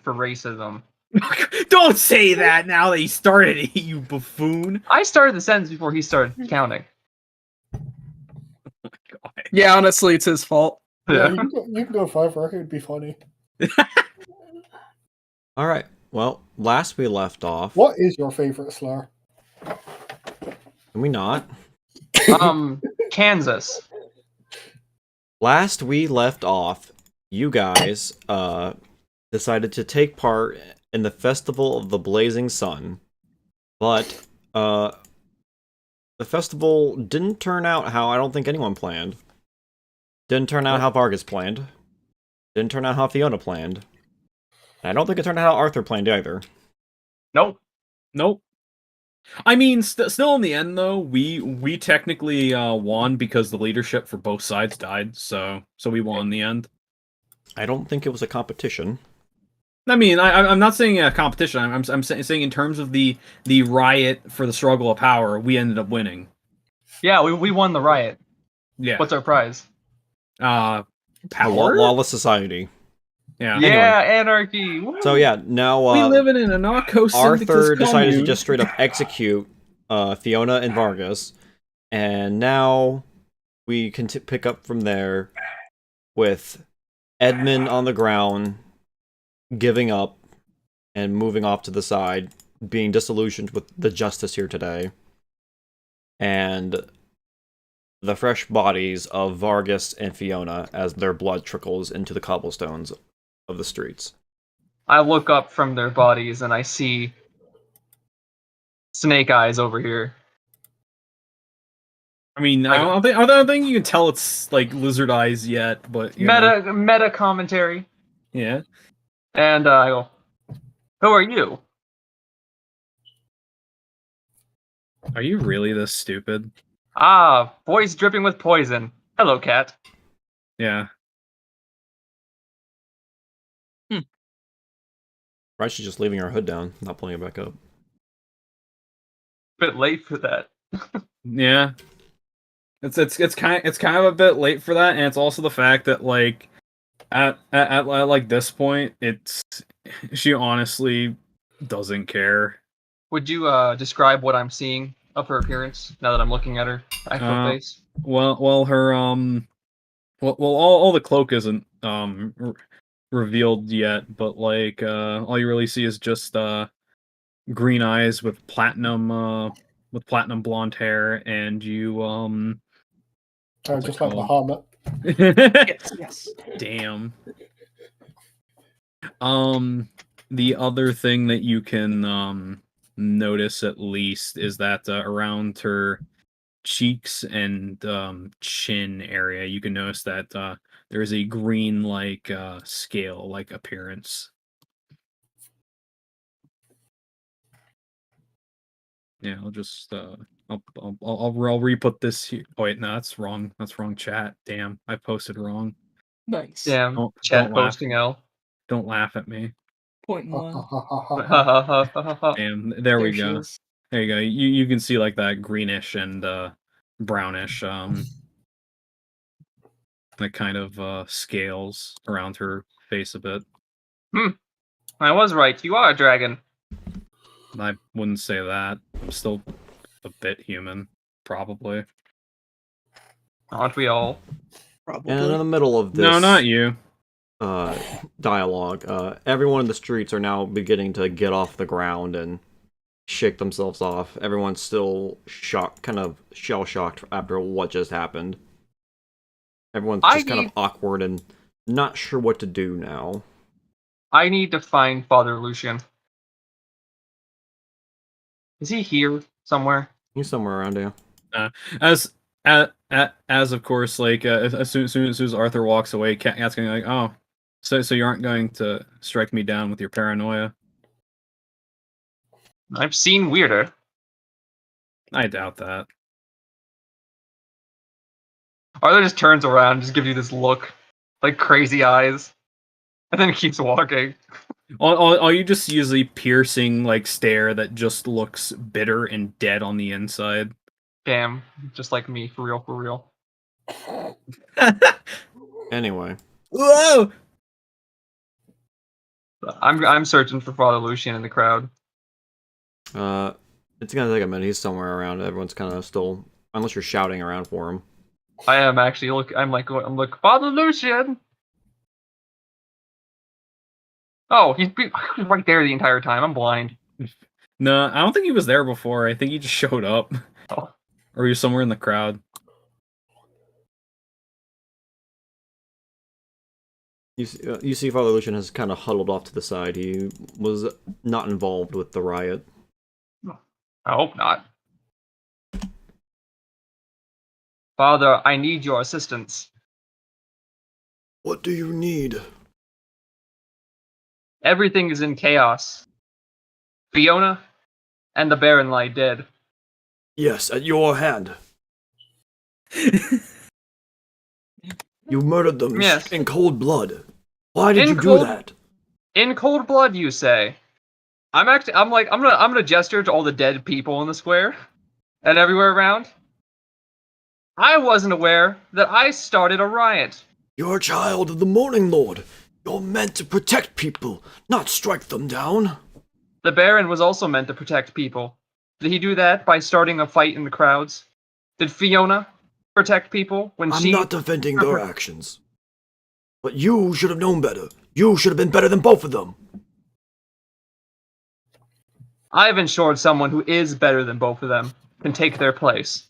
for racism. Don't say that now that he started it, you buffoon. I started the sentence before he started counting. Yeah, honestly, it's his fault. Yeah, you can go 5 rock. It'd be funny. All right. Well, last we left off. What is your favorite slur? Can we not? Kansas. Last we left off, you guys decided to take part in the Festival of the Blazing Sun, but the festival didn't turn out how I don't think anyone planned. Didn't turn out how Vargas planned. Didn't turn out how Fiona planned. And I don't think it turned out how Arthur planned either. Nope. I mean, still in the end, though, we technically won because the leadership for both sides died, so we won in the end. I don't think it was a competition. I mean, I'm not saying a competition. I'm saying in terms of the riot for the struggle of power, we ended up winning. Yeah, we won the riot. Yeah. What's our prize? Power? A lawless society. Yeah. Yeah, Anyway. anarchy. Woo! So yeah, now we live in an anarcho Arthur decided to just straight up execute Fiona and Vargas, and now we can pick up from there with Edmund on the ground, giving up and moving off to the side, being disillusioned with the justice here today, and the fresh bodies of Vargas and Fiona as their blood trickles into the cobblestones of the streets. I look up from their bodies and I see Snake Eyes over here. I mean, I don't think you can tell it's like lizard eyes yet, but you know. Meta commentary. Yeah. And I go, who are you? Are you really this stupid? Ah, voice dripping with poison. Hello, cat. Yeah. Right, she's just leaving her hood down, not pulling it back up. Bit late for that. Yeah. It's kind of a bit late for that, and it's also the fact that like at like this point, she honestly doesn't care. Would you describe what I'm seeing of her appearance now that I'm looking at her actual face? Well, her all the cloak isn't revealed yet, but like all you really see is just green eyes with platinum blonde hair, and you Just like Muhammad. Yes. Damn. The other thing that you can notice at least is that around her cheeks and chin area, you can notice that there is a green like scale like appearance. Yeah, I'll just I'll re-put this here. Oh wait, no, that's wrong. That's wrong chat. Damn, I posted wrong. Nice. Damn, Don't chat laugh. posting L. Don't laugh at me. Point one. Damn, there we There she go. is. There you go. You can see like that greenish and brownish like kind of scales around her face a bit. I was right. You are a dragon. I wouldn't say that. I'm still a bit human, probably. Aren't we all? Probably. And in the middle of this No, not you. dialogue, everyone in the streets are now beginning to get off the ground and shake themselves off. Everyone's still shocked, kind of shell-shocked after what just happened. Everyone's just kind of awkward and not sure what to do now. I need to find Father Lucian. Is he here somewhere? He's somewhere around here. As of course, like as soon as Arthur walks away, Cat's going like, "Oh, so you aren't going to strike me down with your paranoia?" I've seen weirder. I doubt that. Arthur just turns around, just gives you this look, like crazy eyes, and then keeps walking. All you just see is a piercing like stare that just looks bitter and dead on the inside. Damn, just like me, for real, for real. Anyway. Whoa! I'm searching for Father Lucian in the crowd. It's gonna take a minute. He's somewhere around. Everyone's kind of still, unless you're shouting around for him. I am actually I'm like Father Lucian. Oh, he's right there the entire time. I'm blind. No, I don't think he was there before. I think he just showed up. Oh. Or he was somewhere in the crowd. You see Father Lucian has kind of huddled off to the side. He was not involved with the riot. I hope not. Father, I need your assistance. What do you need? Everything is in chaos. Fiona and the Baron lie dead. Yes, at your hand. You murdered them Yes. in cold blood. Why did In you do cold- that? In cold blood, you say? I'm gonna gesture to all the dead people in the square and everywhere around. I wasn't aware that I started a riot. You're a child of the Morning Lord. You're meant to protect people, not strike them down. The Baron was also meant to protect people. Did he do that by starting a fight in the crowds? Did Fiona protect people when I'm she... not defending their actions. But you should have known better. You should have been better than both of them. I've ensured someone who is better than both of them can take their place.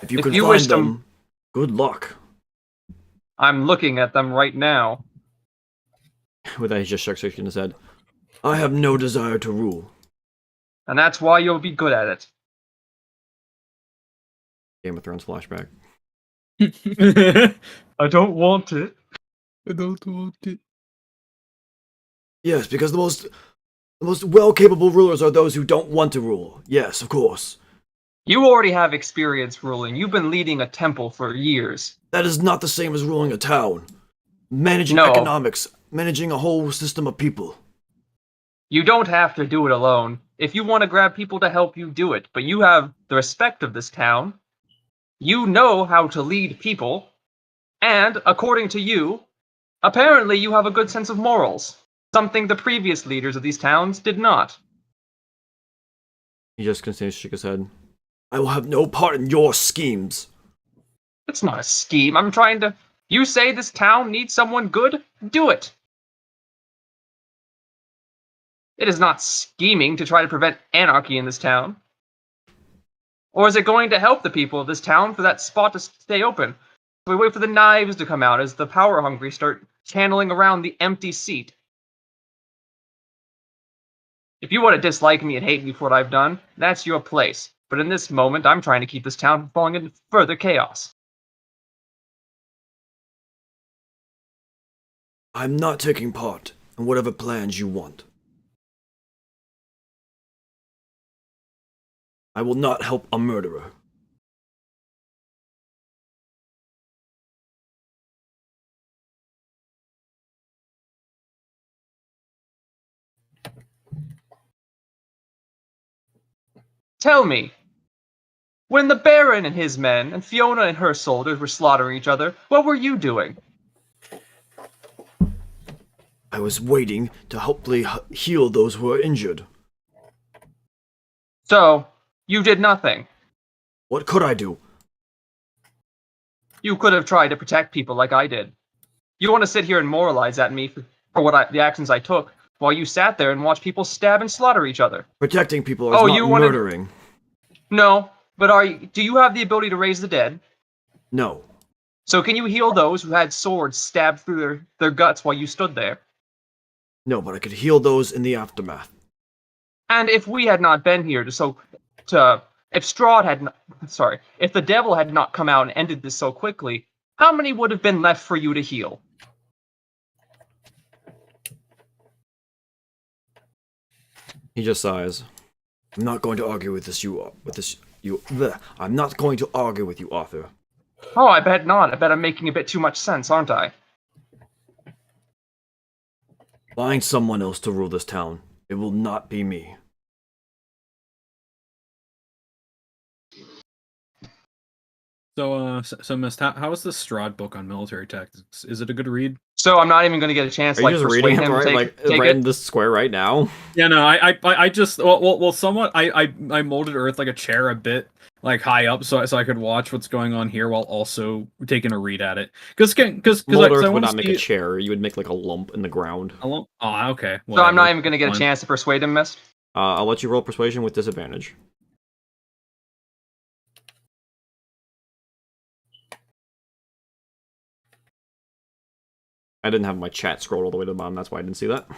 If you If can you find wish to- them, good luck. I'm looking at them right now. With that, he just shakes his head. I have no desire to rule. And that's why you'll be good at it. Game of Thrones flashback. I don't want it. I don't want it. Yes, because the most well-capable rulers are those who don't want to rule. Yes, of course. You already have experience ruling. You've been leading a temple for years. That is not the same as ruling a town. Managing No. economics, managing a whole system of people. You don't have to do it alone. If you want to grab people to help you, do it. But you have the respect of this town. You know how to lead people. And, according to you, apparently you have a good sense of morals. Something the previous leaders of these towns did not. He just continues to shake his head. I will have no part in your schemes. It's not a scheme. I'm trying to... You say this town needs someone good? Do it. It is not scheming to try to prevent anarchy in this town. Or is it going to help the people of this town for that spot to stay open? We wait for the knives to come out as the power-hungry start channeling around the empty seat. If you want to dislike me and hate me for what I've done, that's your place. But in this moment, I'm trying to keep this town from falling into further chaos. I'm not taking part in whatever plans you want. I will not help a murderer. Tell me, when the Baron and his men and Fiona and her soldiers were slaughtering each other, what were you doing? I was waiting to hopefully heal those who are injured. So, you did nothing. What could I do? You could have tried to protect people like I did. You want to sit here and moralize at me for the actions I took, while you sat there and watched people stab and slaughter each other. Protecting people is Oh, not you wanted- murdering. No, but do you have the ability to raise the dead? No. So can you heal those who had swords stabbed through their guts while you stood there? No, but I could heal those in the aftermath. And if we had not been here if Strahd had if the devil had not come out and ended this so quickly, how many would have been left for you to heal? He just sighs. I'm not going to argue with I'm not going to argue with you, Arthur. Oh, I bet not. I bet I'm making a bit too much sense, aren't I? Find someone else to rule this town. It will not be me. So Mist, how is the Strahd book on military tactics? Is it a good read? So I'm not even going to get a chance Are to you like just reading persuade him him to right, take right in it. this square right now? Yeah, no, I just well somewhat I molded Earth like a chair a bit like high up so I could watch what's going on here while also taking a read at it because Mold I Earth would want not to make see a chair. You would make like a lump in the ground. Oh, okay. So I'm not Whatever. even going to get a Fine. chance to persuade him, Mist. I'll let you roll persuasion with disadvantage. I didn't have my chat scrolled all the way to the bottom, that's why I didn't see that.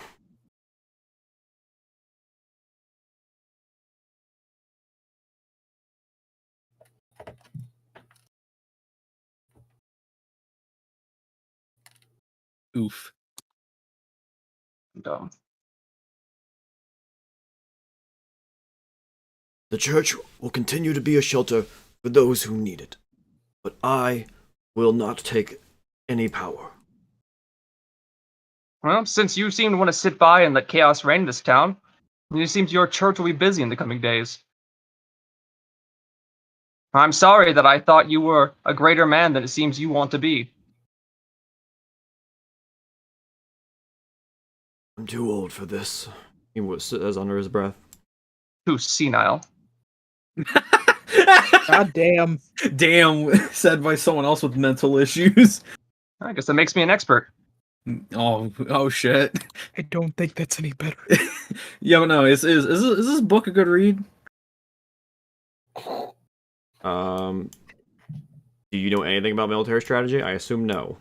Oof. Dumb. The church will continue to be a shelter for those who need it, but I will not take any power. Well, since you seem to want to sit by and let chaos reign in this town, it seems your church will be busy in the coming days. I'm sorry that I thought you were a greater man than it seems you want to be. I'm too old for this, he says under his breath. Too senile. God damn. Damn, said by someone else with mental issues. I guess that makes me an expert. Oh shit. I don't think that's any better. Yeah, but no, is this book a good read? Do you know anything about military strategy? I assume no.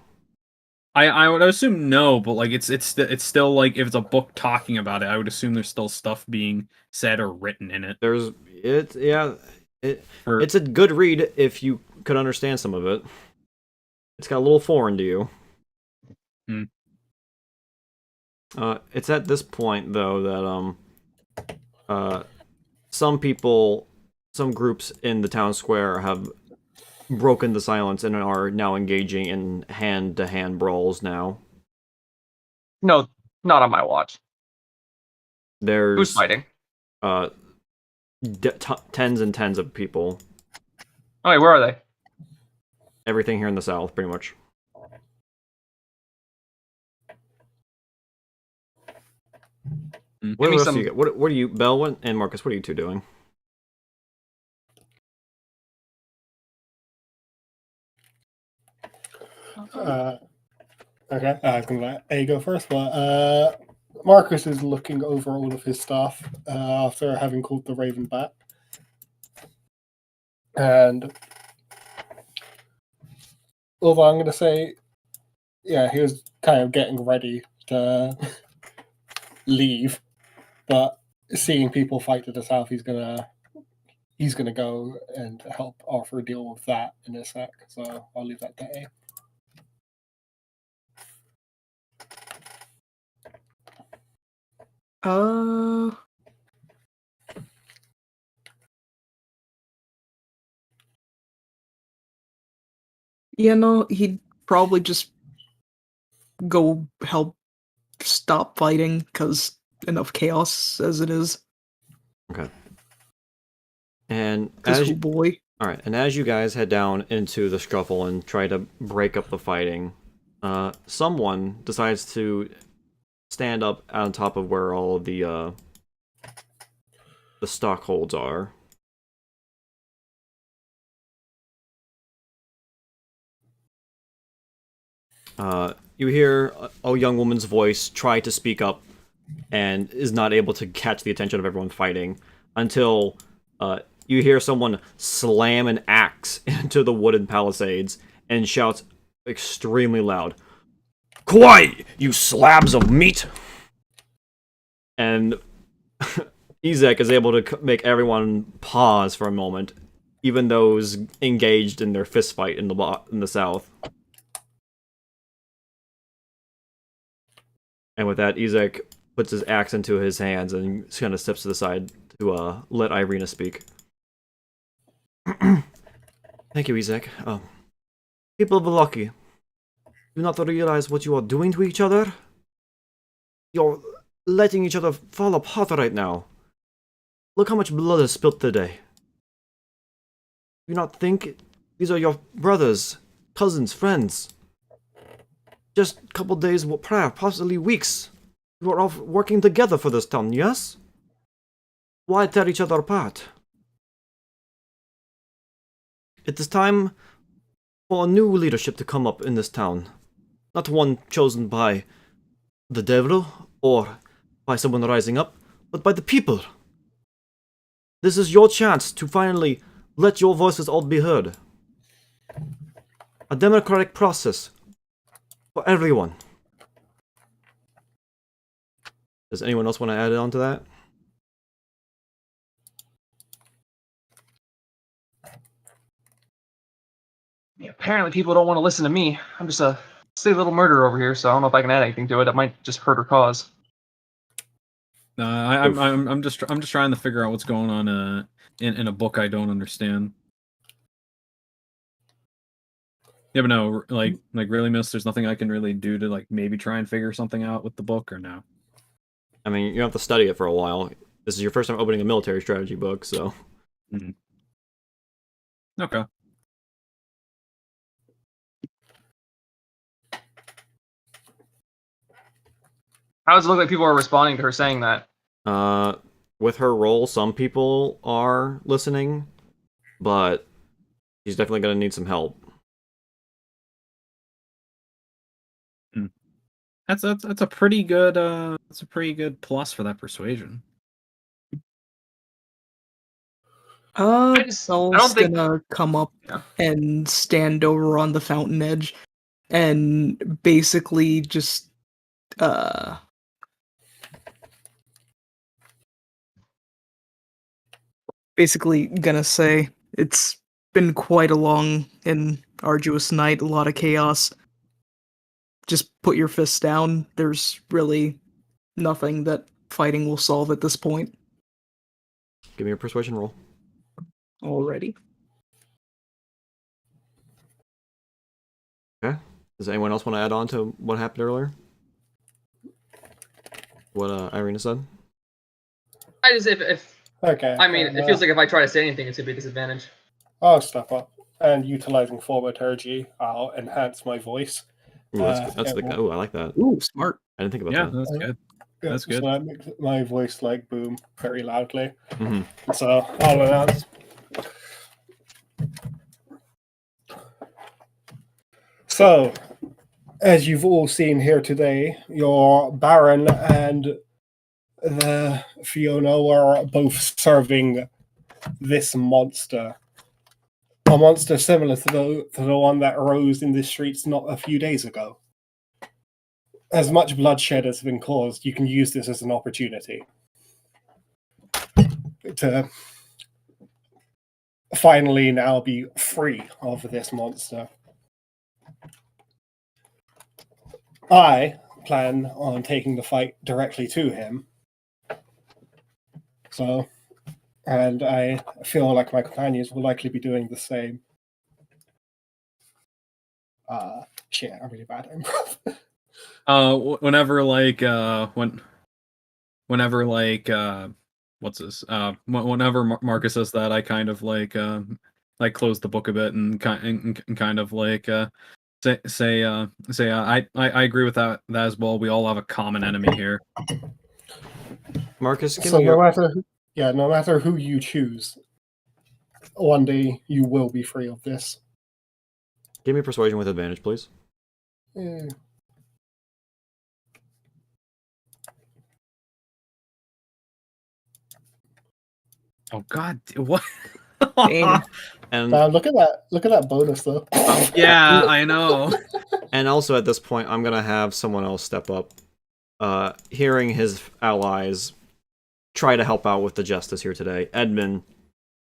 I would assume no, but like it's still like if it's a book talking about it, I would assume there's still stuff being said or written in it. It's a good read if you could understand some of it. It's got a little foreign to you. Hmm. It's at this point though that some people, some groups in the town square have broken the silence and are now engaging in hand-to-hand brawls now. No, not on my watch. There's Who's fighting? tens and tens of people. Oh, wait, where are they? Everything here in the south, pretty much. What Give me else some- do you get? What are you, Bell and Marcus? What are you two doing? Okay, I was gonna let A go first, but Marcus is looking over all of his stuff after having called the Raven back, and although I'm gonna say, yeah, he was kind of getting ready to leave, but seeing people fight to the south, he's gonna go and help Arthur deal with that in a sec. So I'll leave that to A. You know, he'd probably just go help stop fighting because enough chaos as it is. Okay. And Because as oh boy. all right, and as you guys head down into the scuffle and try to break up the fighting, someone decides to stand up on top of where all of the stockholds are. You hear a young woman's voice try to speak up and is not able to catch the attention of everyone fighting until you hear someone slam an axe into the wooden palisades and shouts extremely loud, "Quiet, you slabs of meat!" And Ezek is able to make everyone pause for a moment, even those engaged in their fist fight in the south. And with that, Ezek puts his axe into his hands and kind of steps to the side to let Irina speak. Thank you, Ezek. People of Vallaki, do not realize what you are doing to each other? You're letting each other fall apart right now. Look how much blood is spilt today. Do you not think These are your brothers, cousins, friends. Just a couple days, perhaps, possibly weeks. You are all working together for this town, yes? Why tear each other apart? It is time for a new leadership to come up in this town. Not one chosen by the devil or by someone rising up, but by the people. This is your chance to finally let your voices all be heard. A democratic process for everyone. Does anyone else want to add on to that? Yeah, apparently people don't want to listen to me. I'm just a silly little murderer over here, so I don't know if I can add anything to it. It might just hurt her cause. I'm just trying to figure out what's going on in a book I don't understand. Yeah, but no, like really, miss. There's nothing I can really do to like maybe try and figure something out with the book, or no. I mean, you have to study it for a while. This is your first time opening a military strategy book, so. Okay. How does it look like people are responding to her saying that? With her role, some people are listening, but she's definitely going to need some help. That's a pretty good that's a pretty good plus for that persuasion. Belle's think- gonna come up Yeah. and stand over on the fountain edge and basically just basically gonna say it's been quite a long and arduous night, a lot of chaos. Just put your fists down. There's really nothing that fighting will solve at this point. Give me a persuasion roll. Already. Okay. Does anyone else want to add on to what happened earlier? What Irina said? I just if Okay. I mean, it feels like if I try to say anything, it's gonna be a disadvantage. I'll step up, and utilizing thaumaturgy, I'll enhance my voice. Ooh, that's it the. will- I like that. Ooh, smart. I didn't think about Yeah, that. that's good. That's good. So that makes my voice like boom very loudly. Mhm. So I'll announce. So, as you've all seen here today, your Baron and the Fiona were both serving this monster. A monster similar to the one that arose in the streets not a few days ago. As much bloodshed has been caused, you can use this as an opportunity to finally now be free of this monster. I plan on taking the fight directly to him. So, and I feel like my companions will likely be doing the same. Shit, I'm really bad at improv. Whenever what's this? Whenever Marcus says that, I kind of like close the book a bit and kind of like say I agree with that as well. We all have a common enemy here. Marcus, give So me your. no matter who you choose, one day you will be free of this. Give me persuasion with advantage, please. Oh God, what? Damn. And Look at that bonus though. Yeah, I know. and also at this point, I'm gonna have someone else step up. Hearing his allies try to help out with the justice here today, Edmund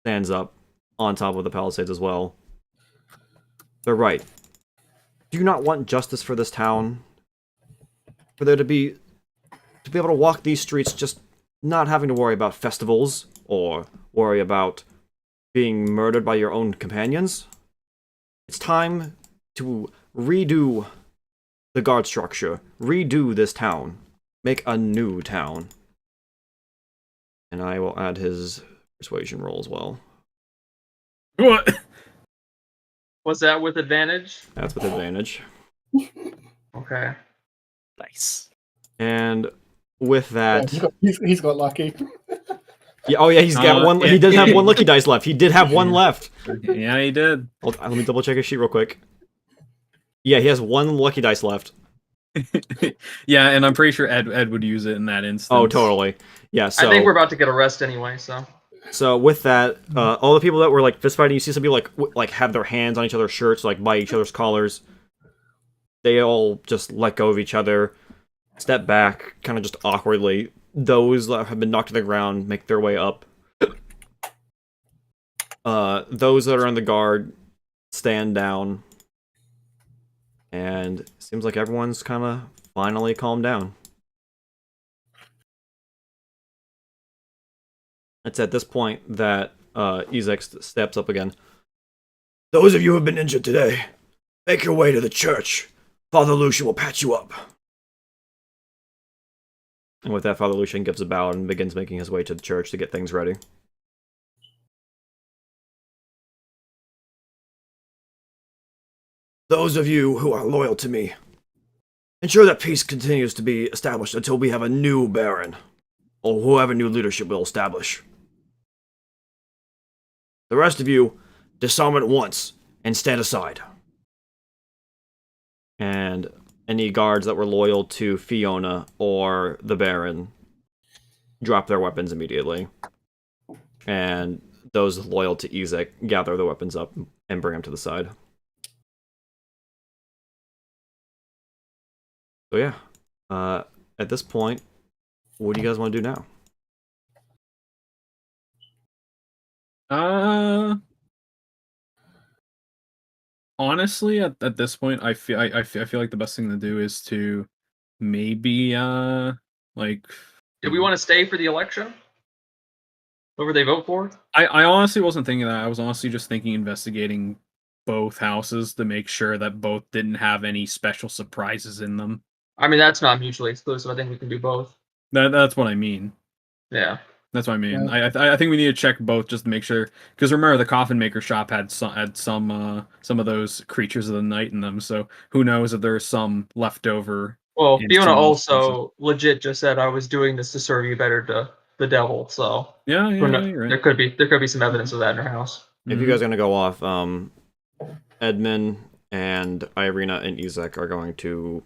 stands up on top of the palisades as well. They're right. Do you not want justice for this town? For there to be able to walk these streets just not having to worry about festivals or worry about being murdered by your own companions? It's time to redo the guard structure, redo this town, make a new town. And I will add his persuasion roll as well. What? Was that with advantage? That's with advantage. Okay. Nice. And with Yeah, that, he's got lucky. yeah, oh yeah, he's got one. yeah. He does have one lucky dice left. He did have one left. Yeah, he did. Let me double check his sheet real quick. Yeah, he has one lucky dice left. Yeah, and I'm pretty sure Ed would use it in that instance. Oh, totally. Yeah. So I think we're about to get a rest anyway, so. So with that, all the people that were like fist fighting, you see some people like have their hands on each other's shirts, like by each other's collars. They all just let go of each other, step back, kind of just awkwardly. Those that have been knocked to the ground make their way up. Those that are on the guard stand down, and it seems like everyone's kind of finally calmed down. It's at this point that Ezek steps up again. Those of you who have been injured today, make your way to the church. Father Lucian will patch you up. And with that, Father Lucian gives a bow and begins making his way to the church to get things ready. Those of you who are loyal to me, ensure that peace continues to be established until we have a new Baron, or whoever new leadership will establish. The rest of you, disarm at once and stand aside. And any guards that were loyal to Fiona or the Baron drop their weapons immediately. And those loyal to Ezek gather the weapons up and bring them to the side. So yeah, at this point, what do you guys want to do now? Honestly, at this point, I feel like the best thing to do is to maybe like. Do we want to stay for the election? Whoever they vote for? I honestly wasn't thinking that. I was honestly just thinking investigating both houses to make sure that both didn't have any special surprises in them. I mean, that's not mutually exclusive. I think we can do both. That's what I mean. Yeah. That's what I mean. Yeah. I think we need to check both just to make sure. Because remember, the coffin maker shop had some of those creatures of the night in them. So who knows if there's some left over. Well, in Fiona some also legit just said I was doing this to serve you better to the devil. So Yeah, who yeah, kno- you're right. there could be some evidence of that in her house. If you guys are going to go off, Edmund and Irina and Ezek are going to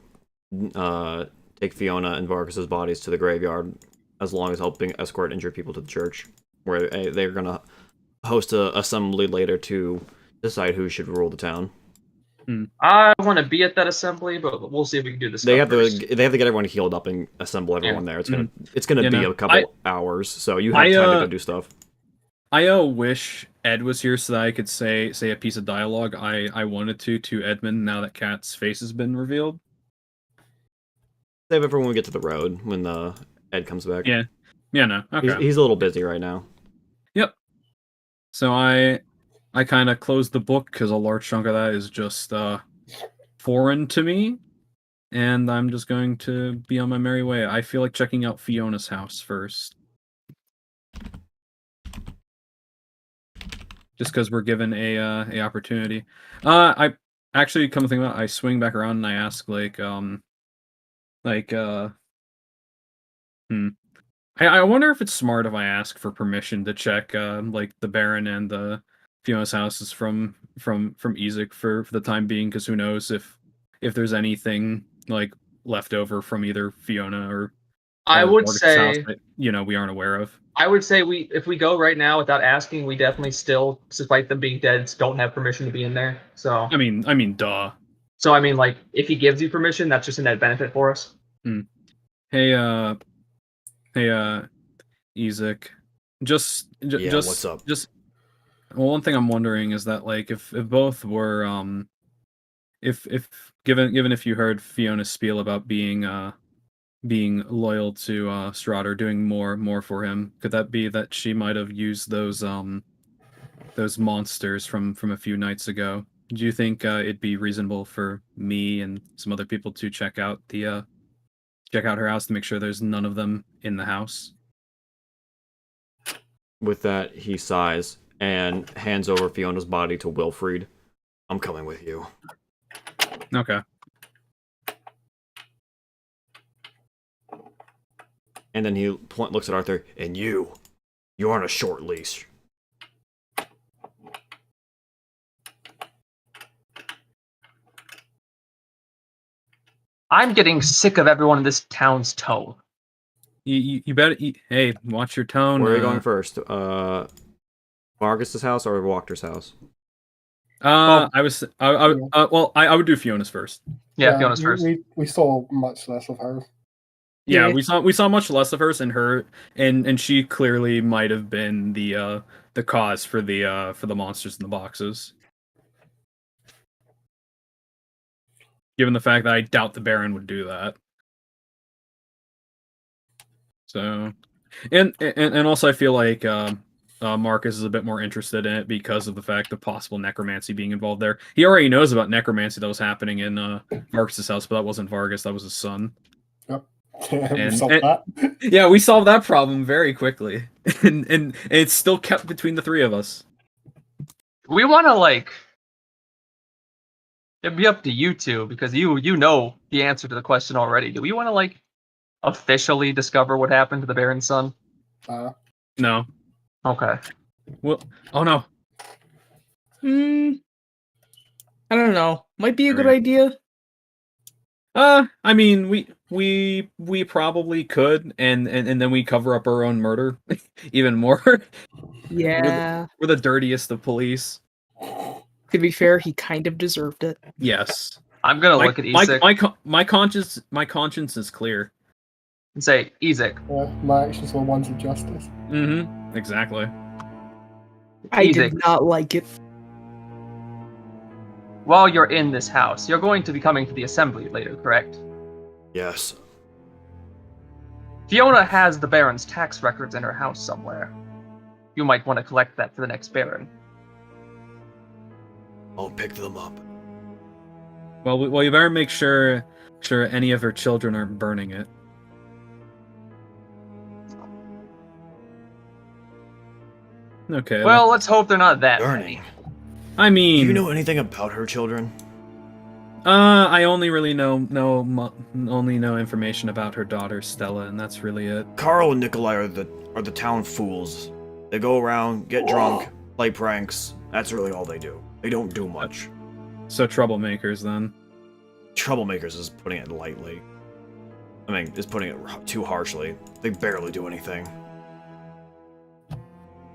take Fiona and Vargas's bodies to the graveyard, as long as helping escort injured people to the church, where they're going to host a assembly later to decide who should rule the town. I want to be at that assembly, but we'll see if we can do this. They have first. to get everyone healed up and assemble everyone there. It's gonna You be know, a couple hours, so you have time to go do stuff. I wish Ed was here so that I could say a piece of dialogue I wanted to Edmund now that Kat's face has been revealed. Save it for when we get to the road, when Ed comes back. Yeah. Yeah, no. Okay. He's a little busy right now. Yep. So I kind of closed the book because a large chunk of that is just foreign to me, and I'm just going to be on my merry way. I feel like checking out Fiona's house first. Just because we're given a opportunity. I actually, come to think about it, I swing back around and I ask I wonder if it's smart if I ask for permission to check like the Baron and the Fiona's houses from Ezek for the time being, because who knows if there's anything like left over from either Fiona or I would Vargas' say house that, we aren't aware of. I would say if we go right now without asking, we definitely still, despite them being dead, don't have permission to be in there. So I mean, duh. So I mean, like, if he gives you permission, that's just a net benefit for us. Hey, Ezek, just what's up? Well, one thing I'm wondering is that, like, if both were if given if you heard Fiona's spiel about being loyal to Strahd or doing more for him, could that be that she might have used those monsters from a few nights ago? Do you think it'd be reasonable for me and some other people to check out her house to make sure there's none of them in the house? With that, he sighs and hands over Fiona's body to Wilfried, I'm coming with you. Okay. And then he looks at Arthur, and you're on a short leash. I'm getting sick of everyone in this town's tone. You better. Hey, watch your tone. Where are you going first? Marcus's house or Walker's house? Well- I would do Fiona's first. Yeah, Fiona's first. We saw much less of her. Yeah, Yeah. we saw much less of hers, and she clearly might have been the cause for the monsters in the boxes. Given the fact that I doubt the Baron would do that. So, and also I feel like Marcus is a bit more interested in it because of the fact of possible necromancy being involved there. He already knows about necromancy that was happening in Vargas' house, but that wasn't Vargas, that was his son. Yep. And- Solved that. Yeah, we solved that problem very quickly, and it's still kept between the three of us. We want to it'd be up to you two because you know the answer to the question already. Do we want to officially discover what happened to the Baron's son? No. Okay. Well, oh no. I don't know. Might be a good Alright. idea. I mean, we probably could, and then we cover up our own murder even more. Yeah. We're the dirtiest of police. To be fair, he kind of deserved it. Yes. I'm gonna look at Isaac My conscience is clear. and say, Isaac, My actions were ones of justice. Mm-hmm. Exactly. I Isaac, did not like it. while you're in this house, you're going to be coming to the assembly later, correct? Yes. Fiona has the Baron's tax records in her house somewhere. You might want to collect that for the next Baron. I'll pick them up. Well, you better make sure any of her children aren't burning it. Okay. Well, let's hope they're not that Burning. many. I Do mean, you know anything about her children? I only really only know information about her daughter Stella, and that's really it. Carl and Nikolai are the town fools. They go around, get drunk, play pranks. That's really all they do. They don't do much. So troublemakers then. Troublemakers is putting it lightly. I mean, is putting it too harshly. They barely do anything.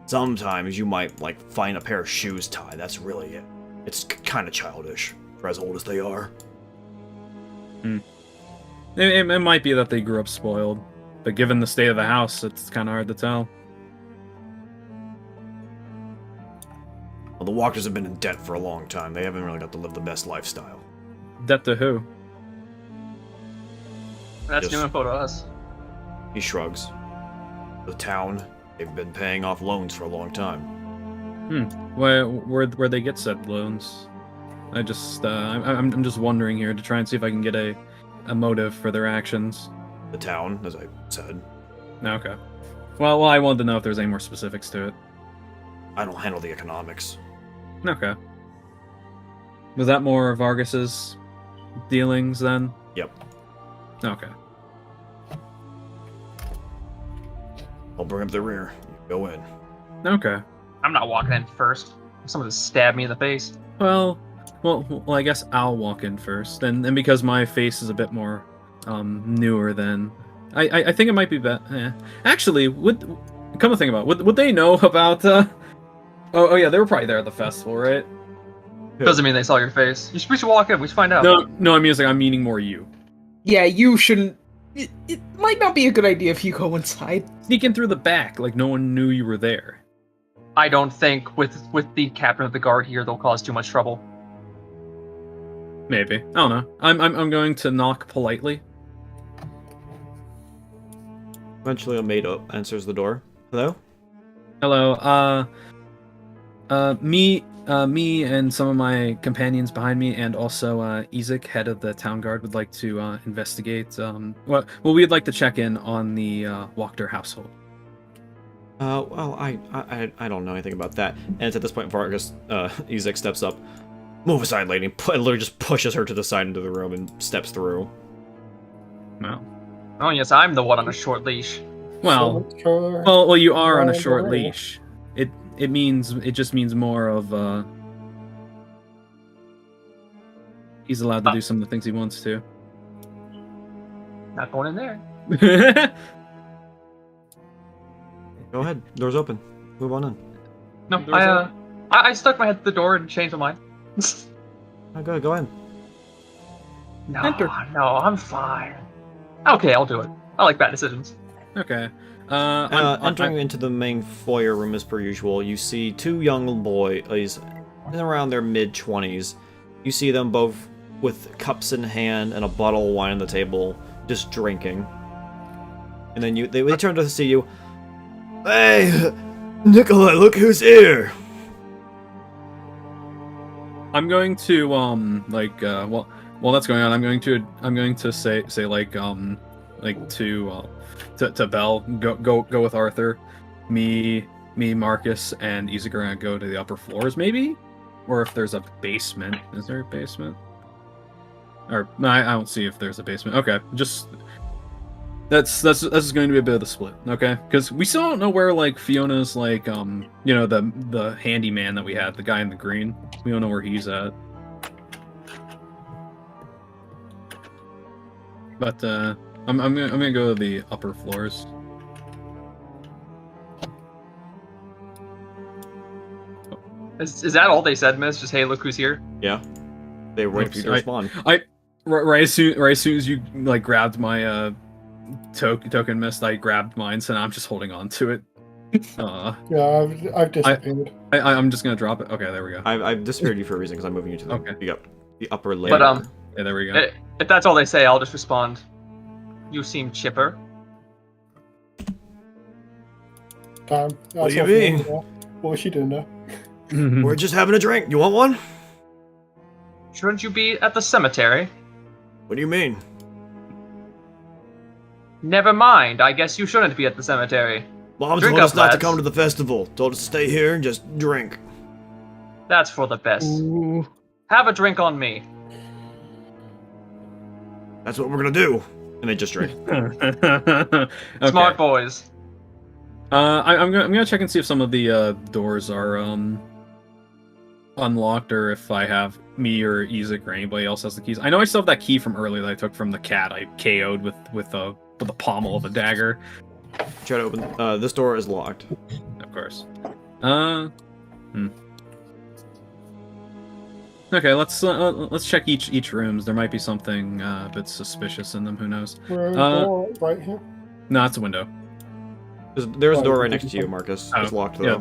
Sometimes you might, find a pair of shoes tied. That's really it. It's kind of childish, for as old as they are. It might be that they grew up spoiled, but given the state of the house, it's kind of hard to tell. Well, the Walkers have been in debt for a long time. They haven't really got to live the best lifestyle. Debt to who? That's Yes. new info to us. He shrugs. The town, they've been paying off loans for a long time. Where they get said loans? I'm just wondering here to try and see if I can get a motive for their actions. The town, as I said. Okay. Well, I wanted to know if there's any more specifics to it. I don't handle the economics. Okay. Was that more Vargas's dealings then? Yep. Okay. I'll bring up the rear. You go in. Okay. I'm not walking in first. Someone just stabbed me in the face. Well, I guess I'll walk in first, and because my face is a bit more newer than I think it might be better. Actually, come to think about it, would they know about? Oh yeah, they were probably there at the festival, right? Doesn't mean they saw your face. We should walk in. We should find out. No, I'm meaning more you. Yeah, you shouldn't. It might not be a good idea if you go inside. Sneak in through the back, like no one knew you were there. I don't think with the captain of the guard here, they'll cause too much trouble. Maybe. I don't know. I'm going to knock politely. Eventually, a maid answers the door. Hello? Hello. Me and some of my companions behind me, and also Isaac, head of the town guard, would like to investigate. We'd like to check in on the Wachter household. Well, I don't know anything about that. And it's at this point, Vargas, Isaac steps up. Move aside, lady. And literally just pushes her to the side into the room and steps through. Well, Oh yes, I'm the one on a short leash. well, So much for- well, you are on a Ryan short Moray. leash. It just means more of he's allowed to do some of the things he wants to. Not going in there. Go ahead. Door's open. Move on in. No, Doors I stuck my head to the door and changed my mind. Oh, good. Go ahead. No, Enter. no, I'm fine. Okay, I'll do it. I like bad decisions. Okay. Entering into the main foyer room as per usual, you see two young boys in around their mid-20s. You see them both with cups in hand and a bottle of wine on the table, just drinking. And then they turn to see you. Hey, Nikolai, look who's here! I'm going to while that's going on, I'm going to say to Belle, go with Arthur, me, Marcus, and Isaac are gonna go to the upper floors, maybe, or if there's a basement. Is there a basement? Or no, I don't see if there's a basement. Okay, just that's going to be a bit of the split. Okay, because we still don't know where like Fiona's like the handyman that we had, the guy in the green. We don't know where he's at. But I'm gonna go to the upper floors. Is that all they said, Miss? Just hey, look who's here. Yeah. They were waiting for you to respond. Right as soon as you like grabbed my token, Mist, I grabbed mine, so now I'm just holding on to it. Yeah, I've disappeared. I'm just gonna drop it. Okay, there we go. I've disappeared you for a reason because I'm moving you to the upper layer. But Yeah, there we go. if that's all they say, I'll just respond. You seem chipper. Damn. What do you mean? What was she doing there? We're just having a drink. You want one? Shouldn't you be at the cemetery? What do you mean? Never mind. I guess you shouldn't be at the cemetery. Mom Drink told us up, not to lads. come to the festival. Told us to stay here and just drink. That's for the best. Ooh. Have a drink on me. That's what we're gonna do. And they just drink. Okay. Smart boys. I'm gonna check and see if some of the doors are unlocked, or if I have me or Isaac or anybody else has the keys. I know I still have that key from earlier that I took from the cat. I KO'd with the pommel of a dagger. Try to open. This door is locked. Of course. Okay, let's check each rooms. There might be something a bit suspicious in them. Who knows? We're door right here. No, it's a window. There's a door right next to you, Marcus. Oh, It's locked though. Yeah,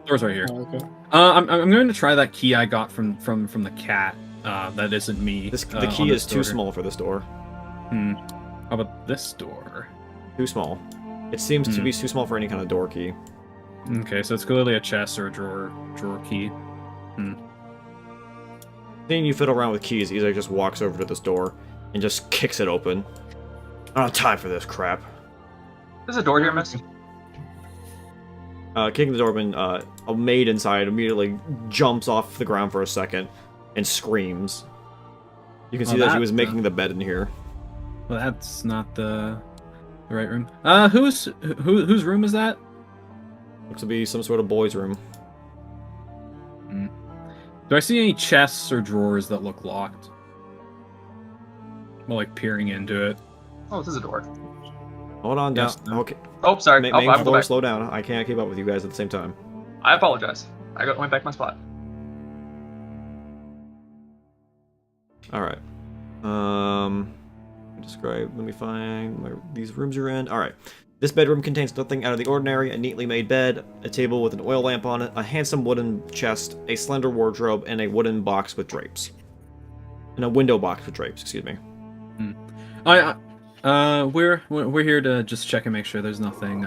door's right here. Oh, okay. I'm going to try that key I got from the cat. That isn't me. The key on is this too door. small for this door. How about this door? Too small. It seems to be too small for any kind of door key. Okay, so it's clearly a chest or a drawer key. Seeing you fiddle around with keys, Isaac just walks over to this door and just kicks it open. I don't have time for this crap. There's a door here, miss. Kicking the door open, a maid inside immediately jumps off the ground for a second and screams. You can see that she was making the bed in here. Well, that's not the right room. Whose room is that? Looks to be some sort of boys' room. Do I see any chests or drawers that look locked? Well, like peering into it. Oh, this is a door. Hold on down. Yes, no. Okay. Oh, sorry. Main I'm floor, back. slow down. I can't keep up with you guys at the same time. I apologize. Went back to my spot. Alright. Describe. Let me find these rooms you're in. Alright. This bedroom contains nothing out of the ordinary. A neatly made bed, a table with an oil lamp on it, a handsome wooden chest, a slender wardrobe, and a wooden box with drapes. And a window box with drapes, excuse me. We're here to just check and make sure there's nothing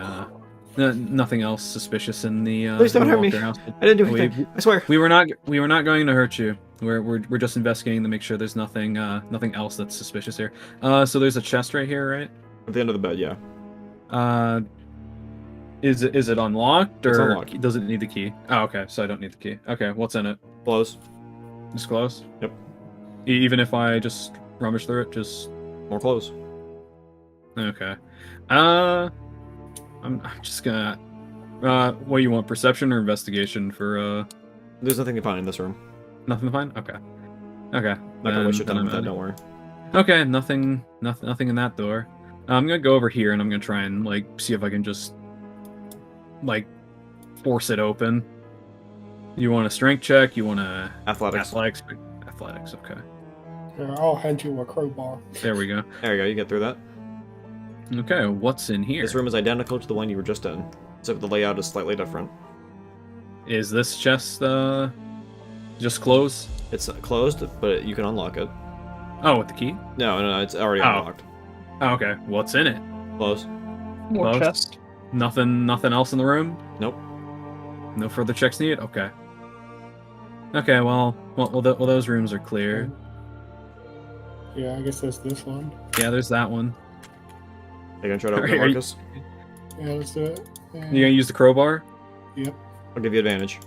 nothing else suspicious in the Please don't the hurt me. Walker house. I didn't do anything. I swear. We were not going to hurt you. We're just investigating to make sure there's nothing nothing else that's suspicious here. So there's a chest right here, right? At the end of the bed, yeah. Is it unlocked, or It's unlocked. does it need the key? Oh, okay. So I don't need the key. Okay, what's in it? Close. Just close? Yep. Even if I just rummage through it, just... More clothes. Okay. I'm just gonna... what do you want, perception or investigation for, There's nothing to find in this room. Nothing to find? Okay. Okay. Not gonna waste your then time I'm with that, in. don't worry. Okay, nothing in that door. I'm gonna go over here and I'm gonna try and, like, see if I can just, like, force it open. You want a strength check? You want a... Athletics. Athletics, okay. Yeah, I'll hand you a crowbar. There we go. There you go, you get through that. Okay, what's in here? This room is identical to the one you were just in, except the layout is slightly different. Is this chest, just closed? It's closed, but you can unlock it. Oh, with the key? No, it's already Oh. unlocked. Oh, okay. What's in it? Close. More Close. chest. Nothing else in the room? Nope. No further checks needed? Okay. Okay, well, those rooms are clear. Yeah, I guess there's this one. Yeah, there's that one. You gonna try to open it, Are you- Marcus? Yeah, let's do it. You gonna use the crowbar? Yep. I'll give you advantage.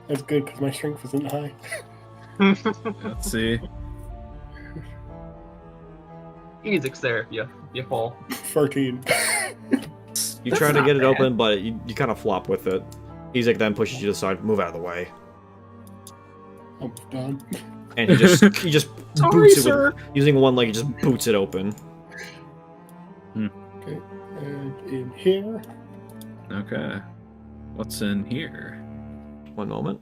That's good because my strength isn't high. Let's see. Ezek's there if you fall. 13. You That's try to not get it bad. open, but you kind of flop with it. Ezek then pushes you to the side. Move out of the way. I'm done. And he just Sorry, boots it sir. with, using one leg. He just boots it open. Okay. And in here. Okay. What's in here? One moment.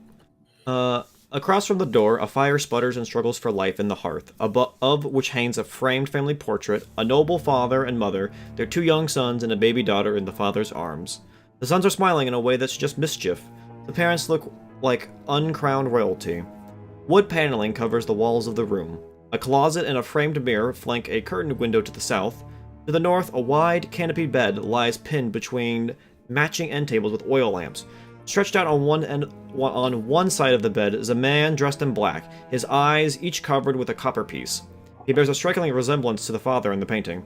Across from the door, a fire sputters and struggles for life in the hearth, above which hangs a framed family portrait, a noble father and mother, their 2 young sons, and a baby daughter in the father's arms. The sons are smiling in a way that's just mischief. The parents look like uncrowned royalty. Wood paneling covers the walls of the room. A closet and a framed mirror flank a curtained window to the south. To the north, a wide, canopied bed lies pinned between matching end tables with oil lamps. Stretched out on one side of the bed is a man dressed in black, his eyes each covered with a copper piece. He bears a striking resemblance to the father in the painting.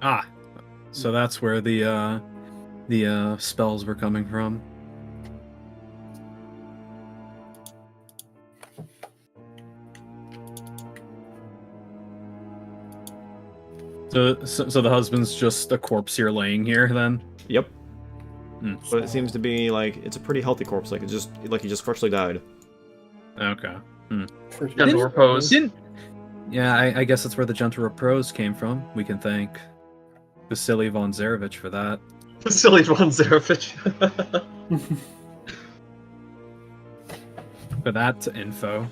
Ah. So that's where the spells were coming from. So the husband's just a corpse here laying here then? Yep. Hmm. But it seems to be like it's a pretty healthy corpse, like he just freshly died. Okay. Gentle repose. Yeah, I guess that's where the gentle repose came from. We can thank Vasily von Zarevich for that. Silly Von Zarevich. For that info.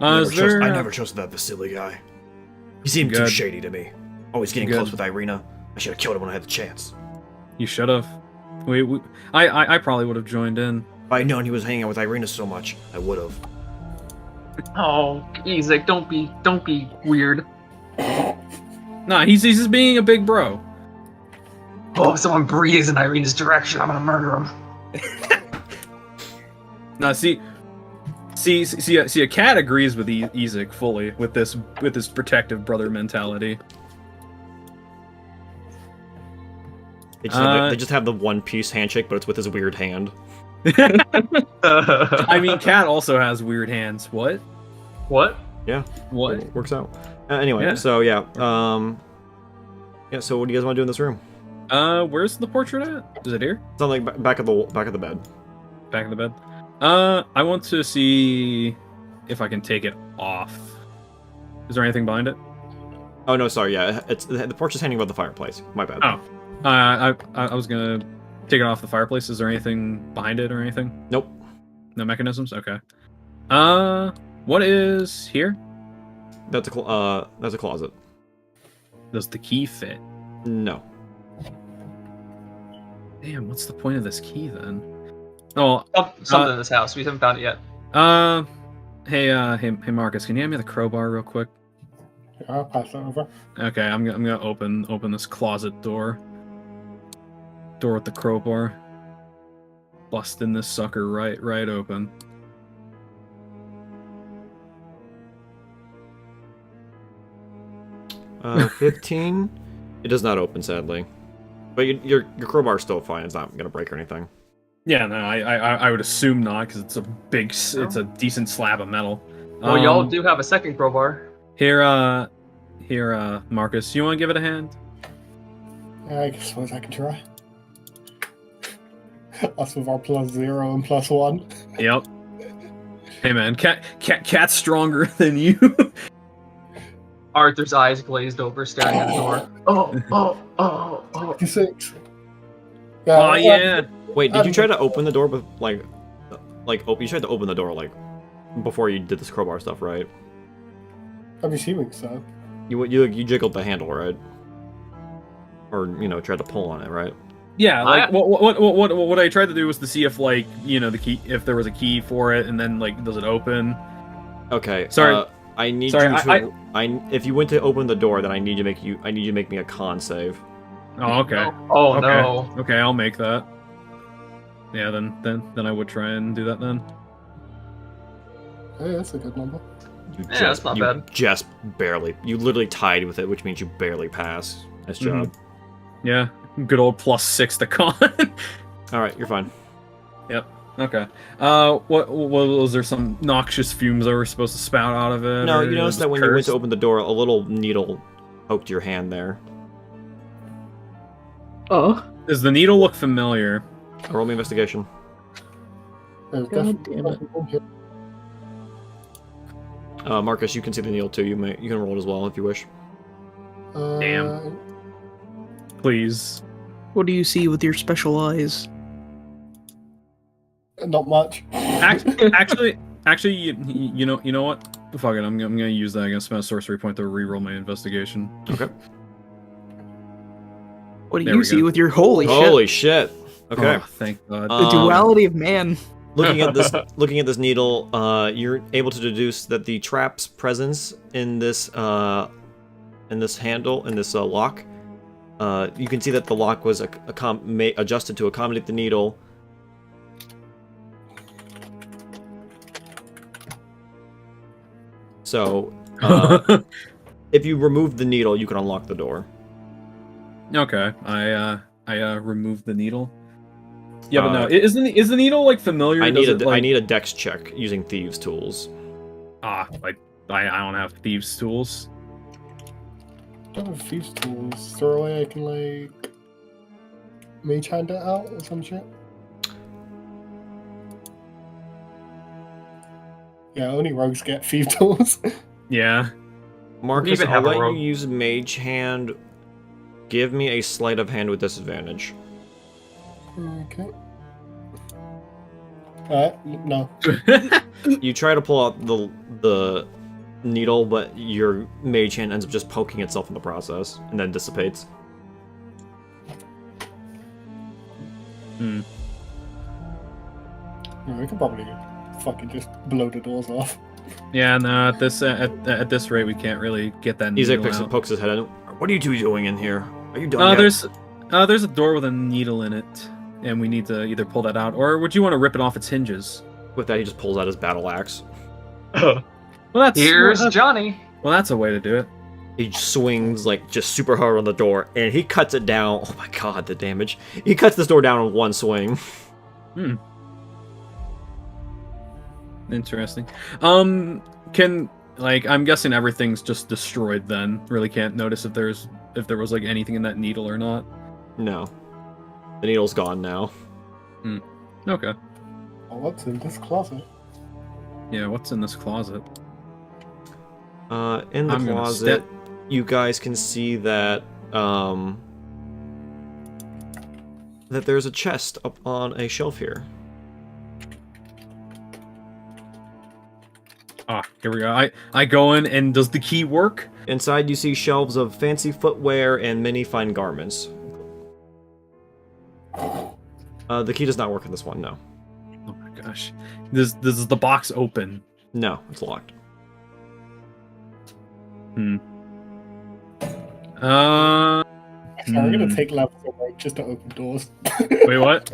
I Is there... never trusted that Vasily guy. He seemed too Good. shady to me. Always getting Good. close with Irina. I should have killed him when I had the chance. You should have. I probably would have joined in. If I'd known he was hanging out with Irina so much, I would have. Oh, Ezek, don't be weird. Nah, he's just being a big bro. Oh, if someone breathes in Irene's direction, I'm gonna murder him. Nah, see, a cat agrees with Ezek fully with this protective brother mentality. They just have the One Piece handshake, but it's with his weird hand. I mean, cat also has weird hands. What? What? Yeah. What? It works out. Anyway, Yeah. so yeah. So what do you guys want to do in this room? Where's the portrait at? Is it here? It's on like back of the bed. Back of the bed. I want to see if I can take it off. Is there anything behind it? Oh no, sorry. Yeah, it's the portrait's hanging above the fireplace. My bad. Oh. I was gonna take it off the fireplace. Is there anything behind it or anything? Nope. No mechanisms? Okay. What is here? That's a closet. Does the key fit? No. Damn, what's the point of this key then? Oh, Something in this house. We haven't found it yet. hey Marcus, can you hand me the crowbar real quick? Yeah, I'll pass that over. Okay, I'm gonna open this closet door. Door with the crowbar. Busting this sucker right open. Uh, 15. It does not open, sadly. But your crowbar's still fine. It's not gonna break or anything. Yeah, no, I would assume not, because it's a big, it's a decent slab of metal. Well, y'all do have a second crowbar. Here, Marcus, you want to give it a hand? I suppose I can try. Us with our +0 and +1. Yep. Hey man, cat's stronger than you. Arthur's eyes glazed over, staring at the door. Oh. 56. Oh yeah. Wait, did you try to open the door with you tried to open the door like before you did this crowbar stuff, right? I'm assuming so. You jiggled the handle, right? Or tried to pull on it, right? Yeah, like what I tried to do was to see if the key, if there was a key for it, and then does it open? Okay. Sorry. I need Sorry, you to. If you went to open the door, then I need you to make me a con save. Oh, okay. Oh Okay. no. Okay, I'll make that. Yeah, then I would try and do that then. Hey, that's a good number. That's not bad. Just barely. You literally tied with it, which means you barely pass. Nice job. Yeah, good old +6 to con. All right, you're fine. Yep. Okay. What was there some noxious fumes that were supposed to spout out of it? No, or you it noticed was that when you went to cursed? open the door, a little needle poked your hand there. Oh, Does the needle look familiar? Roll me investigation. There's God definitely damn it. something in here. Marcus, you can see the needle too. You can roll it as well if you wish. Damn. Please. what do you see with your special eyes? Not much. Actually, you know what? Fuck it. I'm gonna use that. I'm gonna spend a sorcery point to reroll my investigation. Okay. What do There you we see go. with your holy shit? Holy shit. Okay. Oh, thank God. The duality of man. Looking at this needle, you're able to deduce that the trap's presence in this handle, in this lock. You can see that the lock was adjusted to accommodate the needle. So, if you remove the needle, you can unlock the door. Okay, I removed the needle. Yeah, but no, is the needle familiar? I Does need it, I need a dex check using thieves' tools. I don't have thieves' tools. Don't have thieves' tools. Is there a way I can mage hand it out or some shit? Yeah, only rogues get thief tools. Yeah. Marcus, even I'll have a let you rogue. use mage hand. Give me a sleight of hand with disadvantage. Okay. No. You try to pull out the needle, but your mage hand ends up just poking itself in the process, and then dissipates. Hmm. Yeah, we could probably fucking just blow the doors off. Yeah, no. At this rate, we can't really get that Isaac needle out. pokes his head in. What are you two doing in here? Are you done yet? There's a door with a needle in it, and we need to either pull that out, or would you want to rip it off its hinges? With that, he just pulls out his battle axe. Well, that's Here's well, Johnny. well, that's a way to do it. He swings just super hard on the door, and he cuts it down. Oh my god, the damage! He cuts this door down in one swing. Interesting. I'm guessing everything's just destroyed then. Really can't notice if there was anything in that needle or not. No, the needle's gone now. Okay. Oh, what's in this closet? Yeah, what's in this closet? In the I'm gonna closet, you guys can see that that there's a chest up on a shelf here. Ah, here we go. I go in, and does the key work? Inside, you see shelves of fancy footwear and many fine garments. The key does not work in this one, no. Oh my gosh. Does the box open? No, it's locked. Actually, I'm gonna take levels in rogue just to open doors. Wait, what?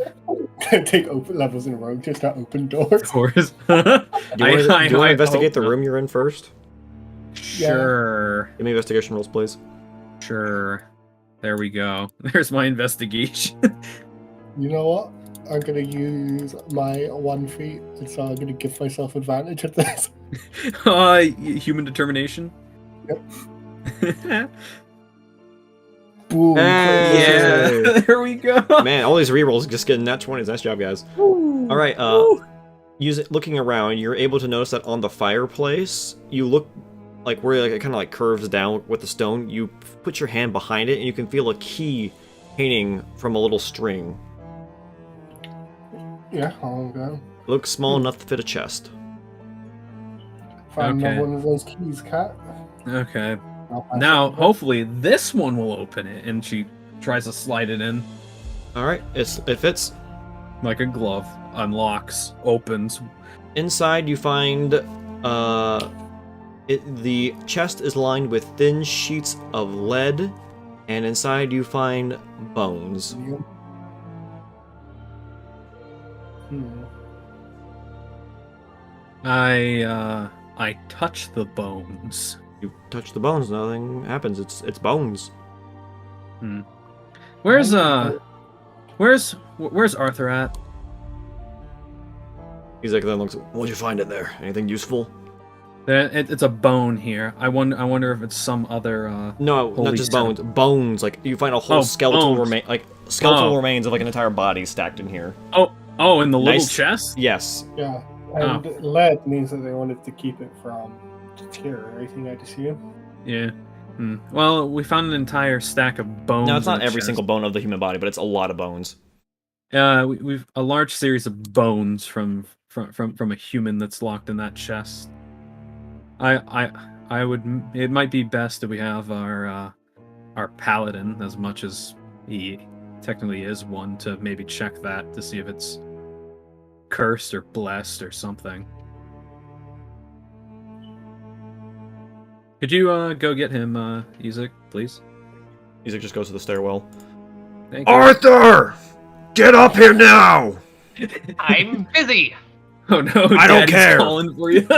Take levels in rogue just to open doors. Of course. Do you want to I investigate the hope not. room you're in first? Sure. Give me investigation rolls, please. Sure. There we go. There's my investigation. You know what? I'm gonna use my 1 feet, and so I'm gonna give myself advantage at this. Human determination. Yep. Boom! Hey! Yeah, there we go. Man, all these rerolls just getting nat 20s. Nice job, guys. All right. Looking around, you're able to notice that on the fireplace, you look like where it kind of like curves down with the stone. You put your hand behind it, and you can feel a key hanging from a little string. Yeah, I'll go. It looks small enough to fit a chest. Find Okay. another one of those keys, Cat. Okay. I'll pass Now, it. hopefully, this one will open it, and she tries to slide it in All right, it fits. like a glove. Unlocks, opens. Inside, you find the chest is lined with thin sheets of lead, and inside you find bones. Hmm. I touch the bones. You touch the bones, nothing happens. It's bones. Where's Arthur at? He's like, then looks. What'd you find in there? Anything useful? It's a bone here. I wonder if it's some other. No, Holy not just seven. bones. Bones. Like you find a whole Oh, skeletal bones. skeletal Oh. remains of like an entire body stacked in here. Oh, in the little Nice. chest. Yes. Yeah, and lead means that they wanted to keep it from deteriorating, I'd assume. Yeah. Well, we found an entire stack of bones. No, it's in not the every chest. single bone of the human body, but it's a lot of bones. We've a large series of bones from a human that's locked in that chest. I would. It might be best if we have our paladin, as much as he technically is one, to maybe check that to see if it's cursed or blessed or something. Could you go get him, Isaac, please? Isaac just goes to the stairwell. Thank you. Arthur! Get up here now! I'm busy. Oh no! I don't Daddy's care. calling for you.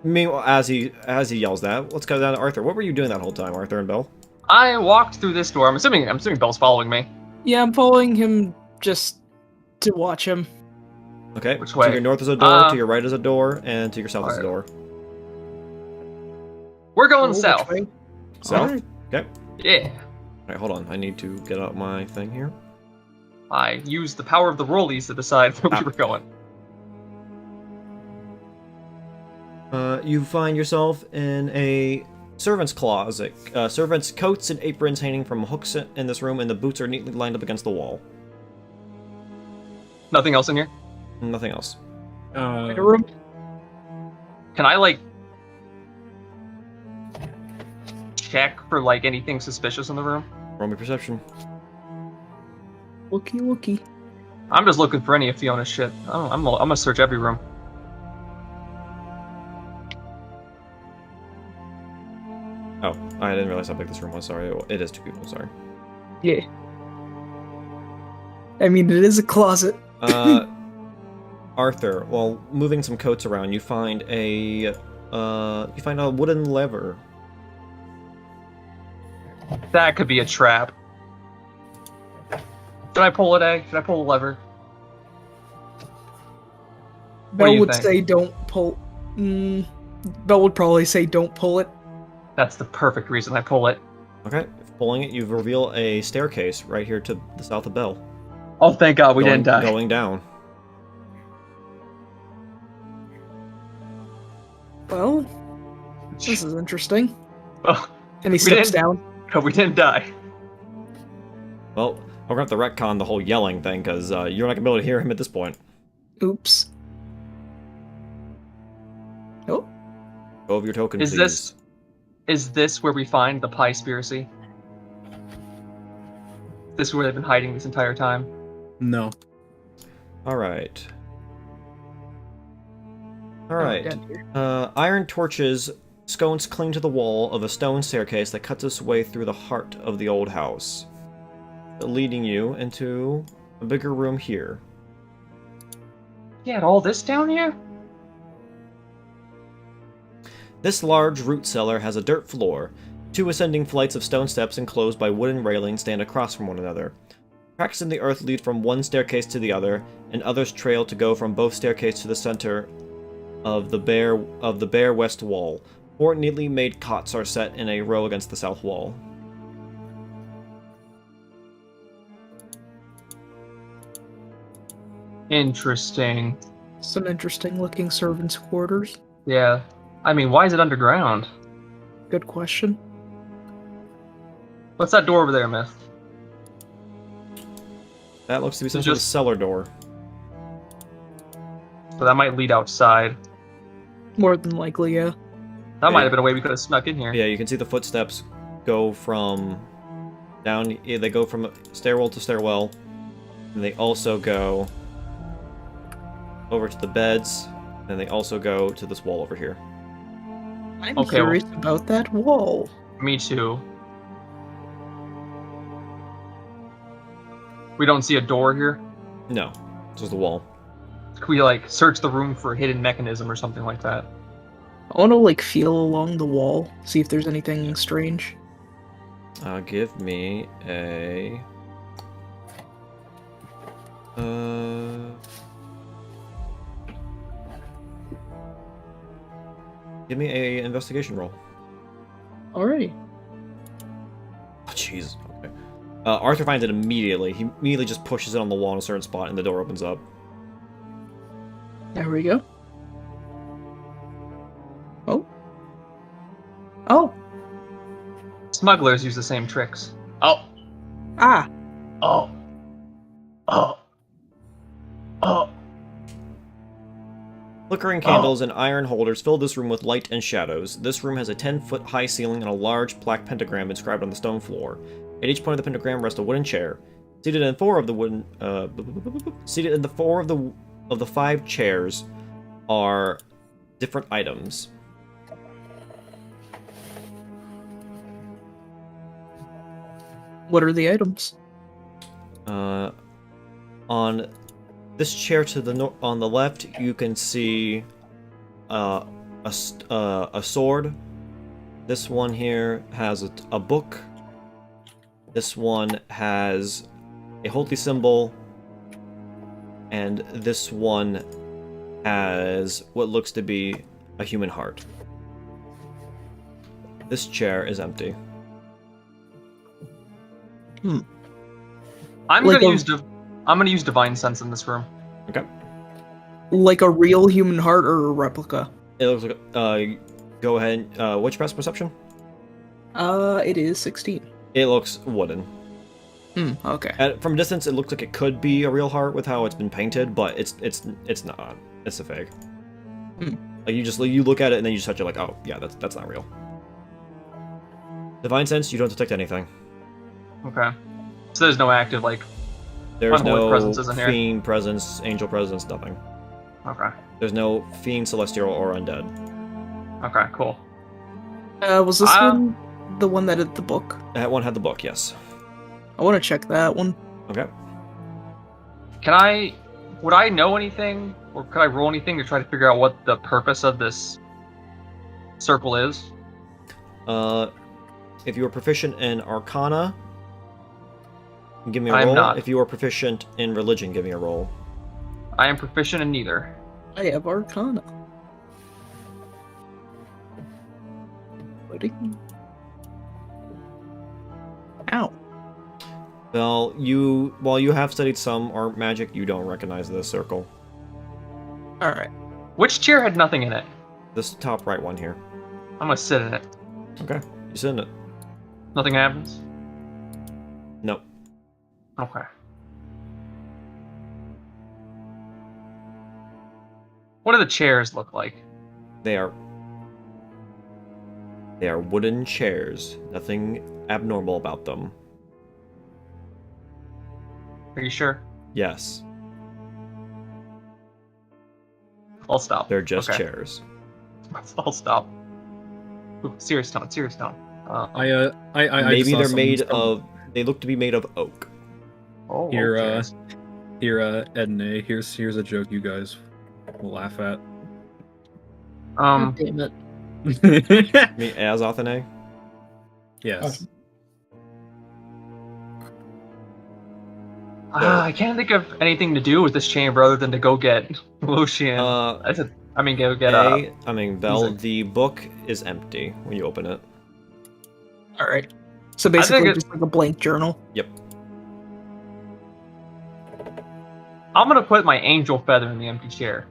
Meanwhile, as he yells that, let's go down to Arthur. What were you doing that whole time, Arthur and Belle? I walked through this door. I'm assuming Bell's following me. Yeah, I'm following him just to watch him. Okay. Which To way? your north is a door, to your right is a door, and to your south is a door. We're going Which south. way? South? Alright. Okay. Yeah. Alright, hold on. I need to get out my thing here. I used the power of the rollies to decide where we were going. You find yourself in a servant's closet. Servants' coats and aprons hanging from hooks in this room, and the boots are neatly lined up against the wall. Nothing else in here? Nothing else. In a room? Can I, like, check for, like, anything suspicious in the room? Roll me perception. Wookie. I'm just looking for any of Fiona's shit. I'm gonna search every room. Oh, I didn't realize how big this room was. Sorry. It is 2 people. Sorry. Yeah. I mean, it is a closet. Arthur, while moving some coats around, you find a wooden lever. That could be a trap. Should I pull it, eh? Should I pull the lever? What do Belle you would think? say don't pull. Belle would probably say don't pull it. That's the perfect reason I pull it. Okay, pulling it, you reveal a staircase right here to the south of Belle. Oh, thank God we didn't die. Going down. Well, this is interesting. Oh, And he steps didn't- down. no, we didn't die. Well, we're gonna have to retcon the whole yelling thing, because you're not gonna be able to hear him at this point. Oops. Oh, Go over your token, Is please. Is this where we find the Pie-spiracy? This is where they've been hiding this entire time? No. Alright. oh, Alright. down here. Iron torches sconce cling to the wall of a stone staircase that cuts its way through the heart of the old house, leading you into a bigger room here. You had all this down here? This large root cellar has a dirt floor. 2 ascending flights of stone steps enclosed by wooden railings stand across from one another. Cracks in the earth lead from one staircase to the other, and others trail to go from both staircases to the center of the bare west wall. 4 neatly made cots are set in a row against the south wall. Interesting. Some interesting looking servants' quarters. Yeah. I mean, why is it underground? Good question. What's that door over there, Myth? That looks to be some It's sort of just- cellar door. So that might lead outside. More than likely, yeah. That might Yeah. have been a way we could have snuck in here. Yeah, you can see the footsteps go from down. They go from stairwell to stairwell, and they also go over to the beds, and they also go to this wall over here. I'm Okay, curious about that wall. Me too. We don't see a door here. No, this is the wall. Could we like search the room for a hidden mechanism or something like that? I want to like feel along the wall, see if there's anything strange. Give me a. Give me a investigation roll. Alright. Oh, jeez. Okay. Arthur finds it immediately. He immediately just pushes it on the wall in a certain spot, and the door opens up. There we go. Oh. Oh. Smugglers use the same tricks. Oh. Ah. Oh. Oh. Oh. Flickering candles and iron holders fill this room with light and shadows. This room has a 10-foot high ceiling and a large black pentagram inscribed on the stone floor. At each point of the pentagram rests a wooden chair. Seated in 4 of the 5 chairs are different items. What are the items? On this chair to the on the left, you can see a sword. This one here has a book. This one has a holy symbol, and this one has what looks to be a human heart. This chair is empty. I'm Like gonna a- I'm gonna use divine sense in this room. Okay. Like a real human heart or a replica? It looks like. Go ahead. What's your best perception? It is 16. It looks wooden. Okay. From a distance, it looks like it could be a real heart with how it's been painted, but it's not. It's a fake. Like you look at it and then you just touch it like, oh yeah, that's not real. Divine sense, you don't detect anything. Okay. So there's no active like. There's Unholy no presence isn't here. fiend presence, angel presence, nothing. Okay. There's no fiend, celestial, or undead. Okay. Cool. Was this one the one that had the book? That one had the book, yes. I want to check that one. Okay. Would I know anything, or could I roll anything to try to figure out what the purpose of this circle is? If you are proficient in Arcana, give me a I'm roll. not. If you are proficient in religion, give me a roll. I am proficient in neither. I have Arcana. Loading. Ow. Well, while you have studied some art magic, you don't recognize this circle. Alright. Which chair had nothing in it? This top right one here. I'm gonna sit in it. Okay. You sit in it. Nothing happens. Nope. Okay. What do the chairs look like? They are wooden chairs. Nothing abnormal about them. Are you sure? Yes, I'll stop. they're just Okay. chairs. I'll stop. Ooh, serious tone. Serious tone. I Maybe just saw they're some- made of. They look to be made of oak. Oh, Here, chairs. Edna, here's a joke you guys will laugh at. God damn it. I mean, Azothane. Yes. I can't think of anything to do with this chamber other than to go get Lucian. Go get Bell, music. the book is empty when you open it. All right. So basically, think just like a blank journal. Yep. I'm gonna put my angel feather in the empty chair.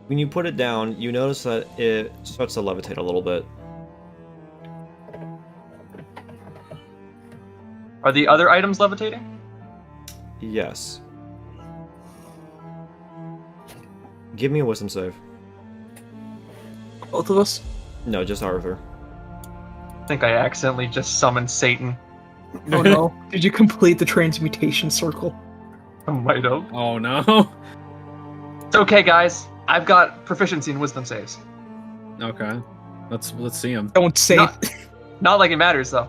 When you put it down, you notice that it starts to levitate a little bit. Are the other items levitating? Yes. Give me a wisdom save. Both of us. No, just Arthur. I think I accidentally just summoned Satan. Oh no! Did you complete the transmutation circle? I might have. Oh no. It's okay, guys. I've got proficiency in wisdom saves. Okay. Let's see him. Don't say. Not like it matters, though.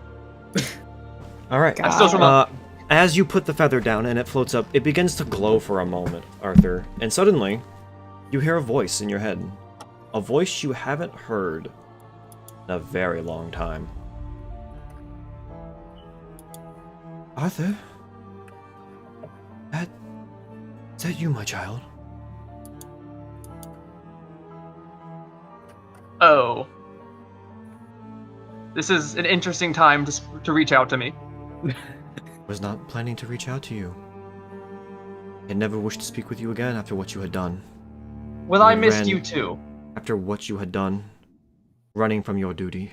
All right. I'm still from As you put the feather down and it floats up, it begins to glow for a moment, Arthur. And suddenly, you hear a voice in your head. A voice you haven't heard in a very long time. Arthur? Is that you, my child? Oh. This is an interesting time to reach out to me. Was not planning to reach out to you. I never wished to speak with you again after what you had done. Well, I You missed ran- you too. After what you had done, running from your duty.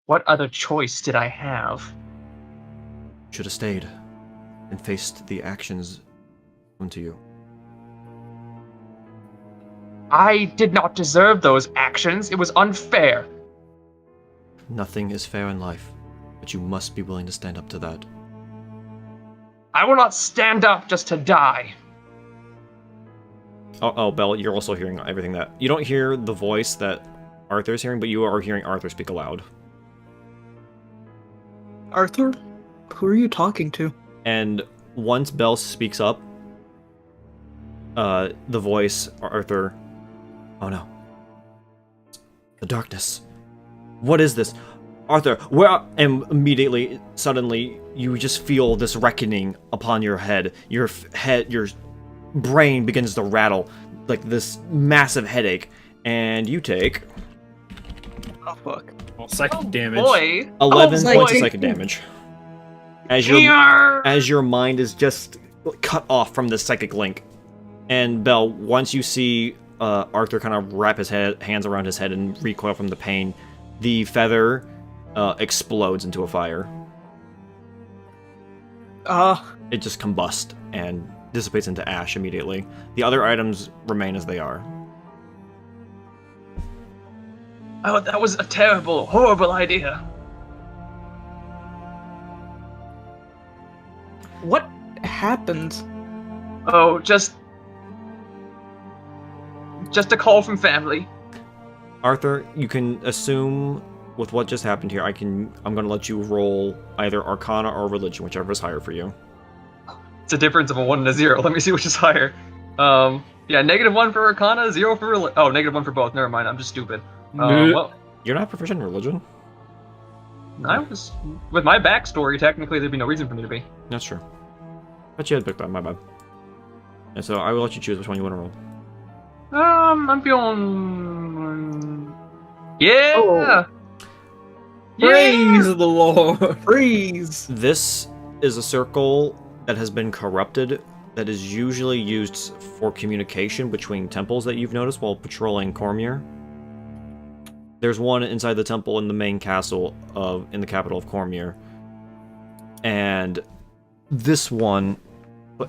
What other choice did I have? Should have stayed and faced the actions done to you. I did not deserve those actions. It was unfair. Nothing is fair in life, but you must be willing to stand up to that. I will not stand up just to die. Oh, Belle, you're also hearing everything that... You don't hear the voice that Arthur's hearing, but you are hearing Arthur speak aloud. Arthur, who are you talking to? And once Belle speaks up, the voice, Arthur... Oh no. The darkness. What is this? Arthur, where... And immediately, suddenly, you just feel this reckoning upon your head. Your brain begins to rattle, like this massive headache. And you take... Oh fuck. Well, psychic damage. Boy. 11 Oh, points of boy. psychic damage. As your mind is just cut off from this psychic link. And Belle, once you see Arthur kind of wrap his hands around his head and recoil from the pain, the feather explodes into a fire. It just combusts and dissipates into ash immediately. The other items remain as they are. Oh, that was a terrible, horrible idea. What happened? Oh, just a call from family. Arthur, you can assume with what just happened here, I'm going to let you roll either Arcana or Religion, whichever is higher for you. It's a difference of a 1 and a 0. Let me see which is higher. Yeah, -1 for Arcana, 0 for -1 for both. Never mind, I'm just stupid. Well, You're not proficient in Religion? I was with my backstory. Technically, there'd be no reason for me to be. That's true. But you had picked that, my bad. And so I will let you choose which one you want to roll. I'm feeling. Yeah. Oh. Yeah. Praise the Lord. Freeze! This is a circle that has been corrupted, that is usually used for communication between temples that you've noticed while patrolling Cormier. There's one inside the temple in the main castle in the capital of Cormier. And this one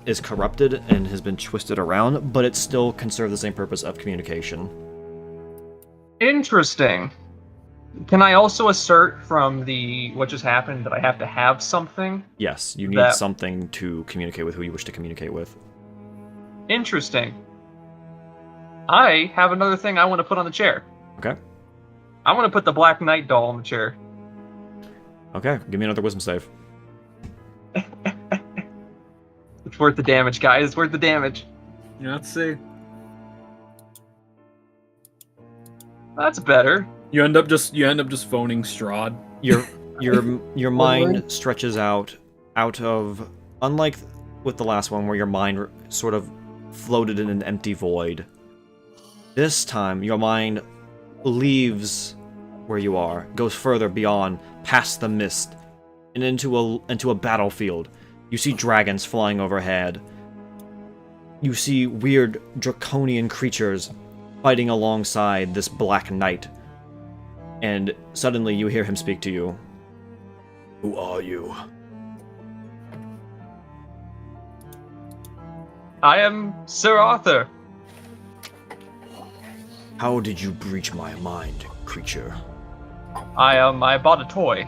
is corrupted and has been twisted around, but it still can serve the same purpose of communication. Interesting. Can I also assert from what just happened that I have to have something? Yes, you need something to communicate with who you wish to communicate with. Interesting. I have another thing I want to put on the chair. Okay. I want to put the Black Knight doll on the chair. Okay, give me another wisdom save. It's worth the damage, guys. It's worth the damage. Yeah, let's see. That's better. You end up just phoning Strahd. Your mind stretches out of, unlike with the last one where your mind sort of floated in an empty void. This time your mind leaves where you are, goes further beyond, past the mist, and into a battlefield. You see dragons flying overhead. You see weird draconian creatures fighting alongside this black knight. And suddenly you hear him speak to you. Who are you? I am Sir Arthur. How did you breach my mind, creature? I bought a toy.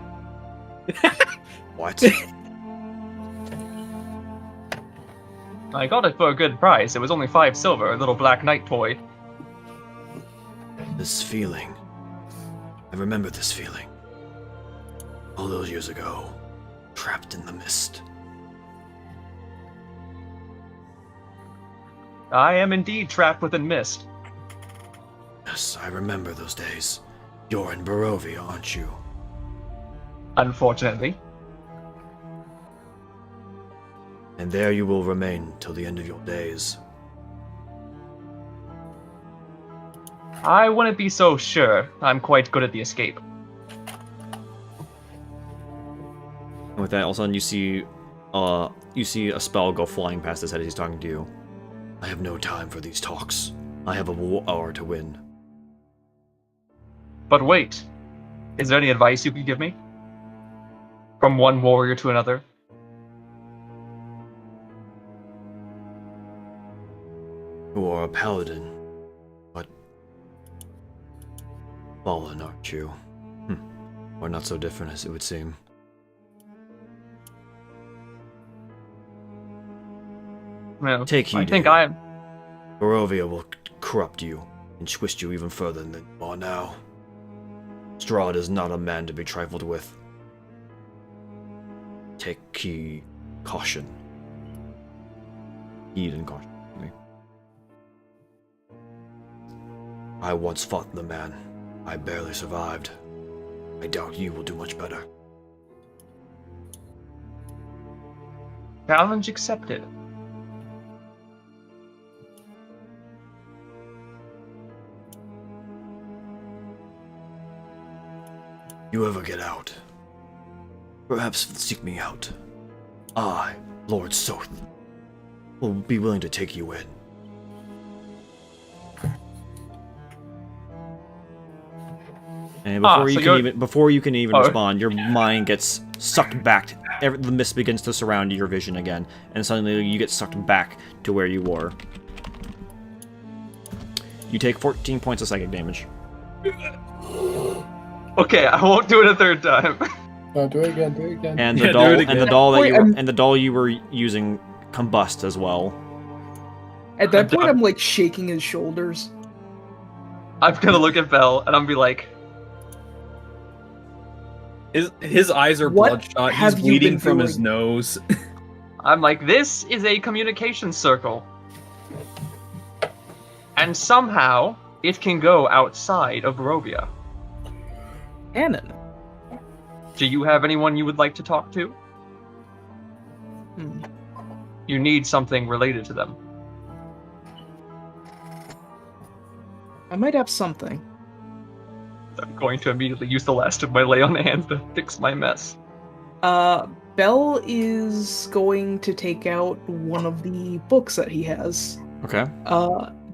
What? I got it for a good price. It was only 5 silver, a little black knight toy. This feeling. I remember this feeling. All those years ago, trapped in the mist. I am indeed trapped within mist. Yes, I remember those days. You're in Barovia, aren't you? Unfortunately. And there you will remain till the end of your days. I wouldn't be so sure. I'm quite good at the escape. And with that, all of a sudden you see a spell go flying past his head as he's talking to you. I have no time for these talks. I have a war to win. But wait, is there any advice you could give me? From one warrior to another? You are a paladin, but fallen, aren't you? Or not so different as it would seem. Well, Take heed. I think I am. Barovia will corrupt you and twist you even further than you are now. Strahd is not a man to be trifled with. Take caution. Heed and caution. I once fought the man. I barely survived. I doubt you will do much better. Challenge accepted. You ever get out? Perhaps seek me out. I, Lord Soth, will be willing to take you in. And before you can even respond, your mind gets sucked back. The mist begins to surround your vision again, and suddenly you get sucked back to where you were. You take 14 points of psychic damage. Okay, I won't do it a third time. No, do it again. And the doll you were using combusts as well. At that point, I'm like shaking his shoulders. I'm gonna look at Belle and I'm gonna be like, his eyes are What bloodshot. He's have you bleeding been from his doing? nose. I'm like, this is a communication circle. And somehow, it can go outside of Barovia. Cannon. Do you have anyone you would like to talk to? You need something related to them. I might have something. I'm going to immediately use the last of my lay on hands to fix my mess. Bell is going to take out one of the books that he has. Okay.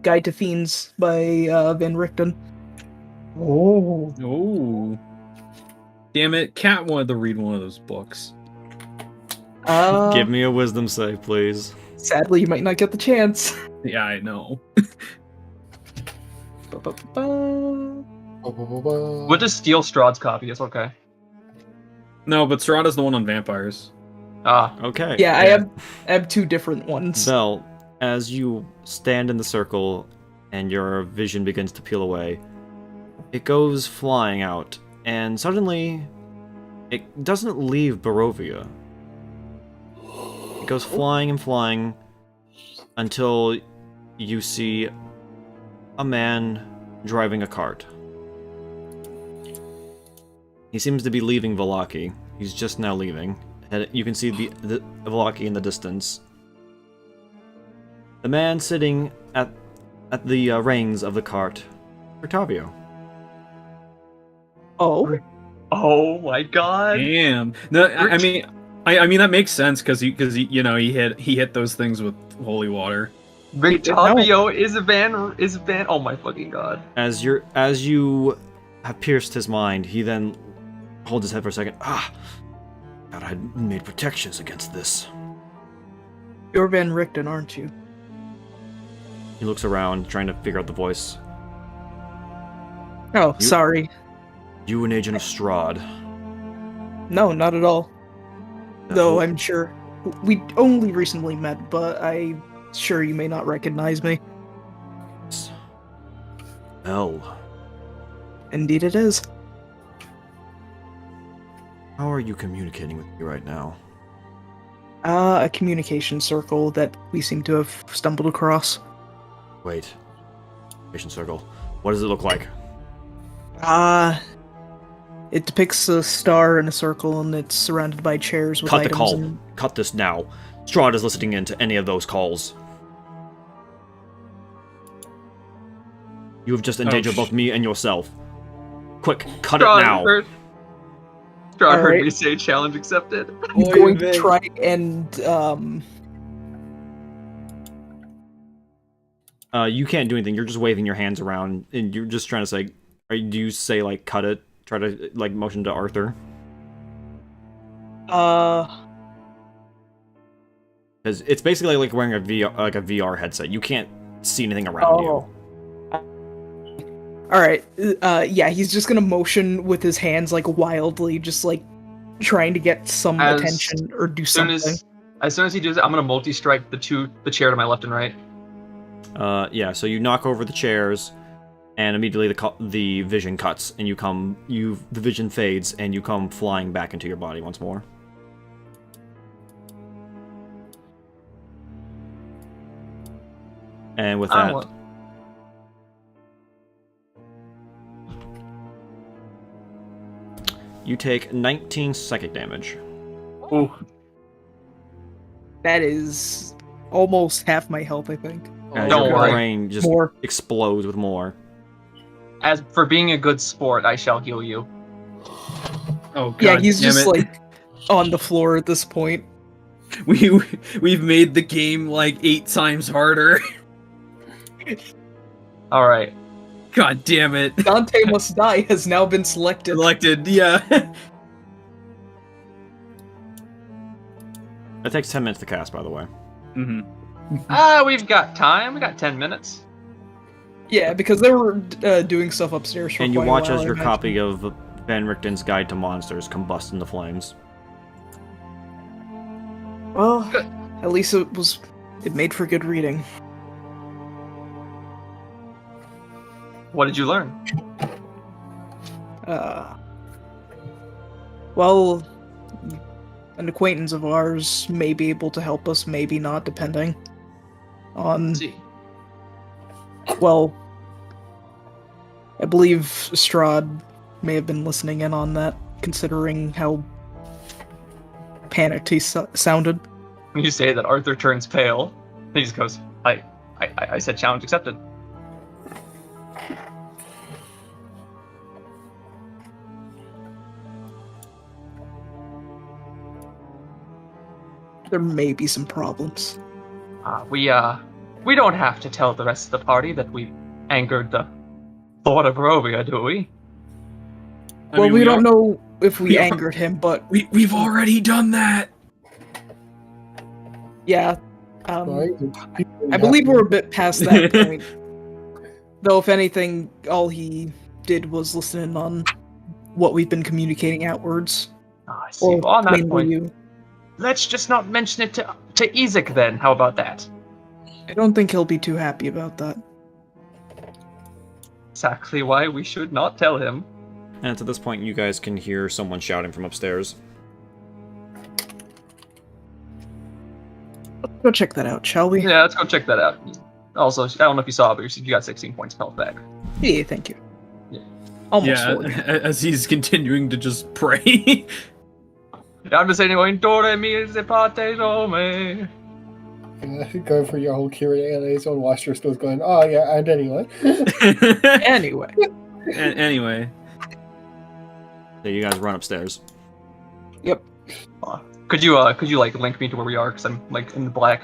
Guide to Fiends by Van Richten. Oh. Damn it, Cat wanted to read one of those books. Give me a wisdom save, please. Sadly, you might not get the chance. Yeah, I know. We'll just steal Strahd's copy, it's okay. No, but Strahd is the one on vampires. Ah. Okay. Yeah, I have two different ones. Belle, as you stand in the circle and your vision begins to peel away, it goes flying out, and suddenly it doesn't leave Barovia. It goes flying and flying until you see a man driving a cart. He seems to be leaving Vallaki. He's just now leaving. And you can see the Vallaki in the distance. The man sitting at the reins of the cart, Octavio. Oh, Oh my god. Damn. No, I mean that makes sense because he he hit those things with holy water. Victavio is a van. Oh my fucking god. As you have pierced his mind, he then holds his head for a second. Ah, thought I had made protections against this. you're Van Richten, aren't you? He looks around, trying to figure out the voice. Oh, sorry. You an agent of Strahd? No, not at all. That Though whole- I'm sure we only recently met, but I'm sure you may not recognize me. Hell. Indeed, it is. How are you communicating with me right now? A communication circle that we seem to have stumbled across. Wait. Patient circle. What does it look like? It depicts a star in a circle, and it's surrounded by chairs with Cut the items. call. And... Cut this now. Strahd is listening in to any of those calls. You have just endangered both me and yourself. Quick, cut it now. Strahd heard Alright. me say challenge accepted. I'm going to try and You can't do anything. You're just waving your hands around, and you're just trying to say. Do you say like cut it? Try to like motion to Arthur. Because it's basically like wearing a VR headset. You can't see anything around you. Alright, yeah, he's just gonna motion with his hands, like, wildly, just, like, trying to get some attention or do something. As soon as he does it, I'm gonna multi-strike the chair to my left and right. Yeah, so you knock over the chairs, and immediately the vision cuts, and the vision fades, and you come flying back into your body once more. And with that... You take 19 psychic damage. Ooh. That is almost half my health, I think. As Don't your worry. brain just More. explodes with more. As for being a good sport, I shall heal you. Oh god. Yeah, he's damn just, it. like, on the floor at this point. We've made the game like 8 times harder. All right. God damn it. Dante Must Die has now been selected. Elected, yeah. It takes 10 minutes to cast, by the way. We've got time. We got 10 minutes. Yeah, because they were doing stuff upstairs for And you quite a watch while, as I your imagine. copy of Van Richten's Guide to Monsters combust into flames. Well, at least it made for good reading. What did you learn? Well, an acquaintance of ours may be able to help us, maybe not, depending on... Let's see. Well, I believe Strahd may have been listening in on that, considering how panicked he sounded. When you say that, Arthur turns pale. He just goes, I said challenge accepted. There may be some problems. We don't have to tell the rest of the party that we angered the Lord of Barovia, do we? Well, we don't know. know if we we are- angered him, but We've already done that. yeah. Right? I believe we're a bit past that point. Though, if anything, all he did was listen in on what we've been communicating outwards. I see. Or Well, on that mainly point, you. let's just not mention it to Ezek then. How about that? I don't think he'll be too happy about that. Exactly why we should not tell him. And at this point, you guys can hear someone shouting from upstairs. Let's go check that out, shall we? Yeah, let's go check that out. Also, I don't know if you saw, but you got 16 points of health back. Yeah, thank you. Almost Yeah, fully. as he's continuing to just pray. I'm just saying, going, do re mi se pate do me. Going through your whole Kyrie eleison whilst you're still going, oh yeah, and anyway. Anyway, Anyway, So you guys run upstairs. Could you like link me to where we are? Because I'm like in the black.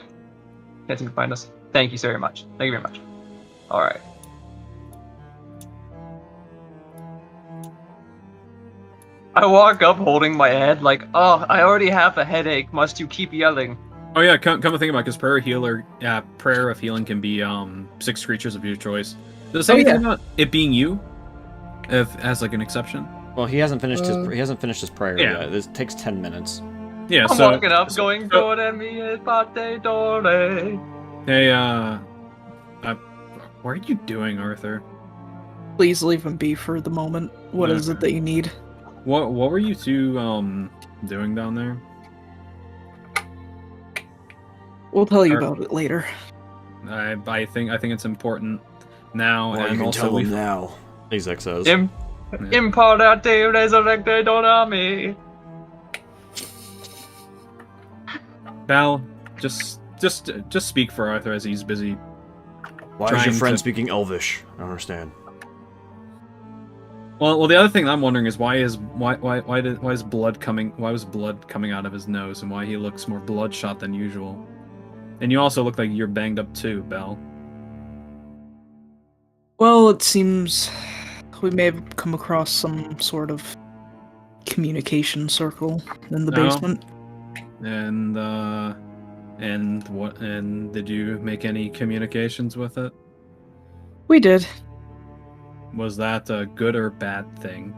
Can't seem to find us. Thank you so very much. Thank you very much. All right. I walk up holding my head like, oh, I already have a headache. Must you keep yelling? oh yeah, come to think about it, because prayer of healing can be 6 creatures of your choice. Does it say anything about it being you, as like an exception? Well, he hasn't finished his prayer Yeah. yet. This takes 10 minutes. Yeah, I'm so walking up, going, do re mi se pate do re. hey, what are you doing, Arthur? please leave him be for the moment. What is it Okay. that you need? What were you two doing down there? We'll tell you Or- about it later. I think it's important now, Well, and you can also tell him now. Azek says. Imparate resurrecte dona me. Val, just speak for Arthur as he's busy. Why is your trying friend to- speaking Elvish? I don't understand. Well, the other thing I'm wondering is why is blood coming? Why was blood coming out of his nose, and why he looks more bloodshot than usual? And you also look like you're banged up too, Belle. Well, it seems we may have come across some sort of communication circle in the No. basement. And did you make any communications with it? We did. Was that a good or bad thing?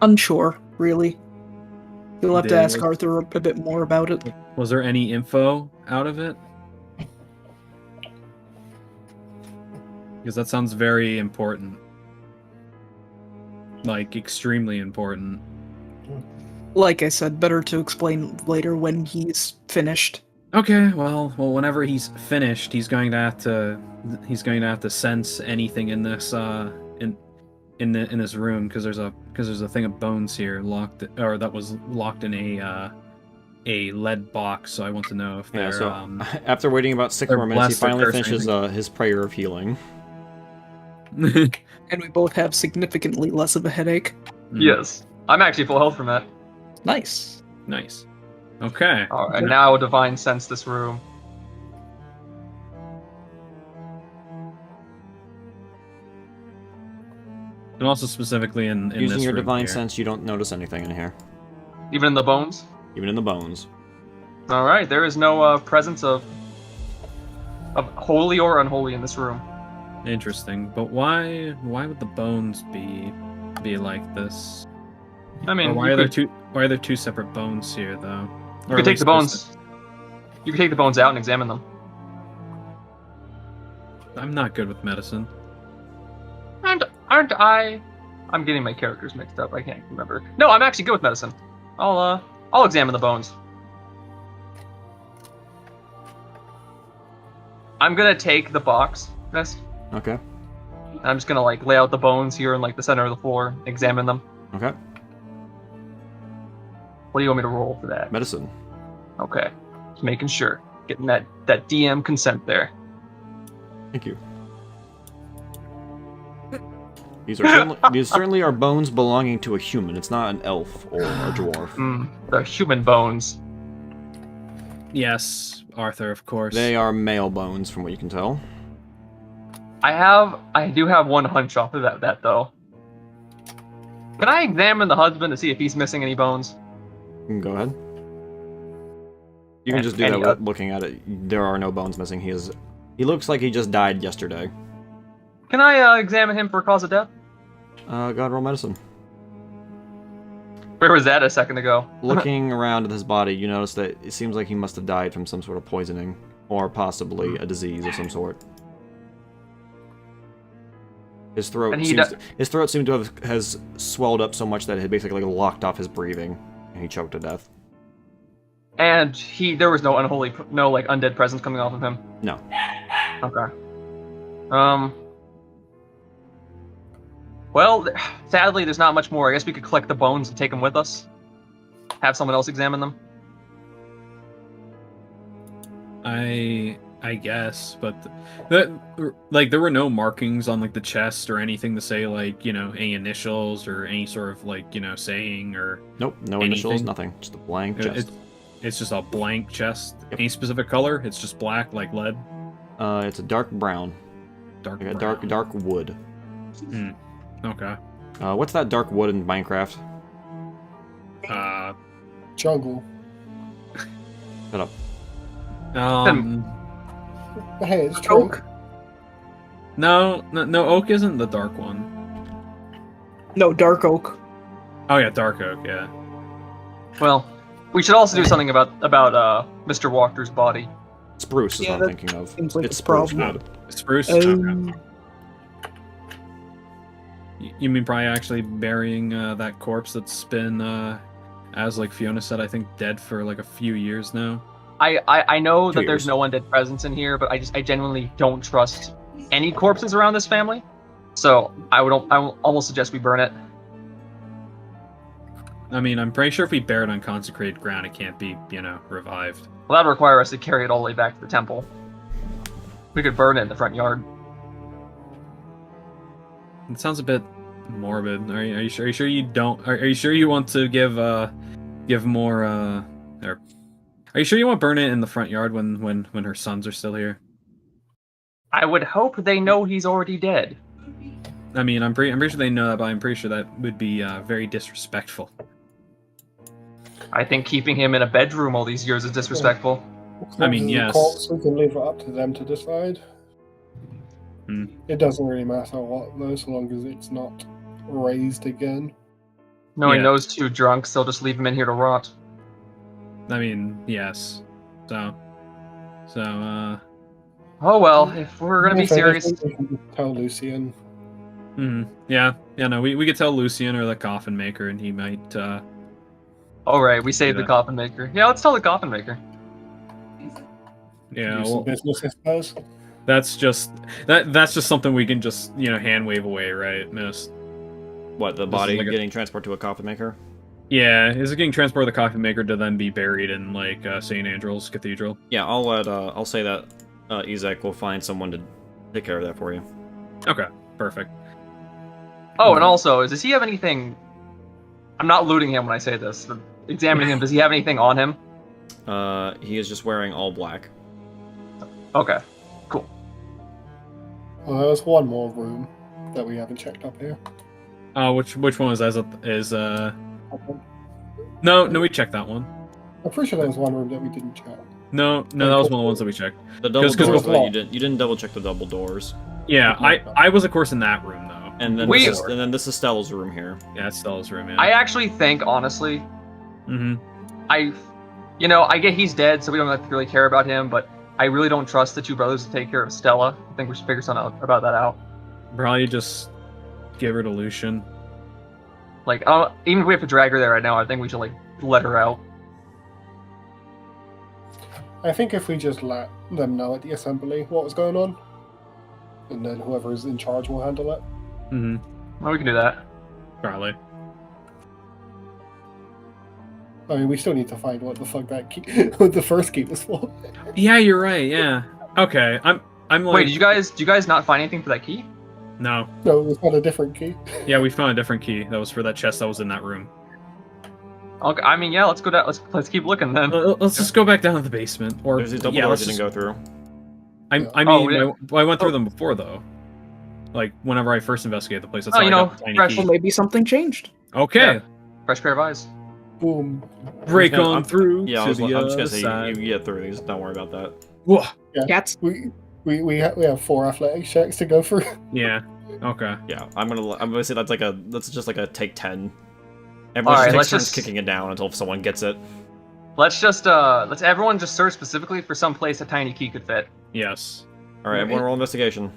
Unsure, really. You'll have to Did- ask Arthur a bit more about it. Was there any info out of it? Because that sounds very important. Like, extremely important. Like I said, better to explain later when he's finished. Okay, well, whenever he's finished, he's going to have to sense anything in this in this room, because there's a thing of bones here that was locked in a lead box. So I want to know if Yeah, they're so after waiting about 6 they're more minutes, he blessed or finally cursed, finishes his prayer of healing. And we both have significantly less of a headache. Yes. I'm actually full health from that. Nice. Nice. Okay. Alright, now divine sense this room. And also specifically in Using this your room divine here. sense, you don't notice anything in here, Even in the bones? even in the bones. Alright, there is no presence of holy or unholy in this room. Interesting, but why would the bones be like this? I mean, Or why you are there two separate bones here though? You could take the bones. You could take the bones out and examine them. I'm not good with medicine. And aren't I? I'm getting my characters mixed up. I can't remember. No, I'm actually good with medicine. I'll examine the bones. I'm gonna take the box. This. Okay. I'm just gonna like lay out the bones here in like the center of the floor, examine them. Okay. What do you want me to roll for that? Medicine. Okay, just making sure, getting that DM consent there. Thank you. These certainly are bones belonging to a human. It's not an elf or a dwarf. They're human bones. Yes, Arthur, of course. They are male bones, from what you can tell. I do have one hunch off of that though. Can I examine the husband to see if he's missing any bones? Go ahead. You can just do that with looking at it. There are no bones missing. He looks like he just died yesterday. Can I examine him for cause of death? God, roll medicine. Where was that a second ago? Looking around at his body, you notice that it seems like he must have died from some sort of poisoning, or possibly a disease of some sort. His throat seemed to has swelled up so much that it had basically locked off his breathing, and he choked to death. And there was no undead presence coming off of him. No. Okay. Well, sadly, there's not much more. I guess we could collect the bones and take them with us. Have someone else examine them. I guess, but that like there were no markings on like the chest or anything to say like any initials or any sort of like saying or Nope, no initials, anything? nothing. Just a blank chest. It's just a blank chest. Yep. Any specific color? It's just black like lead. It's a dark brown, Dark. like a brown. dark wood. Okay. What's that dark wood in Minecraft? Jungle. Shut up. Hey, it's true. Oak. No, oak isn't the dark one. No, dark oak. Oh yeah, dark oak. Yeah. Well, we should also do something about Mr. Walker's body. Spruce is Yeah, what I'm that thinking of. seems like It's a spruce problem. wood. Spruce. Okay. Um, You mean probably actually burying that corpse that's been, as like Fiona said, I think dead for like a few years now. I know 2 that there's years. no undead presence in here, but I genuinely don't trust any corpses around this family. So I would almost suggest we burn it. I mean, I'm pretty sure if we bury it on consecrated ground, it can't be, revived. Well, that would require us to carry it all the way back to the temple. We could burn it in the front yard. It sounds a bit morbid. Are you sure? Are you sure you don't? Are you sure you want to give more? Or are you sure you want to burn it in the front yard when her sons are still here? I would hope they know he's already dead. I mean, I'm pretty sure they know that, but I'm pretty sure that would be very disrespectful. I think keeping him in a bedroom all these years is disrespectful. I mean, Corpses are yes. corpses, we can leave it up to them to decide. Hmm. It doesn't really matter what, though, so long as it's not raised again. Knowing Yeah. those two drunks, they'll just leave him in here to rot. I mean, yes. So. Oh well, if we're gonna be If anything, serious, we can just tell Lucian. Yeah. No, we could tell Lucian or the coffin maker, and he might. all right, we saved Yeah. the coffin maker. Yeah, let's tell the coffin maker. Yeah. Do some Well, business, I suppose. that's just something we can just hand wave away, right? Miss. What, the This is body like a- getting transported to a coffin maker? Yeah, is it getting transported to the coffin maker to then be buried in like St. Andrew's Cathedral? Yeah, I'll say that Izek will find someone to take care of that for you. Okay, perfect. Oh, and also, does he have anything? I'm not looting him when I say this. But examining him, does he have anything on him? He is just wearing all black. Okay, cool. Well, there's one more room that we haven't checked up here. Which one was No, we checked that one. I'm pretty sure there was one room that we didn't check. No, that was one of the ones that we checked. The double 'Cause doors, we're- though, you didn't double check the double doors. Yeah, I was of course in that room though. And then We- this is Stella's room here. Yeah, it's Stella's room. Yeah. I actually think, honestly, I get he's dead, so we don't have to really care about him. But I really don't trust the two brothers to take care of Stella. I think we should figure something out about that out. Probably just give her to Lucian. Like, even if we have to drag her there right now, I think we should let her out. I think if we just let them know at the assembly what was going on, and then whoever is in charge will handle it. Well, we can do that. Probably. I mean, we still need to find what the fuck that key, what the first key was for. Yeah, you're right. Yeah. Okay. I'm like. Wait, did you guys not find anything for that key? No. No, we found a different key. Yeah, we found a different key. That was for that chest that was in that room. Okay, I mean, yeah, let's go down. Let's keep looking then. Let's just go back down to the basement. Or There's these double yeah, doors let's you didn't just, go through. I Oh, mean, yeah. I went through them before though. Like whenever I first investigated the place, that's Oh, how you I know, got the tiny fresh- key. Well, maybe something changed. Okay. Yeah. Fresh pair of eyes. Boom. Break I'm- on through Yeah, to I'm the just other gonna say side. you get through these. Don't worry about that. Whoa. Cats. We have 4 athletics checks to go through. Yeah. Okay. Yeah, I'm gonna say that's just like a take 10. All Everyone right, takes let's turns just- kicking it down until someone gets it. Let's everyone just search specifically for some place a tiny key could fit. Yes. All right, everyone roll investigation.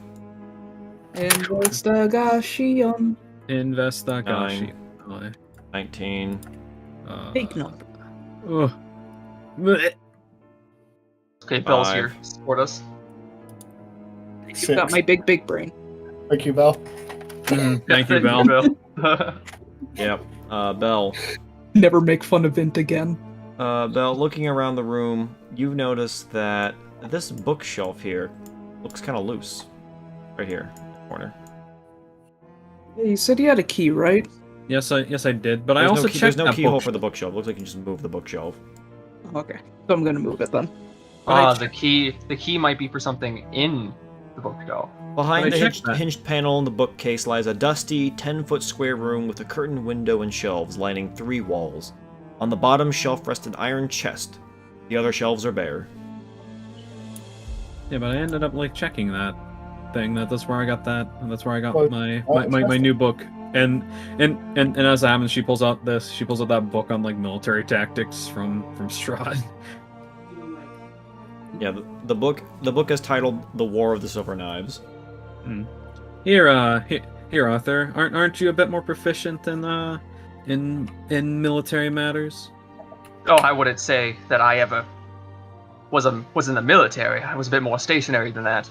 Investigation. Investigation. 19. Big number. Ugh. Blech. Okay, Bell's 5. here. Support us. You've got my big brain. Thank you, Bell. Thank you, Bell. Bill. Yep. Bell. Never make fun of Int again. Bell, looking around the room, you've noticed that this bookshelf here looks kind of loose. Right here, in the corner. Yeah, you said you had a key, right? Yes, I did. But I There's also no key, checked there's no that keyhole bookshelf. for the bookshelf. Looks like you just move the bookshelf. Okay, so I'm gonna move it then. The key might be for something in the bookshelf. Behind But I the checked that. hinged panel in the bookcase lies a dusty, 10-foot square room with a curtained window and shelves lining 3 walls. On the bottom shelf rests an iron chest. The other shelves are bare. Yeah, but I ended up like checking that thing. That's where I got that. And that's where I got Well, my new book. And as it happens, she pulls out that book on like military tactics from Strahd. Yeah, the book is titled "The War of the Silver Knives." Here, Arthur. Aren't you a bit more proficient in military matters? Oh, I wouldn't say that I ever was in the military. I was a bit more stationary than that.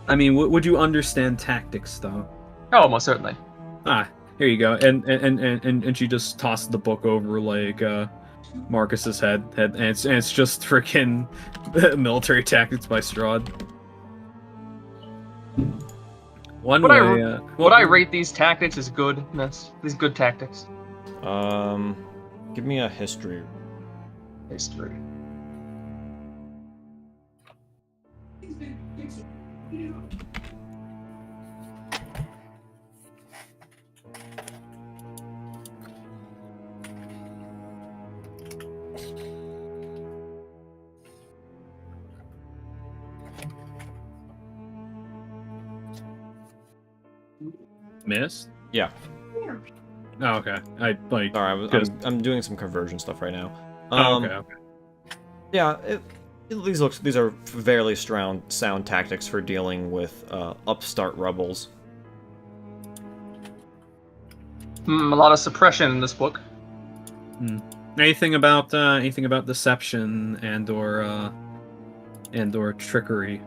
I mean, would you understand tactics though? Oh, most certainly. Ah, here you go. And she just tossed the book over like Marcus's head, and it's just freaking military tactics by Strahd. Would I rate these tactics as good? These good tactics. Give me a history. History. Missed? Yeah. Oh, okay. I like. Sorry, I'm doing some conversion stuff right now. Okay. Yeah, these are fairly sound tactics for dealing with upstart rebels. A lot of suppression in this book. Anything about deception and or trickery?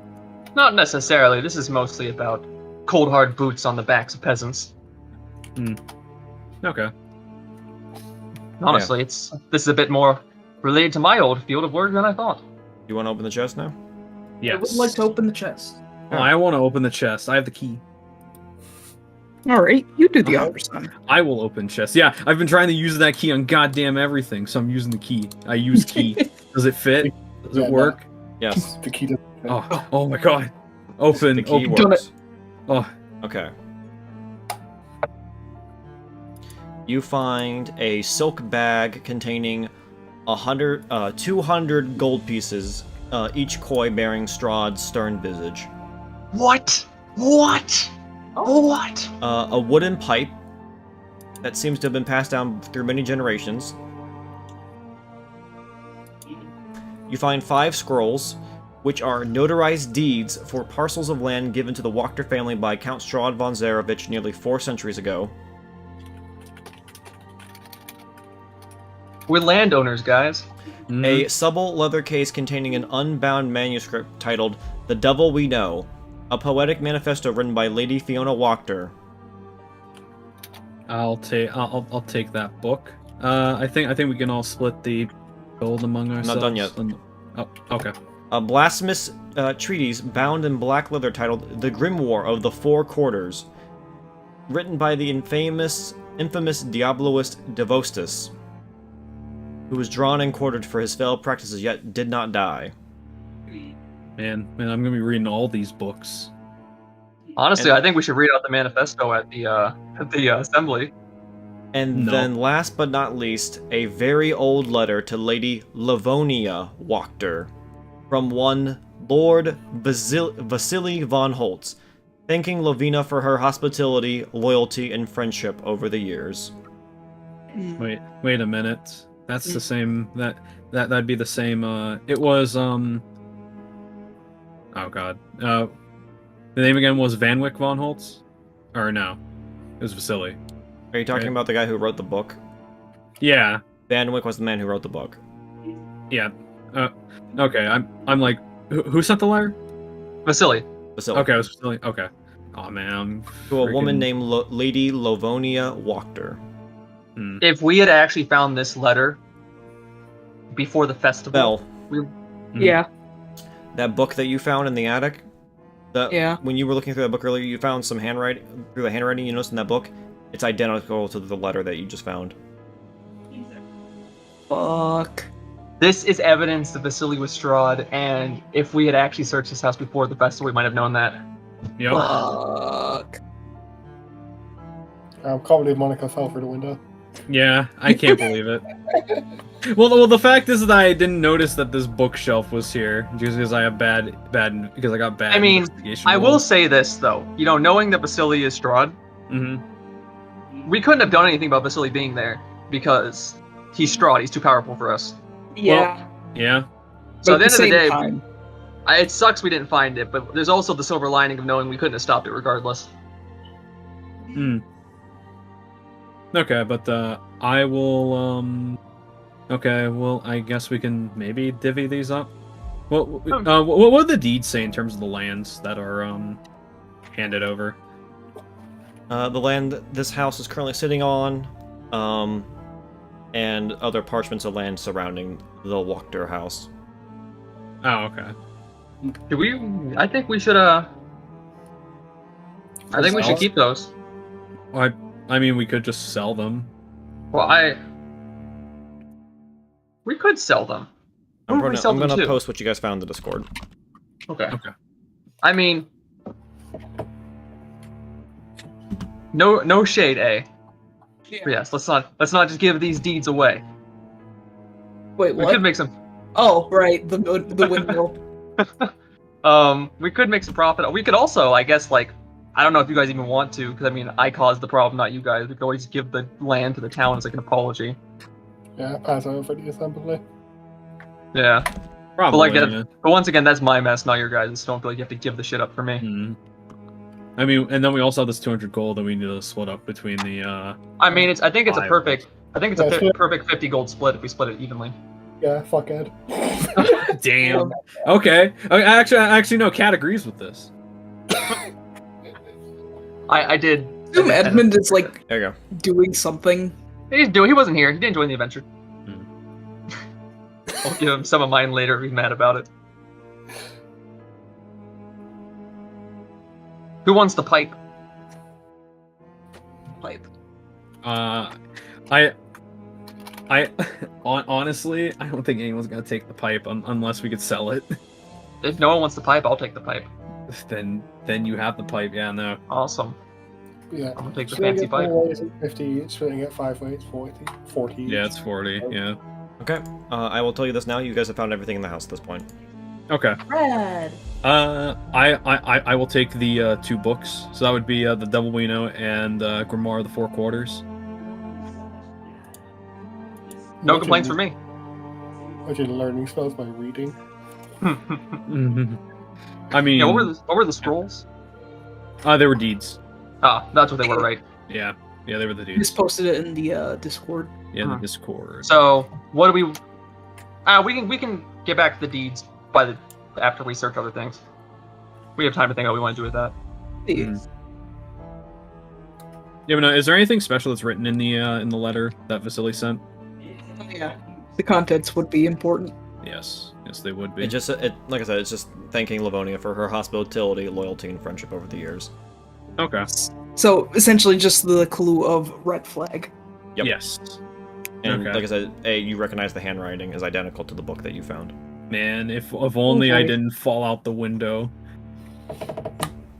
Not necessarily. This is mostly about cold hard boots on the backs of peasants. Okay. Honestly, this is a bit more related to my old field of work than I thought. You want to open the chest now? Yes. I would like to open the chest. Oh, I want to open the chest. I have the key. All right, you do the honor sign. I will open chest. Yeah, I've been trying to use that key on goddamn everything, so I'm using the key. I use key. Does it fit? Does it work? Yes. The key doesn't fit. Oh my god. Open. The key Open. works. Oh. Okay. You find a silk bag containing 200 gold pieces, each coin bearing Strahd's stern visage. What? What? What? A wooden pipe that seems to have been passed down through many generations. You find 5 scrolls, which are notarized deeds for parcels of land given to the Wachter family by Count Strahd von Zarevich nearly 4 centuries ago. We're landowners, guys. A supple leather case containing an unbound manuscript titled "The Devil We Know," a poetic manifesto written by Lady Fiona Wachter. I'll take that book. I think we can all split the gold among ourselves. Not done yet. Oh, okay. A blasphemous treatise bound in black leather titled "The Grimoire of the Four Quarters," written by the infamous Diabloist Devostus, who was drawn and quartered for his failed practices yet did not die. Man, I'm gonna be reading all these books. Honestly, I think we should read out the manifesto at the assembly. And then, last but not least, a very old letter to Lady Livonia Wachter from one Lord Vasily von Holtz, thanking Lovina for her hospitality, loyalty, and friendship over the years. Wait a minute. That's the same. That'd be the same. It was Oh god. The name again was Van Wyck von Holtz, or no? It was Vasily. Are you talking about the guy who wrote the book? Yeah. Van Wyck was the man who wrote the book. Yeah. Okay. I'm like, who sent the letter? Vasily. Vasily. Okay, it was Vasily. Okay. Oh man, I'm To a woman freaking- named Lady Livonia Wachter. If we had actually found this letter before the festival, Bell, Yeah. that book that you found in the attic. Yeah. When you were looking through that book earlier, you found some handwriting. Through the handwriting you noticed in that book, it's identical to the letter that you just found. Fuck. this is evidence that Vasily was Strahd, and if we had actually searched this house before the festival, we might have known that. Yep. Fuck. I can't believe Monica fell through the window. Yeah, I can't believe it. Well, the fact is that I didn't notice that this bookshelf was here just because I have because I got bad. I mean, investigation I will rolls. say this though, knowing that Vasily is Strahd, we couldn't have done anything about Vasily being there because he's Strahd. He's too powerful for us. Yeah. Yeah. So But at the end of the day, time, it sucks we didn't find it, but there's also the silver lining of knowing we couldn't have stopped it regardless. Okay, but I will. Okay, well, I guess we can maybe divvy these up. Well, what do the deeds say in terms of the lands that are handed over? The land this house is currently sitting on, and other parchments of land surrounding the Wachter house. Oh, okay. I think we should I think we should keep those. Well, I mean, we could just sell them. Well, we could sell them. I'm Who would we sell them gonna to? post what you guys found in the Discord. Okay. Okay. I mean, no shade, eh? Yeah. But yes, let's not just give these deeds away. Wait, We what? could make some. Oh, right, the windmill. We could make some profit. We could also, I guess, I don't know if you guys even want to, because I mean, I caused the problem, not you guys. We could always give the land to the town as like an apology. Yeah, pass over the assembly. Yeah. Probably. Yeah. But once again, that's my mess, not your guys'. Don't feel like you have to give the shit up for me. Mhm. I mean, and then we also have this 200 gold that we need to split up between the. I mean, I think it's a Five. perfect. I think it's a Yeah, perfect 50 gold split if we split it evenly. Yeah, fuck Ed. Damn. Okay. Actually, no. Cat agrees with this. I did. Assume Edmund is like There you go. doing something. He wasn't here. He didn't join the adventure. Hmm. I'll give him some of mine later if he's mad about it. Who wants the pipe? Pipe. Honestly, I don't think anyone's gonna take the pipe unless we could sell it. If no one wants the pipe, I'll take the pipe. Then you have the pipe. Yeah, no. Awesome. Yeah. I'm gonna take the Splitting fancy it 4 pipe. ways is 50 each, splitting it 5 ways, 40 Yeah, each. it's 40. Yeah. Okay. I will tell you this now. You guys have found everything in the house at this point. Okay. Red. I will take the 2 books. So that would be the Devil We Know and Grimoire of the Four Quarters. No complaints from me. Imagine learning spells by reading. I mean, Yeah, what were the scrolls? they were deeds. Ah, that's what they were, right? Yeah, they were the You deeds. just posted it in the Discord. Yeah, the Huh. Discord. So what do we? We can get back to the deeds after we search other things. We have time to think what we want to do with that. Mm. Yeah, but no, is there anything special that's written in the letter that Vasily sent? Yeah. The contents would be important. Yes, they would be. Like I said, it's just thanking Livonia for her hospitality, loyalty, and friendship over the years. Okay. So essentially, just the clue of red flag. Yep. Yes. And Okay. like I said, you recognize the handwriting is identical to the book that you found. Man, if only I Okay. didn't fall out the window.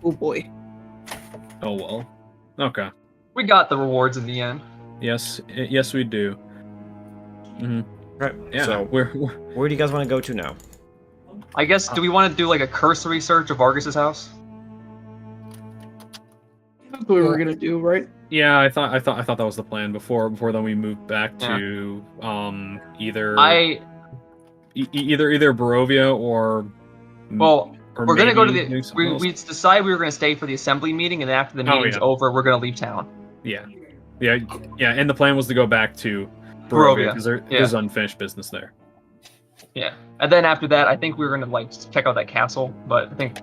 Oh boy. Oh well. Okay. We got the rewards in the end. Yes, we do. Hmm. Right. Yeah. So we're where do you guys want to go to now? I guess. Do we want to do like a cursory search of Vargas's house? That's what we were gonna do, right? yeah. I thought that was the plan before then we moved back to either either Barovia or Well, or we're gonna go to maybe the. something else. We decided we were gonna stay for the assembly meeting, and then after the Oh, meeting's yeah. over, we're gonna leave town. Yeah. And the plan was to go back to Barovia, Barovia because yeah. there's unfinished business there. Yeah, and then after that, I think we were gonna check out that castle. But I think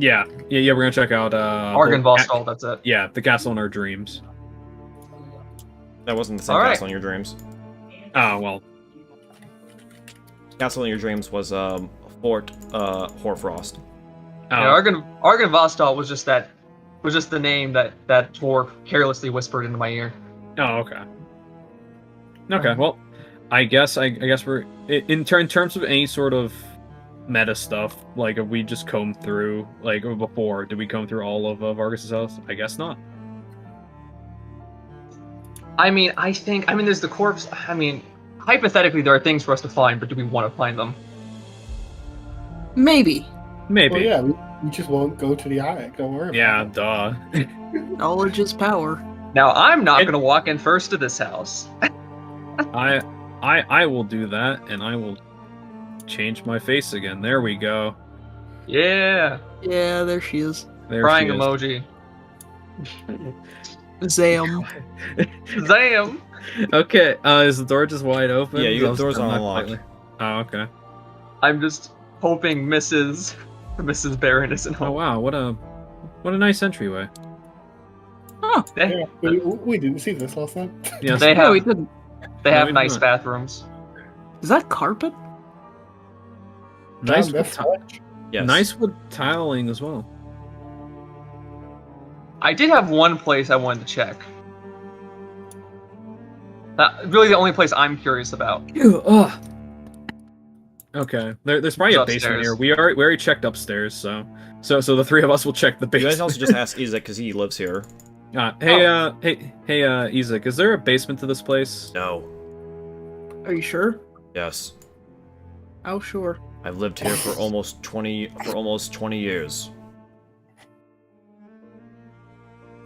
Yeah. We're gonna check out Argon Vostal, that's it. Yeah, the castle in our dreams. That wasn't the same All right. castle in your dreams. Oh well. Castle in your dreams was Fort Hoarfrost. Yeah, Argon Vostal was just the name that Tor carelessly whispered into my ear. Oh, okay. Okay, well, I guess we're in terms of any sort of meta stuff. Like, if we just combed through, like before, did we comb through all of Vargas's house? I guess not. I mean, there's the corpse. I mean, hypothetically, there are things for us to find, but do we want to find them? Maybe. Maybe. Well, yeah, we just won't go to the attic. Don't worry. Yeah, about duh. Knowledge is power. Now, I'm not going to walk in first to this house. I will do that, and I will change my face again. There we go. Yeah. Yeah, there she is. There Crying she is. emoji. Zam. Zam. Okay, is the door just wide open? Yeah, you got I'll doors turn on that lock. lightly. Oh, okay. I'm just hoping Mrs. Barron isn't Oh home. wow, what a nice entryway. Huh. They, Yeah, we didn't see this last time. Yes. They No, have- we didn't. they No, have we nice don't. bathrooms. Is that carpet? Nice Damn, wood that's much. Yes. nice wood tiling as well. I did have one place I wanted to check. Really, the only place I'm curious about. Ew, ugh. Okay, there's probably a It's basement upstairs. here. We already checked upstairs, so the three of us will check the You basement. guys also just ask Izek because he lives here. Hey, Izek, is there a basement to this place? No. Are you sure? Yes. Oh, sure. I've lived here for almost 20 years.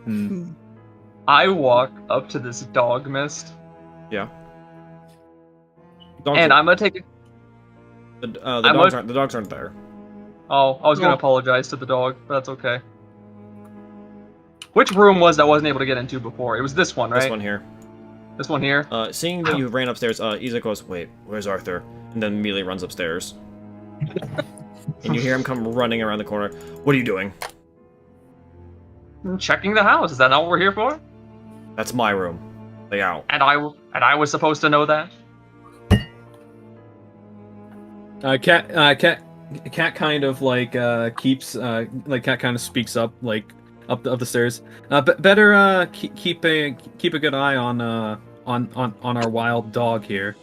Hmm. I walk up to this dog mist, Yeah. and I'm gonna take it. The dogs aren't there. Oh, I was gonna Oh. apologize to the dog, but that's okay. Which room was that I wasn't able to get into before? It was this one, right? This one here. This one here. Seeing that you ran upstairs, Izek goes, "Wait, where's Arthur?" And then immediately runs upstairs. And you hear him come running around the corner. What are you doing? Checking the house. Is that not what we're here for? That's my room. Stay out. And I was supposed to know that. Cat kind of like keeps like Cat kind of speaks up like up the stairs. Better keep a good eye on our wild dog here.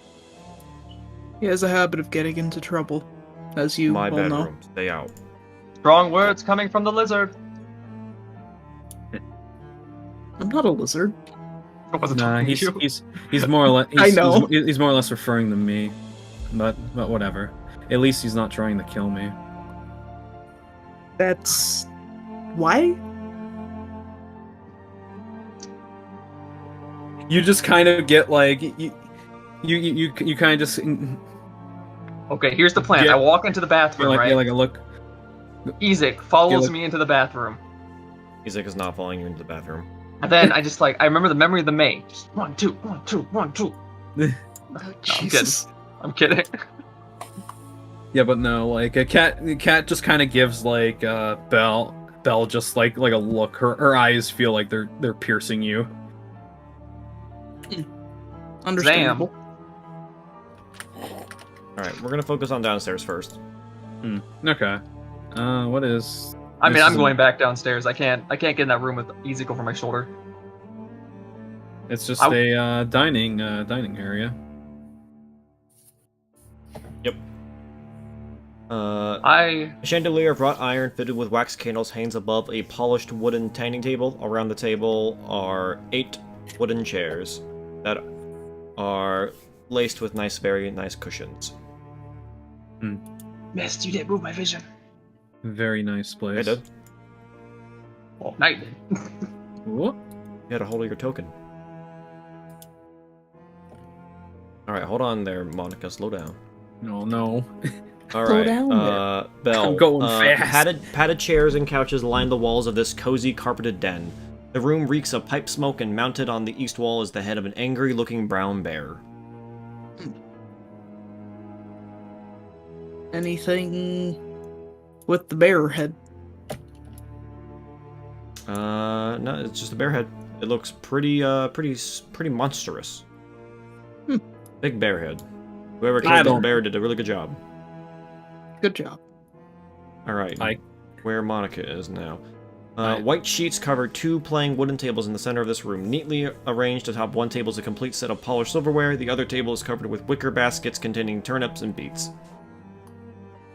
He has a habit of getting into trouble, as you My all bedroom. know. Stay out. Strong words coming from the lizard. I'm not a lizard. I wasn't Nah, talking to you. he's more or less I know. he's more or less referring to me, but whatever. At least he's not trying to kill me. That's why? You just kind of get like you kind of just Okay, here's the plan. Yeah. I walk into the bathroom, like right? like a look. Ezek follows look- me into the bathroom. Izek is not following you into the bathroom. And then I just I remember the memory of the May. Just 1, 2, 1, 2, 1, 2. Oh, Jesus. I'm kidding. Yeah, but no, like a cat just kind of gives like Belle just like a look. Her eyes feel like they're piercing you. Understandable. Alright, we're gonna focus on downstairs first. Okay. What is? I mean, This I'm is- going back downstairs. I can't get in that room with Ezek over my shoulder. It's just I- a dining area. I A chandelier of wrought iron fitted with wax candles hangs above a polished wooden dining table. Around the table are 8 wooden chairs that are laced with very nice cushions. missed. You did move my vision. Very nice I place. did. Well, night did. Whoop. You had a hold of your token. Alright, hold on there, Monica. Slow down. No, no. Alright, down Belle. I'm going fast. Padded chairs and couches line the walls of this cozy carpeted den. The room reeks of pipe smoke, and mounted on the east wall is the head of an angry-looking brown bear. Anything with the bear head? No, it's just a bear head. It looks pretty monstrous. Big bear head. Whoever killed the bear did a really good job. Good job. All right, where Monica is now. White sheets cover 2 plain wooden tables in the center of this room. Neatly arranged atop one table is a complete set of polished silverware. The other table is covered with wicker baskets containing turnips and beets.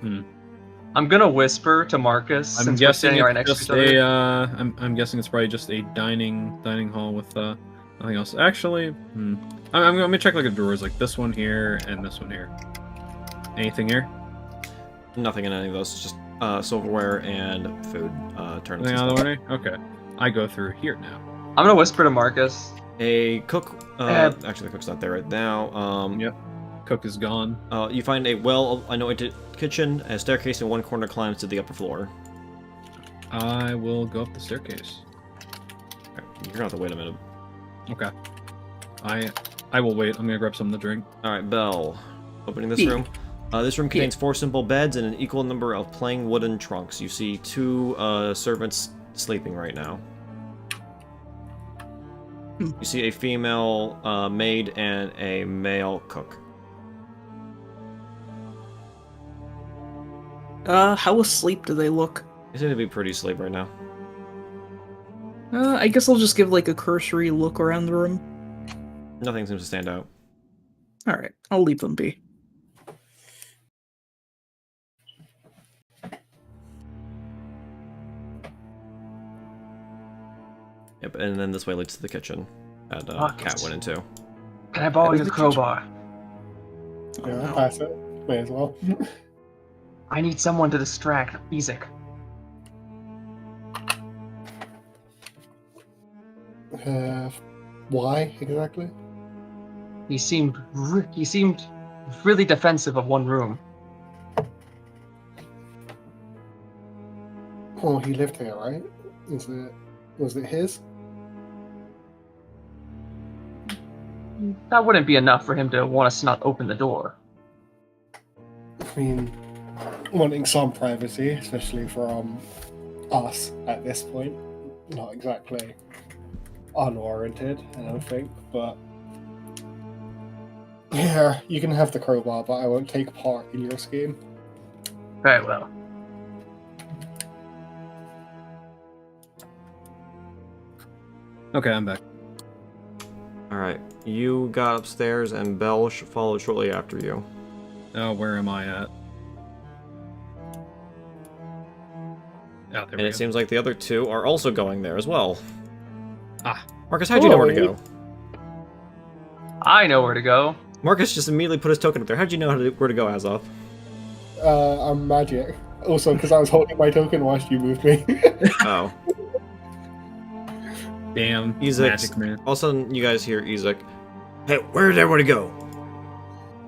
I'm gonna whisper to Marcus. I'm since we're guessing standing right it's next just to each other. I'm guessing it's probably just a dining hall with nothing else. Actually, I'm gonna check like the drawers, like this one here and this one here. Anything here? Nothing in any of those. It's just silverware and food. Turnips. Anything out of the way? Okay. I go through here now. I'm gonna whisper to Marcus. A cook. Actually, the cook's not there right now. Yep. Cook is gone. You find a well-anointed kitchen. A staircase in one corner climbs to the upper floor. I will go up the staircase. Okay, you're gonna have to wait a minute. Okay. I will wait. I'm gonna grab something to drink. All right, Belle. Opening this room. This room contains 4 simple beds and an equal number of plain wooden trunks. You see 2 servants sleeping right now. You see a female maid and a male cook. How asleep do they look? They seem to be pretty asleep right now. I guess I'll just give like a cursory look around the room. Nothing seems to stand out. Alright, I'll leave them be. Yep, and then this way leads to the kitchen that Cat went into. Can I borrow That is your the crowbar? Yeah, I'll pass it. May as well. I need someone to distract Isaac. Why exactly? He seemed really defensive of one room. Oh, he lived here, right? Was it his? That wouldn't be enough for him to want us to not open the door. I mean, wanting some privacy, especially from us at this point, not exactly unwarranted, I don't think, but yeah, you can have the crowbar, but I won't take part in your scheme. Very well. Okay, I'm back. Alright, you got upstairs and Belle followed shortly after you. Oh, where am I at? Oh, there And we it go. seems like the other 2 are also going there as well. Ah. Marcus, how'd you know where to go? I know where to go. Marcus just immediately put his token up there. How'd you know where to go, Azoth? I'm magic. Also, because I was holding my token whilst you moved me. Oh. Damn, Isaac. magic man. All of a sudden, you guys hear Isaac. Hey, where did everybody go?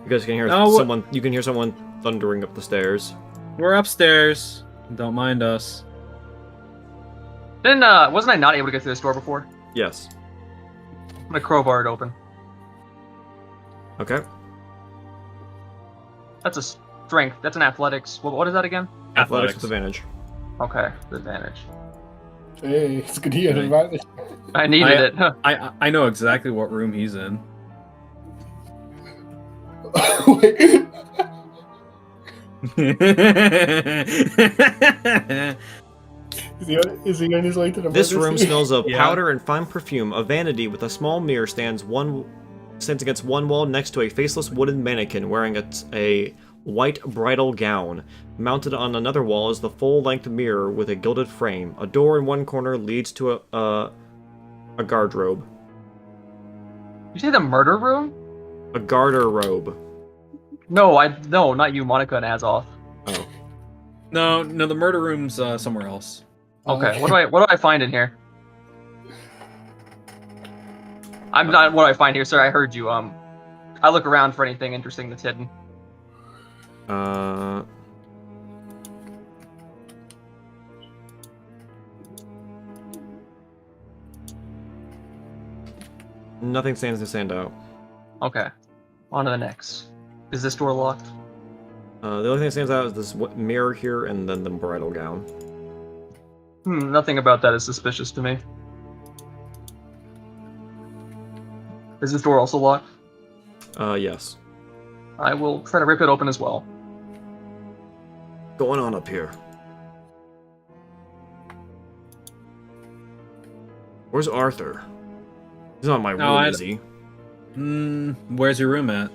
You guys can hear someone. You can hear someone thundering up the stairs. We're upstairs. Don't mind us. Then, wasn't I not able to get through this door before? Yes. I'm gonna crowbar it open. Okay. That's a strength. That's an athletics. What is that again? Athletics with advantage. Okay, advantage. Hey, it's good to hear about this. I needed it. Huh. I know exactly what room he's in. Wait. Is he on his way to the This room emergency? smells of Yeah. powder and fine perfume. A vanity with a small mirror stands against one wall next to a faceless wooden mannequin wearing a white bridal gown. Mounted on another wall is the full-length mirror with a gilded frame. A door in one corner leads to a garderobe. You say the murder room? A garderobe. No, not you, Monica and Azoth. Oh. No, the murder room's somewhere else. Okay, what do I find in here? I'm not what do I find here, sir. I heard you. I look around for anything interesting that's hidden. Nothing stands to stand out. Okay, on to the next. Is this door locked? The only thing that stands out is this mirror here and then the bridal gown. Nothing about that is suspicious to me. Is this door also locked? Yes. I will try to rip it open as well. Going on up here? Where's Arthur? He's not in my room, is he? Where's your room at?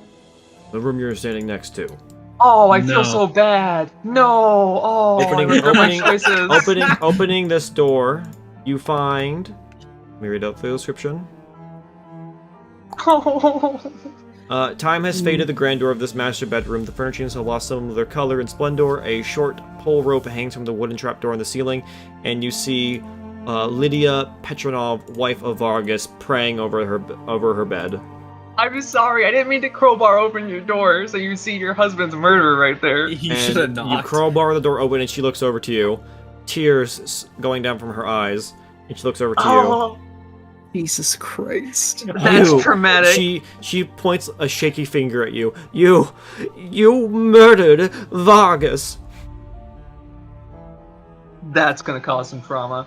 The room you're standing next to. Oh, I feel No. so bad. No. Oh, I regret my choices. Opening this door, you find. Let me read out the description. Time has faded the grandeur of this master bedroom. The furnishings have lost some of their color and splendor. A short pole rope hangs from the wooden trapdoor in the ceiling, and you see Lydia Petronov, wife of Vargas, praying over her bed. I'm sorry. I didn't mean to crowbar open your door so you see your husband's murderer right there. You should have not. You crowbar the door open, and she looks over to you, tears going down from her eyes, and she looks over to you. Jesus Christ. That's traumatic. She points a shaky finger at you. You murdered Vargas. That's gonna cause some trauma.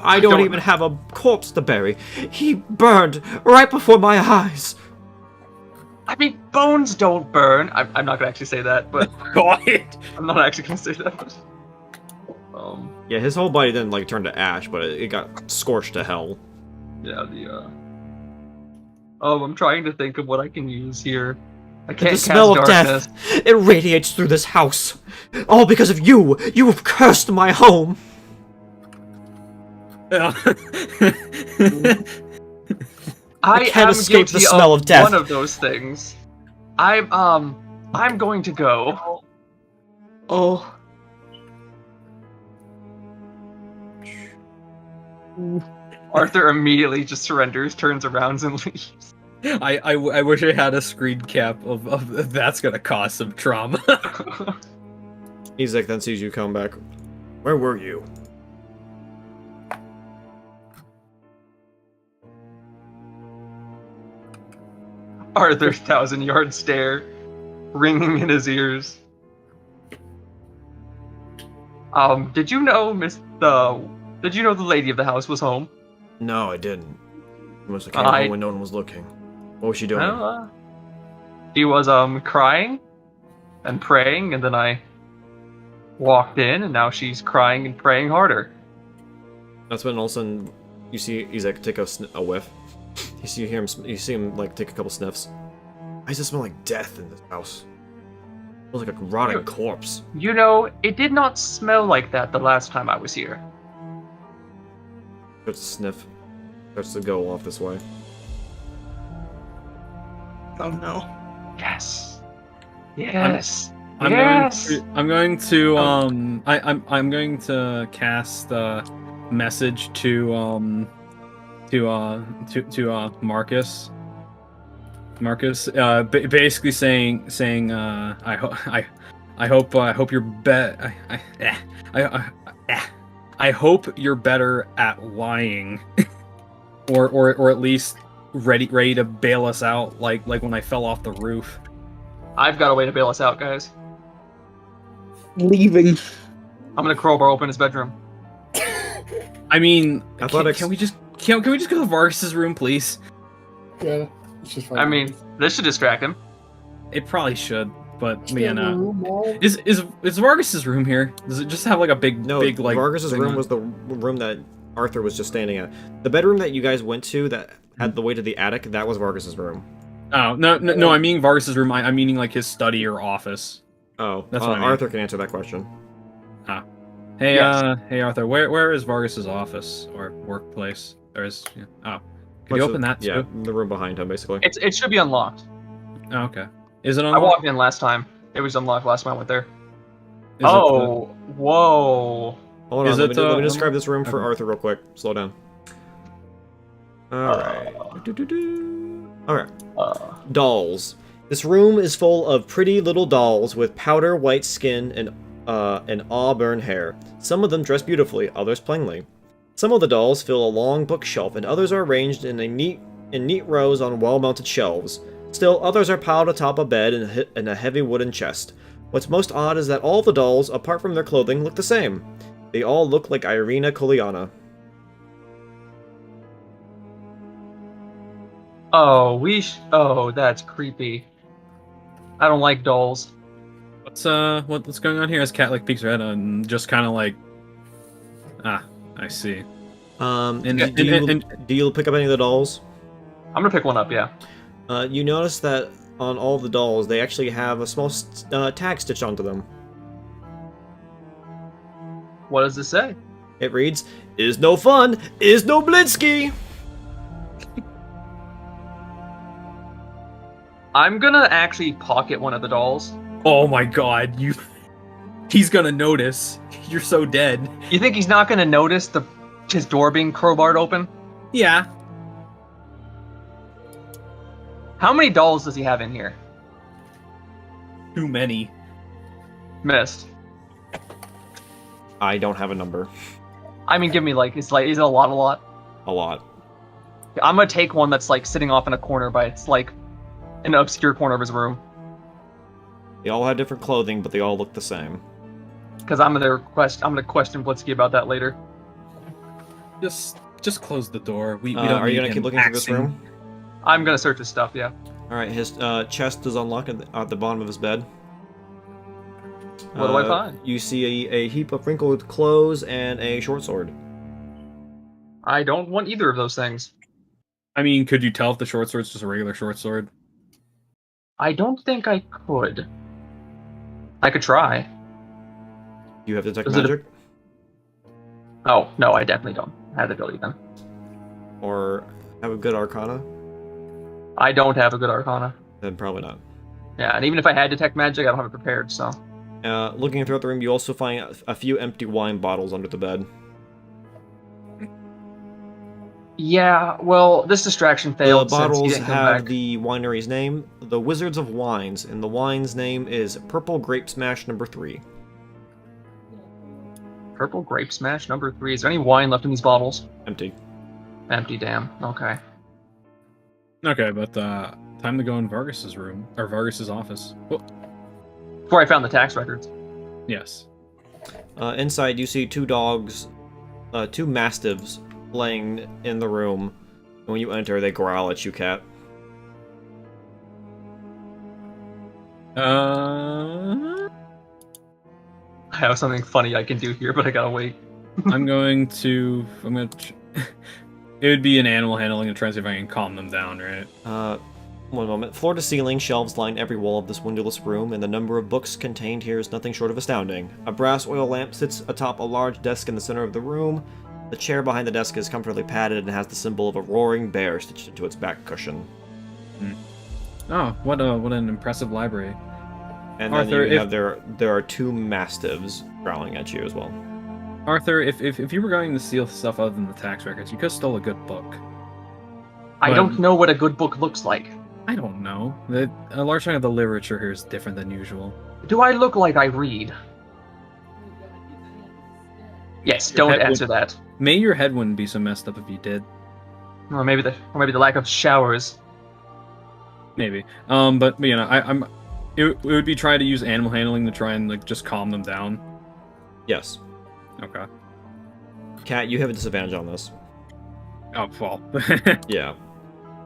I don't even have a corpse to bury. He burned right before my eyes. I mean, bones don't burn. I'm not gonna actually say that, but I'm not actually gonna say that. Yeah, his whole body didn't like turn to ash, but it got scorched to hell. Yeah, I'm trying to think of what I can use here. I can't The cast smell of darkness. death, it radiates through this house. All because of you. You have cursed my home. I can't am escape the guilty smell of death. One of those things. I'm going to go. Oh. Arthur immediately just surrenders, turns around, and leaves. I wish I had a screen cap of that's gonna cause some trauma. Izek then sees you come back. Where were you? Arthur's 1,000-yard stare, ringing in his ears. Did you know Did you know the lady of the house was home? No, I didn't. She must have came home when no one was looking. What was she doing? She was crying and praying, and then I walked in, and now she's crying and praying harder. That's when all of a sudden you see Izek take a whiff. You see him like take a couple sniffs. Why does it smell like death in this house? It smells like a rotting corpse. You know, it did not smell like that the last time I was here. Starts to sniff. Starts to go off this way. Oh no. Yes. Yes. I'm going to cast a message to Marcus. Marcus, basically saying I hope you're I hope you're better at lying, or at least ready to bail us out like when I fell off the roof. I've got a way to bail us out, guys. Leaving. I'm gonna crowbar open his bedroom. I mean, Athletics. can we just go to Vargas's room, please? Yeah, it's just fine. I mean, this should distract him. It probably should, but Stay in the room, Mom. Is Vargas's room here? Does it just have like a big like Vargas's thing room on- was the room that Arthur was just standing at. The bedroom that you guys went to that had the way to the attic, that was Vargas's room. Oh no! I mean Vargas's room. I'm meaning like his study or office. Oh, That's what I mean. Arthur can answer that question. Hey, Yes. hey Arthur, where is Vargas's office or workplace? Or is could you open that too? Yeah, the room behind him, basically. It should be unlocked. Oh, okay. Is it I unlocked? walked in last time. It was unlocked last time I went there. Is Whoa. Hold Is on, it, let me describe this room for okay. Arthur real quick. Slow down. Alright. Alright. Dolls. This room is full of pretty little dolls with powder white skin and auburn hair. Some of them dress beautifully, others plainly. Some of the dolls fill a long bookshelf, and others are arranged in neat rows on well-mounted shelves. Still, others are piled atop a bed in a heavy wooden chest. What's most odd is that all the dolls, apart from their clothing, look the same. They all look like Irina Koliana. Oh, oh, that's creepy. I don't like dolls. What's going on here? As Cat like peeks her head and just kind of like, I see. Do you pick up any of the dolls? I'm gonna pick one up, yeah. You notice that on all the dolls, they actually have a small tag stitched onto them. What does it say? It reads, "Is no fun, is no Blitzky." I'm gonna actually pocket one of the dolls. Oh my god, he's gonna notice. You're so dead. You think he's not gonna notice his door being crowbarred open? Yeah. How many dolls does he have in here? Too many. Missed. I don't have a number. I mean, give me is it a lot? A lot. I'm gonna take one that's like sitting off in a corner by it's like an obscure corner of his room. They all have different clothing, but they all look the same. Because I'm gonna question Blitzky about that later. Just close the door. We don't. Are you need gonna keep him looking through this axing. room? I'm gonna search his stuff, yeah. All right, his chest is unlocked at the bottom of his bed. What do I find? You see a heap of wrinkled clothes and a short sword. I don't want either of those things. I mean, could you tell if the short sword's just a regular short sword? I don't think I could. I could try. You have detect Is it magic, Oh, no, I definitely don't have the ability then. or have a good arcana? I don't have a good arcana. Then probably not. Yeah, and even if I had detect magic, I don't have it prepared, so. Looking throughout the room, you also find a few empty wine bottles under the bed. Yeah, well, this distraction The failed since he bottles didn't come have back. the winery's name, the Wizards of Wines, and the wine's name is Purple Grape Smash No. 3. Purple Grape Smash number 3. Is there any wine left in these bottles? Empty. Empty, damn. Okay. Okay, but time to go in Vargas's room or Vargas's office. Oh, Before I found the tax records. yes. Inside, you see two dogs, two mastiffs, laying in the room. And when you enter, they growl at you, Cat. I have something funny I can do here, but I gotta wait. I'm going to. It would be an animal handling to try and see if I can calm them down, right? One moment. Floor to ceiling, shelves line every wall of this windowless room, and the number of books contained here is nothing short of astounding. A brass oil lamp sits atop a large desk in the center of the room. The chair behind the desk is comfortably padded and has the symbol of a roaring bear stitched into its back cushion. Oh, what an impressive library. And Arthur, then you have there are two mastiffs growling at you as well. Arthur, if you were going to steal stuff other than the tax records, you could have stole a good book. I But- don't know what a good book looks like. I don't know. A large chunk of the literature here is different than usual. Do I look like I read? Yes, Your don't head answer that. May your head wouldn't be so messed up if you did. Or maybe the lack of showers. Maybe. But you know, it would be try to use animal handling to try and like just calm them down. Yes. Okay. Cat, you have a disadvantage on this. Oh well. Yeah.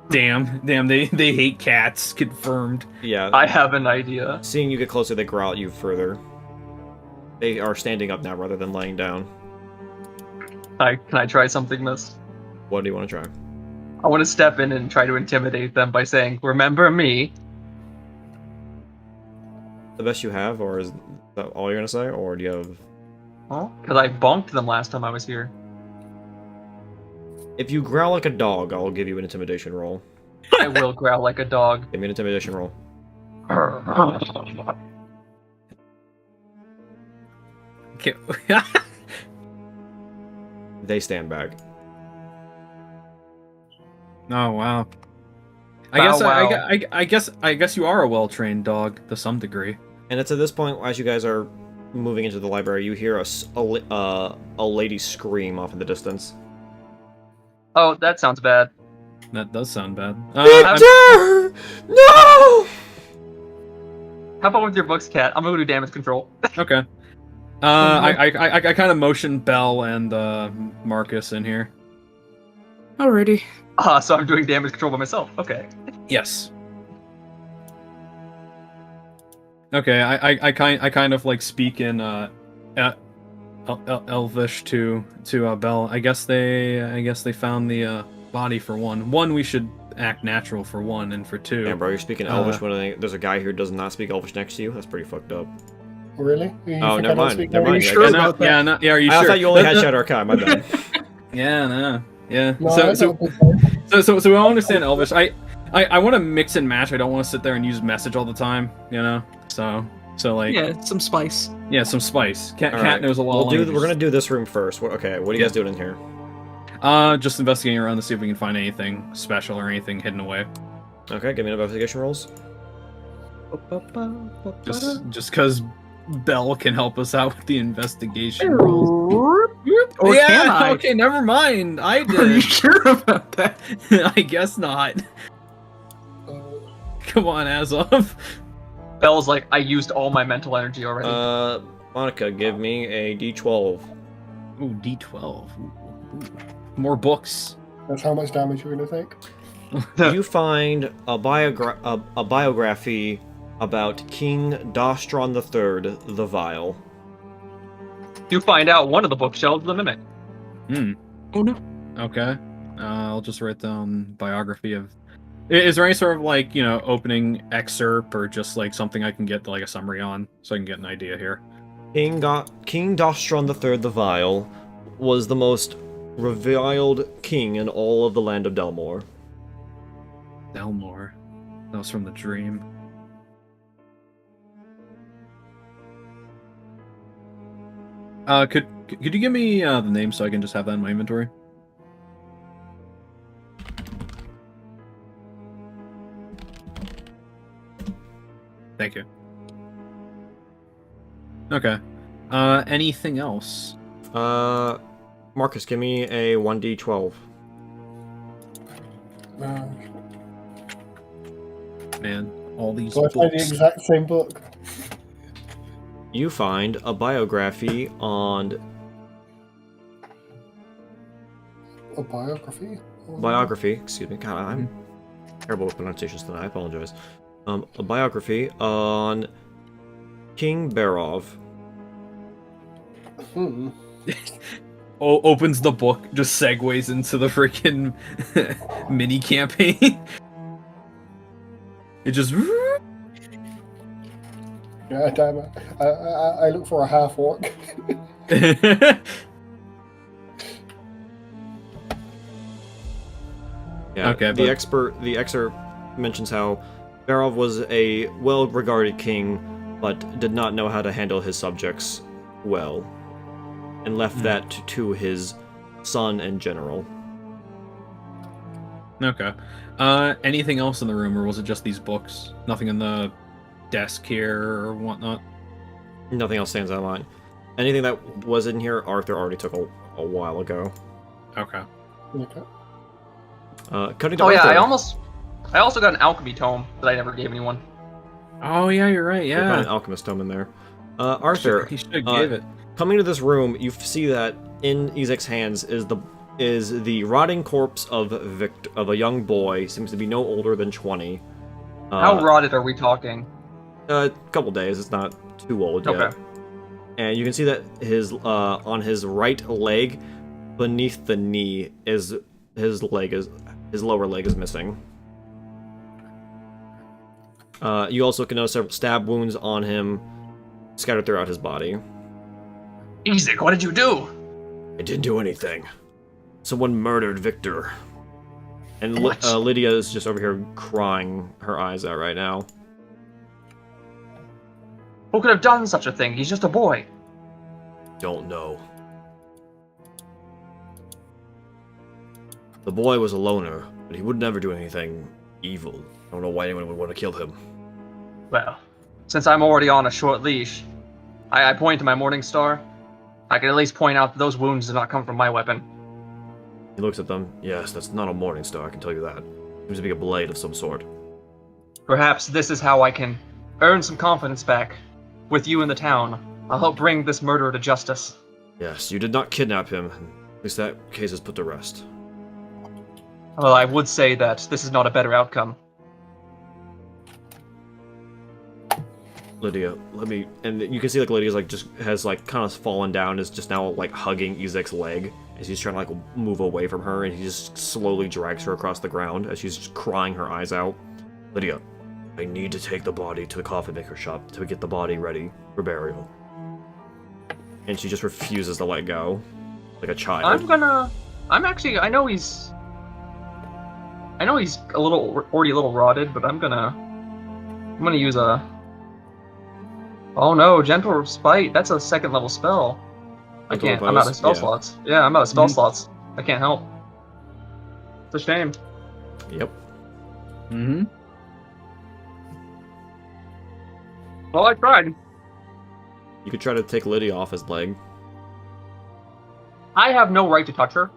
Damn, they hate cats. Confirmed. Yeah. I have an idea. Seeing you get closer, they growl at you further. They are standing up now rather than laying down. Can I try something this? What do you want to try? I want to step in and try to intimidate them by saying, "Remember me?" The best you have, or is that all you're gonna say, or do you have? Oh, because I bonked them last time I was here. If you growl like a dog, I'll give you an intimidation roll. I will growl like a dog. Give me an intimidation roll. Okay. They stand back. Oh wow. Bow I guess you are a well-trained dog to some degree. And it's at this point, as you guys are moving into the library, you hear a lady scream off in the distance. Oh, that sounds bad. That does sound bad. Victor! No! Have fun with your books, Cat. I'm gonna do damage control. Okay. I kind of motion Bell and Marcus in here. Alrighty. So I'm doing damage control by myself. Okay. Yes. Okay, I kind of like speak in Elvish to Bell. I guess they found the body for one. One, we should act natural for one, and for two. Damn, bro, you're speaking Elvish when there's a guy here who does not speak Elvish next to you? That's pretty fucked up. Really? You Oh, think never I don't mind, speak never mind. Elvish? Are you sure I about that? Yeah, no, yeah. Are you I sure? thought you only had Shadow Arcana, my bad. Yeah, no, yeah. No, I So don't think so. we all understand Elvish. I want to mix and match. I don't want to sit there and use message all the time. You know. So like. Yeah, some spice. Yeah, some spice. Cat Alright, knows a lot. We're gonna do this room first. Okay, what are you guys doing in here? Just investigating around to see if we can find anything special or anything hidden away. Okay, give me an investigation rolls. Just because Bell can help us out with the investigation. Or Yeah, can I? okay, never mind. I Are you did. sure about that? I guess not. Uh, Come on, Azov. Bell's like, I used all my mental energy already. Monica, give me a d12. Ooh, D12. Ooh. More books. that's how much damage you're gonna take. You find a biography about King Dostron III the Vile. You find out one of the bookshelves is the mimic. Oh no. Okay. I'll just write down biography of. Is there any sort of like opening excerpt or just like something I can get like a summary on so I can get an idea here? King Dostron III the Vile was the most reviled king in all of the land of Delmore. Delmore. That was from the dream. Could you give me the name so I can just have that in my inventory? Thank you. Okay. Anything else? Marcus, give me a 1d12. Man, all these So I find the books. exact same book. You find a biography on A biography? excuse me. God, I'm terrible with pronunciations tonight. I apologize. A biography on King Barov. Hmm. Opens the book, just segues into the freaking mini campaign. It just. Yeah, damn it. I look for a half orc. Yeah, Okay, the but- excerpt mentions how Barov was a well-regarded king, but did not know how to handle his subjects well, and left that to his son and general. Okay. Anything else in the room, or was it just these books? Nothing in the desk here or whatnot? Nothing else stands out of line. Anything that was in here, Arthur already took a while ago. Okay. Okay. Cutting to Oh yeah, Arthur. I also got an alchemy tome that I never gave anyone. Oh yeah, you're right. We found an Yeah. alchemist tome in there. Arthur, He should have gave it. coming to this room, you see that in Ezek's hands is the rotting corpse of a young boy. Seems to be no older than 20. How rotted are we talking? A couple days. It's not too old yet. Okay. And you can see that his on his right leg, beneath the knee, his lower leg is missing. You also can notice several stab wounds on him, scattered throughout his body. Ezek, what did you do? I didn't do anything. Someone murdered Victor. And What? Lydia is just over here crying her eyes out right now. Who could have done such a thing? He's just a boy. Don't know. The boy was a loner, but he would never do anything evil. I don't know why anyone would want to kill him. Well, since I'm already on a short leash, I point to my morning star. I can at least point out that those wounds did not come from my weapon. He looks at them. Yes, that's not a morning star, I can tell you that. Seems to be a blade of some sort. Perhaps this is how I can earn some confidence back with you in the town. I'll help bring this murderer to justice. Yes, you did not kidnap him. At least that case is put to rest. Well, I would say that this is not a better outcome. Lydia, and you can see like Lydia's like just has like kind of fallen down, is just now like hugging Ezek's leg as he's trying to like move away from her, and he just slowly drags her across the ground as she's just crying her eyes out. Lydia, I need to take the body to the coffin maker shop to get the body ready for burial. And she just refuses to let go, like a child. I know he's already a little rotted, but I'm gonna use a. Oh no, Gentle Respite. That's a second level spell. I can't. I'm out of spell slots. Yeah, I'm out of spell slots. I can't help. It's a shame. Yep. Mm-hmm. Well, I tried. You could try to take Lydia off his leg. I have no right to touch her.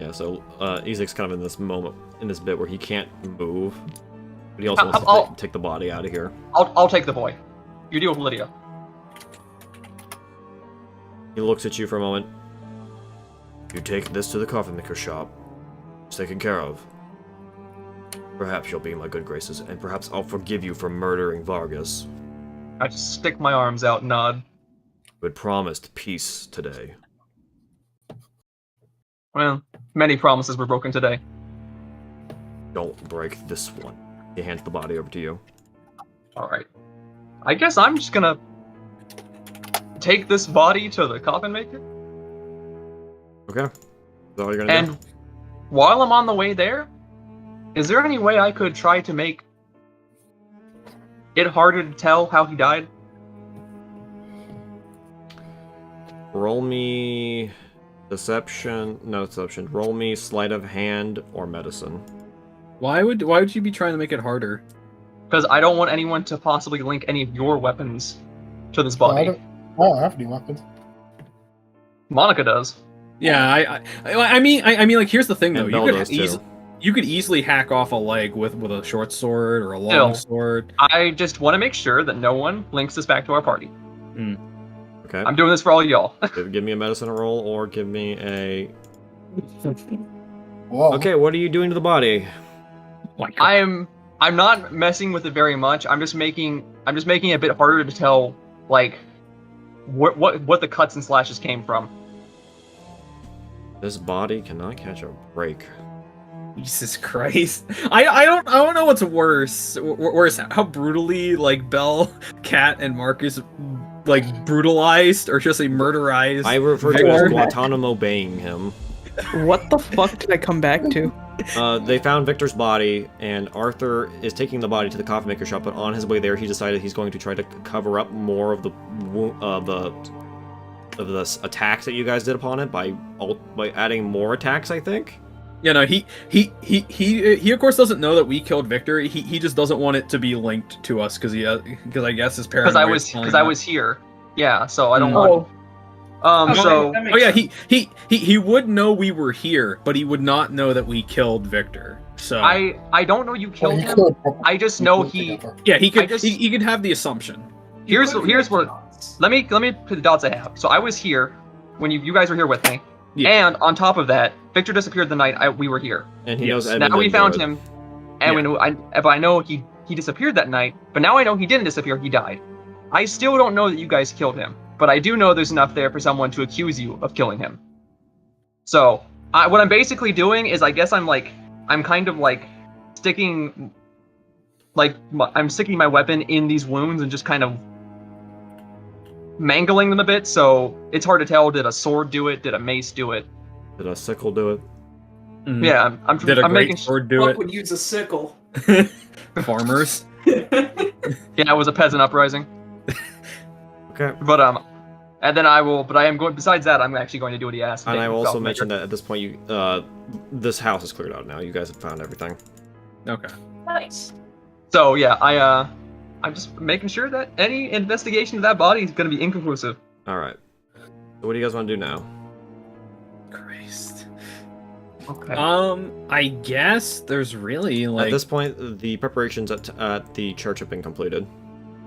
Yeah, so Ezek's kind of in this moment, in this bit where he can't move, but he also wants to take the body out of here. I'll take the boy. You deal with Lydia. He looks at you for a moment. You take this to the coffin maker shop. It's taken care of. Perhaps you'll be in my good graces, and perhaps I'll forgive you for murdering Vargas. I just stick my arms out and nod. You had promised peace today. Well, many promises were broken today. Don't break this one. He hands the body over to you. Alright. I guess I'm just gonna take this body to the coffin maker. Okay. Is that all you're gonna do? And while I'm on the way there, is there any way I could try to make it harder to tell how he died? Roll me deception. No deception. Roll me sleight of hand or medicine. Why would you be trying to make it harder? Because I don't want anyone to possibly link any of your weapons to this body. I don't have any weapons. Monica does. Yeah, I mean, like, here's the thing though. And Belle does, too. You could easily hack off a leg with a short sword or a long sword. I just want to make sure that no one links this back to our party. Okay. I'm doing this for all y'all. Give me a medicine roll or give me a... Whoa. Okay, what are you doing to the body? I'm not messing with it very much. I'm just making it a bit harder to tell, like, what the cuts and slashes came from. This body cannot catch a break. Jesus Christ! I don't know what's worse. Worse, how brutally like Belle, Kat, and Marcus like brutalized, or just say murderized. I refer to it as Guantanamo Baying him. What the fuck did I come back to? They found Victor's body, and Arthur is taking the body to the coffin maker shop. But on his way there, he decided he's going to try to cover up more of the attacks that you guys did upon it by adding more attacks. I think. Yeah, no, he of course doesn't know that we killed Victor. He just doesn't want it to be linked to us because I guess his parents. Because I was here. Yeah, so I don't want. Oh yeah, he would know we were here, but he would not know that we killed Victor. So I don't know you killed him. I just know he. Yeah, he could have the assumption. Here's what. Let me put the dots I have. So I was here when you guys were here with me, and on top of that, Victor disappeared the night we were here. And he knows. Now we found him, and I know he disappeared that night. But now I know he didn't disappear. He died. I still don't know that you guys killed him. But I do know there's enough there for someone to accuse you of killing him. So, what I'm basically doing is, I guess I'm kind of like sticking, I'm sticking my weapon in these wounds and just kind of mangling them a bit, so it's hard to tell, did a sword do it, did a mace do it? Did a sickle do it? Mm-hmm. Yeah, I'm making sword do it. Would use a sickle. Farmers. Yeah, it was a peasant uprising. Okay. But and then I am going. Besides that, I'm actually going to do what he asked. And I will also mention that at this point, this house is cleared out now. You guys have found everything. Okay. Nice. So yeah, I'm just making sure that any investigation of that body is going to be inconclusive. All right. So what do you guys want to do now? Christ. Okay. I guess there's really like At this point, the preparations at the church have been completed.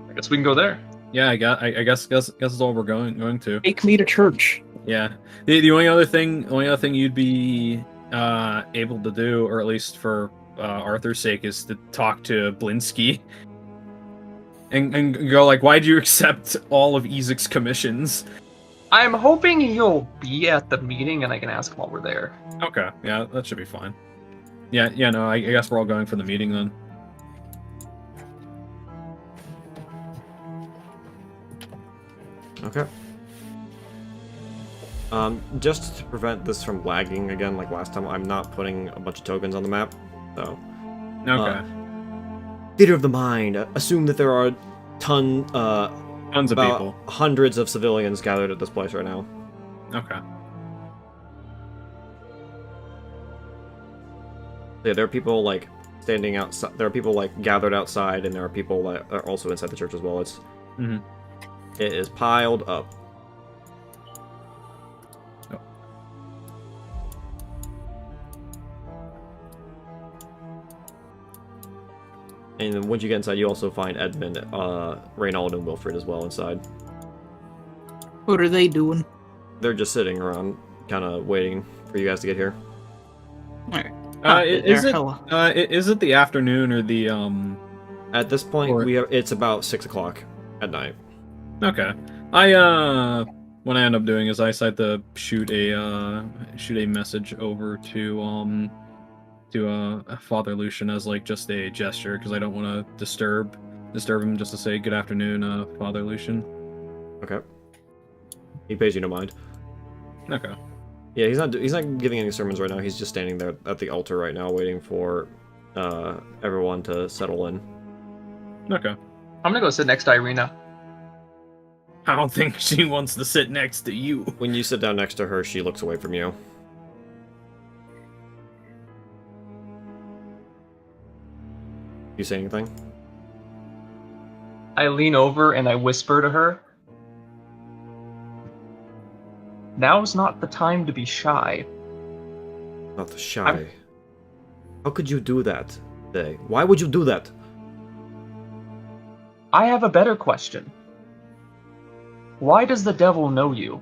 I guess we can go there. yeah, I guess is all we're going to. Take me to church. Yeah. The only other thing you'd be able to do, or at least for Arthur's sake, is to talk to Blinsky and go like, why'd you accept all of Isaac's commissions? I'm hoping he'll be at the meeting and I can ask him while we're there. Okay, yeah, that should be fine. Yeah, no, I guess we're all going for the meeting then. Okay. Just to prevent this from lagging again like last time, I'm not putting a bunch of tokens on the map. So, Okay. theater of the mind. Assume that there are tons Tons of about people. hundreds of civilians gathered at this place right now. Okay. Yeah, there are people like standing outside. There are people like gathered outside, and there are people that are also inside the church as well. It is piled up. And then once you get inside, you also find Edmund, Reynald, and Wilfred as well inside. What are they doing? They're just sitting around, kind of waiting for you guys to get here. Alright. Is it the afternoon or the At this point, Or- it's about 6 o'clock at night. Okay. What I end up doing is I decide to shoot a message over to Father Lucian as like just a gesture because I don't want to disturb him, just to say good afternoon, Father Lucian. Okay. He pays you no mind. Okay. Yeah, he's not giving any sermons right now. He's just standing there at the altar right now, waiting for everyone to settle in. Okay. I'm gonna go sit next to Irina. I don't think she wants to sit next to you. When you sit down next to her, she looks away from you. You say anything? I lean over and I whisper to her. Now's not the time to be shy. Not shy. How could you do that, Day? Why would you do that? I have a better question. Why does the devil know you?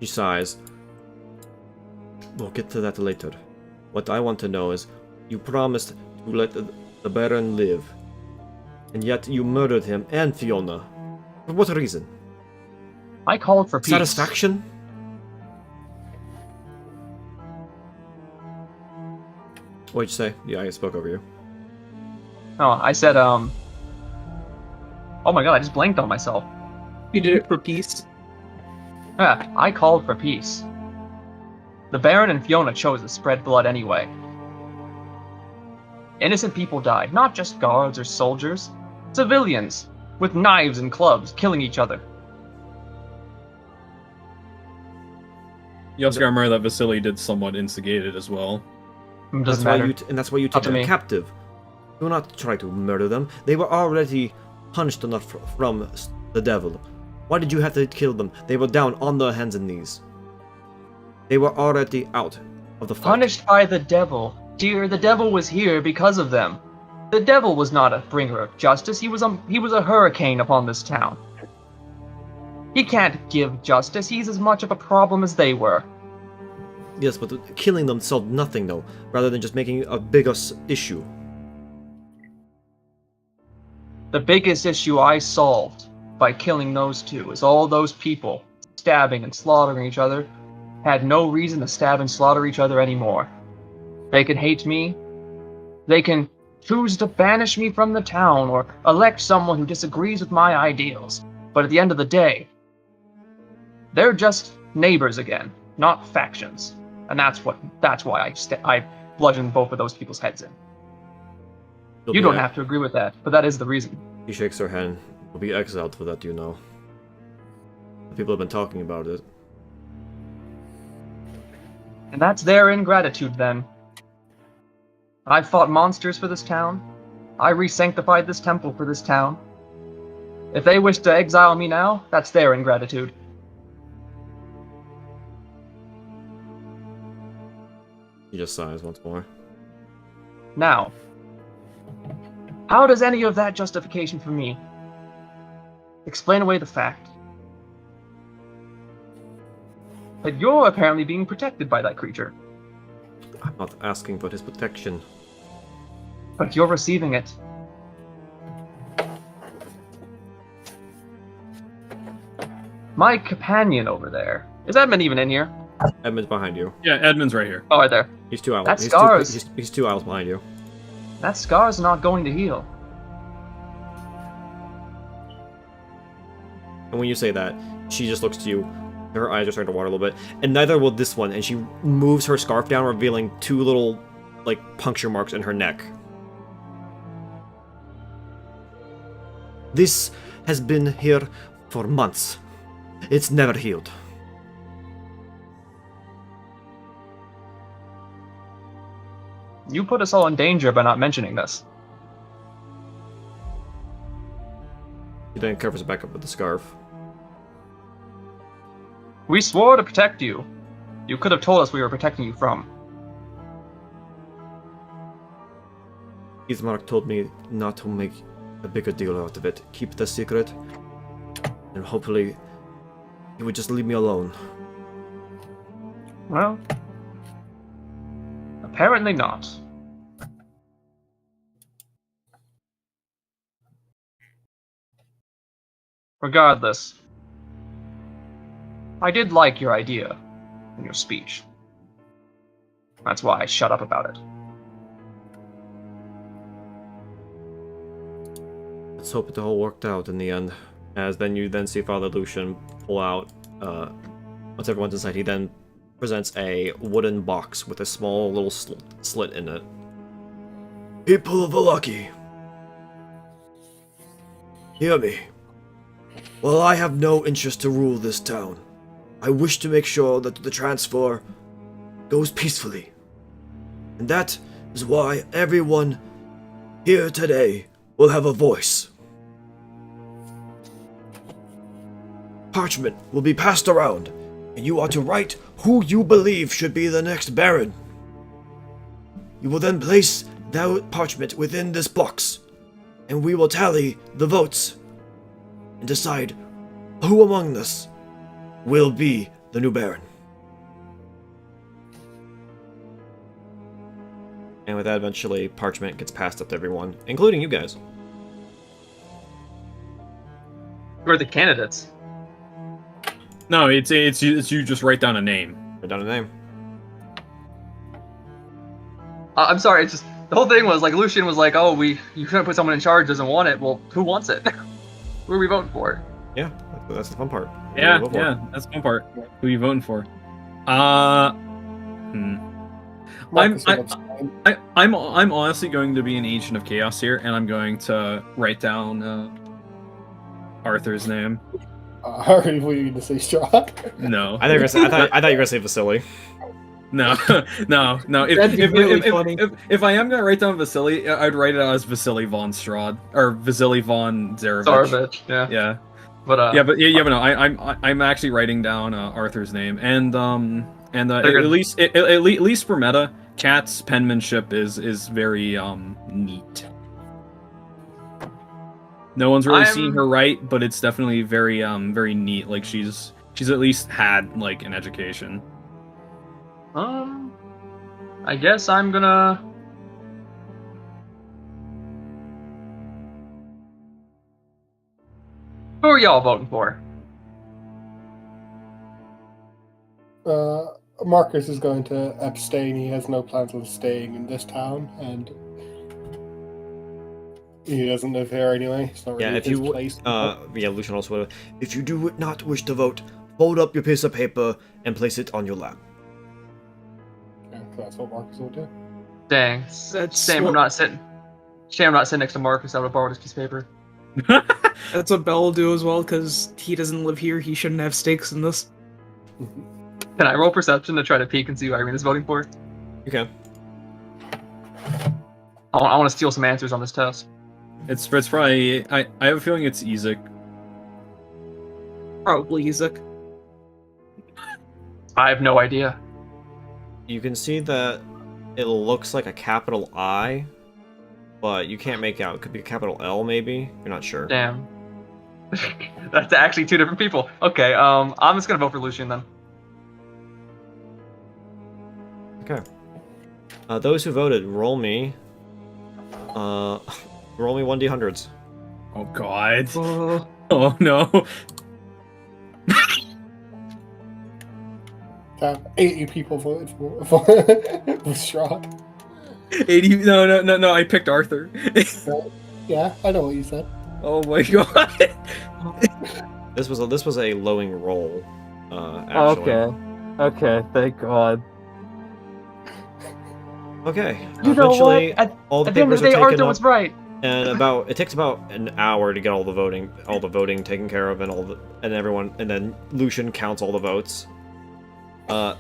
She sighs. We'll get to that later. What I want to know is, you promised to let the Baron live, and yet you murdered him and Fiona. For what reason? I called for peace. Satisfaction? What'd you say? Yeah, I spoke over you. Oh, I said, oh my god, I just blanked on myself. You did it for peace. Yeah, I called for peace. The Baron and Fiona chose to spread blood anyway. Innocent people died, not just guards or soldiers. Civilians, with knives and clubs, killing each other. You also gotta remember that Vasily did somewhat instigate it as well. Doesn't matter. And that's why you Up took to them me. captive. Do not try to murder them. They were already punished enough from the devil. Why did you have to kill them? They were down on their hands and knees. They were already out of the fight. Punished by the devil. Dear, the devil was here because of them. The devil was not a bringer of justice. He was a hurricane upon this town. He can't give justice. He's as much of a problem as they were. Yes, but killing them solved nothing, though, rather than just making a bigger issue. The biggest issue I solved by killing those two is all those people stabbing and slaughtering each other had no reason to stab and slaughter each other anymore. They can hate me. They can choose to banish me from the town or elect someone who disagrees with my ideals. But at the end of the day, they're just neighbors again, not factions. And that's why I bludgeoned both of those people's heads in. You don't have to agree with that, but that is the reason. He shakes her hand. We'll be exiled for that, you know. The people have been talking about it. And that's their ingratitude then. I've fought monsters for this town. I re-sanctified this temple for this town. If they wish to exile me now, that's their ingratitude. He just sighs once more. Now, how does any of that justification for me explain away the fact that you're apparently being protected by that creature, I'm not asking for his protection. but you're receiving it? My companion over there. Is Edmund even in here? Edmund's behind you. Yeah, Edmund's right here. Oh, right there. He's 2 aisles. That He's scars. he's 2 aisles behind you. That scar's not going to heal. And when you say that, she just looks to you. Her eyes are starting to water a little bit. And neither will this one. And she moves her scarf down, revealing 2 little, like, puncture marks in her neck. This has been here for months. It's never healed. You put us all in danger by not mentioning this. He then covers it back up with the scarf. We swore to protect you. You could have told us we were protecting you from. Ismark told me not to make a bigger deal out of it. Keep the secret. And hopefully, he would just leave me alone. Well, apparently not. Regardless, I did like your idea in your speech. That's why I shut up about it. Let's hope it all worked out in the end. As then you then see Father Lucian pull out, once everyone's inside, he then presents a wooden box with a small little slit in it. People of Valaki, hear me. While I have no interest to rule this town, I wish to make sure that the transfer goes peacefully. And that is why everyone here today will have a voice. Parchment will be passed around, and you are to write who you believe should be the next Baron. You will then place that parchment within this box, and we will tally the votes and decide who among us will be the new Baron. And with that, eventually, parchment gets passed up to everyone, including you guys. Who are the candidates? No, it's you just write down a name. Write down a name. I'm sorry, it's just the whole thing was like Lucian was like, "Oh, you couldn't put someone in charge doesn't want it." Well, who wants it? Who are we voting for? Yeah, that's the fun part. Yeah, Who do you vote for? yeah, that's the fun part. Who you voting for? Marcus will abstain. I'm honestly going to be an Ancient of Chaos here, and I'm going to write down Arthur's name. Were you going to say Strahd? No, I thought you were gonna say Vasily. no, no. That'd be really funny. If I am gonna write down Vasily, I'd write it out as Vasily von Strahd or Vasily von Zarevich. Zarovich, yeah. Yeah, But but no. I'm actually writing down Arthur's name, and at least for meta, Kat's penmanship is very neat. No one's really seen her write, but it's definitely very very neat. Like she's at least had like an education. I guess I'm gonna. Who are y'all voting for? Marcus is going to abstain. He has no plans on staying in this town, and he doesn't live here anyway. It's not really Yeah, if his you place. Lucian also. If you do not wish to vote, fold up your piece of paper and place it on your lap. Yeah, that's what Marcus will do. Dang, That's shame what- I'm not sitting. Shame I'm not sitting next to Marcus. I would have borrowed his piece of paper. That's what Bell will do as well, because he doesn't live here. He shouldn't have stakes in this. Can I roll perception to try to peek and see who Irene is voting for? You can. I want to steal some answers on this test. It's probably I have a feeling it's Ezek. Probably Isaac. I have no idea. You can see that it looks like a capital I, but you can't make out. It could be a capital L, maybe. You're not sure. Damn. That's actually two different people. Okay, I'm just gonna vote for Lucian then. Okay. Those who voted, roll me. Roll me 1d100s. Oh god. Oh, Oh no. 80 people voted for Strahd. 80. No. I picked Arthur. Yeah, I know what you said. Oh my god. This was a lowing roll. Actually. Okay, thank God. Okay. You know Eventually, what? all the At the end of papers the are day, taken Arthur up, was right. and it takes about an hour to get all the voting taken care of, and then Lucian counts all the votes.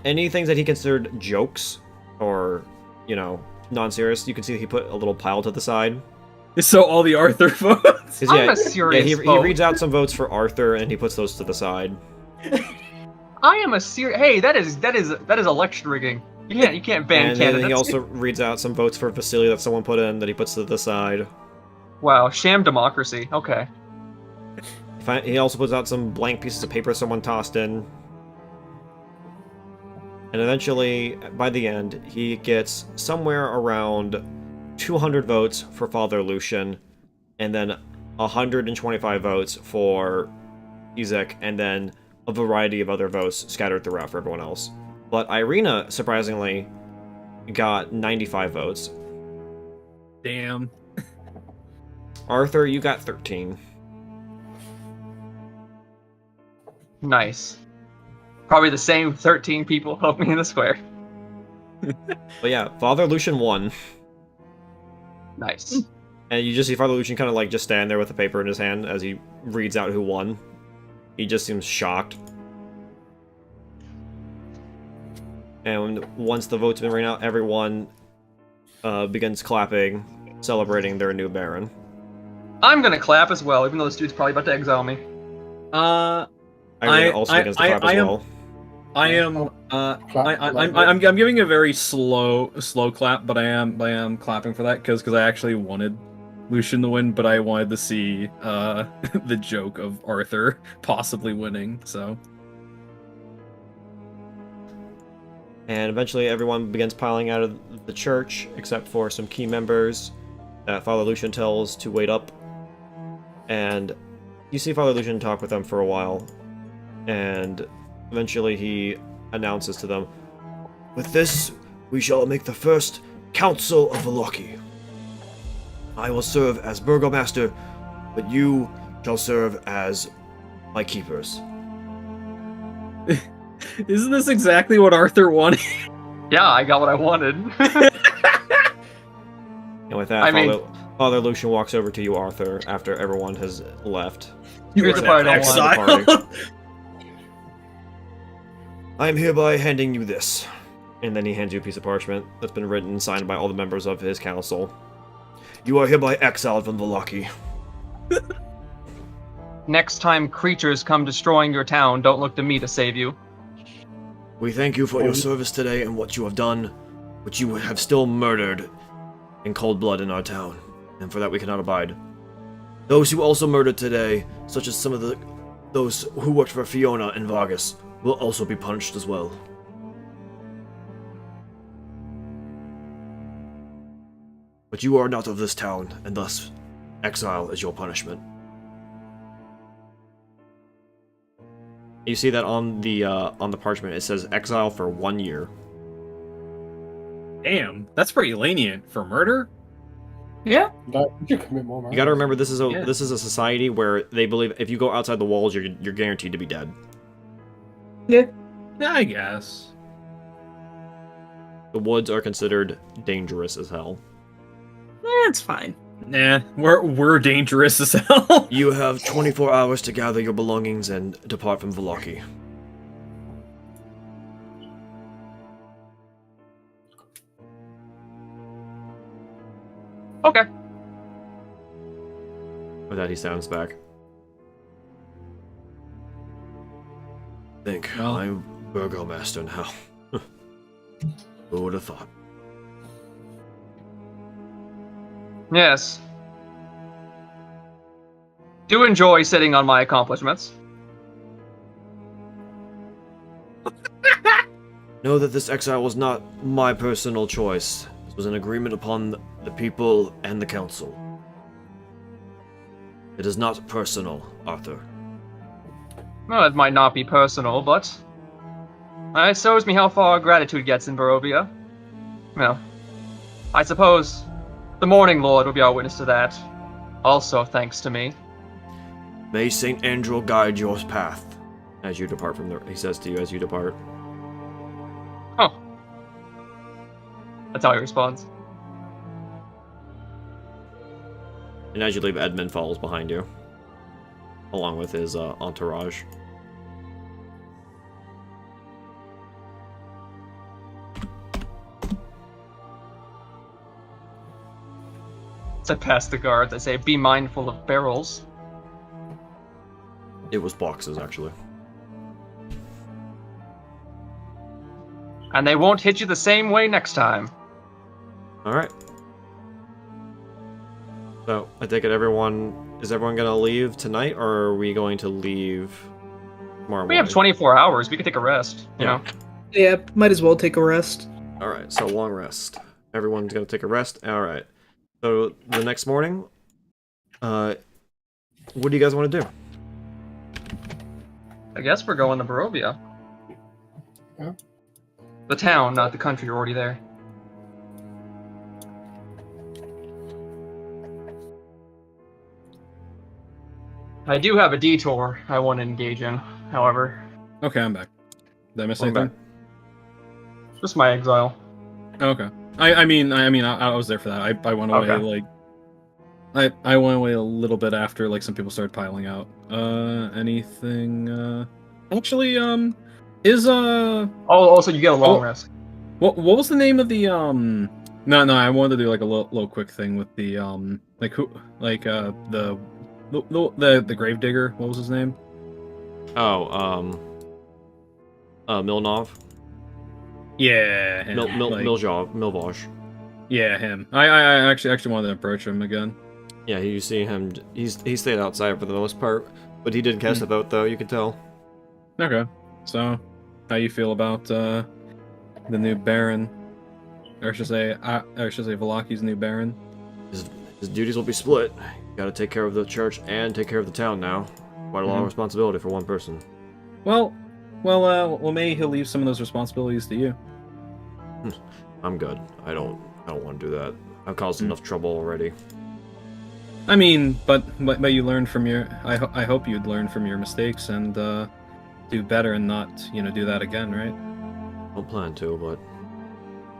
Any things that he considered jokes or, non-serious, you can see he put a little pile to the side. So all the Arthur votes. 'Cause, I'm a serious he vote. reads out some votes for Arthur and he puts those to the side. I am a serious. Hey, that is election rigging. You can't ban And candidates. then he also reads out some votes for Vasily that someone put in that he puts to the side. Wow, sham democracy. Okay. He also puts out some blank pieces of paper someone tossed in. And eventually, by the end, he gets somewhere around 200 votes for Father Lucian, and then 125 votes for Izek, and then a variety of other votes scattered throughout for everyone else. But Irina, surprisingly, got 95 votes. Damn. Arthur, you got 13. Nice. Probably the same 13 people helped me in the square. But yeah, Father Lucian won. Nice. And you just see Father Lucian kind of just stand there with the paper in his hand as he reads out who won. He just seems shocked. And once the votes have been read out, everyone begins clapping, celebrating their new Baron. I'm gonna clap as well, even though this dude's probably about to exile me. Irina also begins to clap as well. I'm giving a very slow clap, but I am clapping for that because I actually wanted Lucian to win, but I wanted to see the joke of Arthur possibly winning. So. And eventually everyone begins piling out of the church, except for some key members that Father Lucian tells to wait up. And you see Father Lucian talk with them for a while, and eventually he announces to them, "With this, we shall make the first Council of Valoki. I will serve as Burgomaster, but you shall serve as my keepers." Isn't this exactly what Arthur wanted? Yeah, I got what I wanted. And with that, Father Lucian walks over to you, Arthur, after everyone has left. Here's the part I don't want. I am hereby handing you this. And then he hands you a piece of parchment that's been written and signed by all the members of his council. You are hereby exiled from Valoki. Next time creatures come destroying your town, don't look to me to save you. We thank you for your service today and what you have done, but you have still murdered in cold blood in our town, and for that we cannot abide. Those who also murdered today, such as some of those who worked for Fiona and Vargas, will also be punished as well. But you are not of this town, and thus exile is your punishment. You see that on the parchment, it says exile for 1 year. Damn, that's pretty lenient for murder. yeah. You commit more murder. You got to remember, this is a society where they believe if you go outside the walls, you're guaranteed to be dead. Yeah, I guess. The woods are considered dangerous as hell. It's fine. Nah, we're dangerous as hell. You have 24 hours to gather your belongings and depart from Valoki. Okay. With that, he stands back. Think, Well. I'm Burgomaster now. Who would have thought? Yes. Do enjoy sitting on my accomplishments. Know that this exile was not my personal choice. This was an agreement upon the people and the council. It is not personal, Arthur. Well, it might not be personal, but it shows me how far gratitude gets in Barovia. Well, I suppose the Morning Lord will be our witness to that. Also, thanks to me. May Saint Andrew guide your path as you depart from the. He says to you as you depart. Oh. That's how he responds. And as you leave, Edmund follows behind you, along with his entourage. As I pass the guards, I say, be mindful of barrels. It was boxes, actually. And they won't hit you the same way next time. Alright. So, I take it is everyone gonna leave tonight, or are we going to leave tomorrow We have morning? 24 hours. We could take a rest, you Yeah. know? Yeah, might as well take a rest. Alright, so long rest. Everyone's gonna take a rest? Alright. So, the next morning, what do you guys want to do? I guess we're going to Barovia. Yeah. The town, not the country. You're already there. I do have a detour I want to engage in, however. Okay, I'm back. Did I miss Welcome anything? Just my exile. Okay. I mean, I was there for that. I went away Okay. I went away a little bit after like some people started piling out. Anything? Actually, is Oh, also you get a long rest. what was the name of the No, I wanted to do like a little quick thing with the like who like the gravedigger. What was his name? Oh, Milnov? Yeah, him. Milvosh. Yeah, him. I actually wanted to approach him again. Yeah, you see him. He stayed outside for the most part, but he did cast a vote, though. You can tell. Okay. So, how you feel about the new Baron, or should I say Valaki's new Baron? His duties will be split. Got to take care of the church and take care of the town now. Quite a lot of responsibility for one person. Well, maybe he'll leave some of those responsibilities to you. I'm good. I don't want to do that. I've caused enough trouble already. I mean, but you learned from your. I hope you'd learn from your mistakes and do better and not do that again, right? I don't plan to, but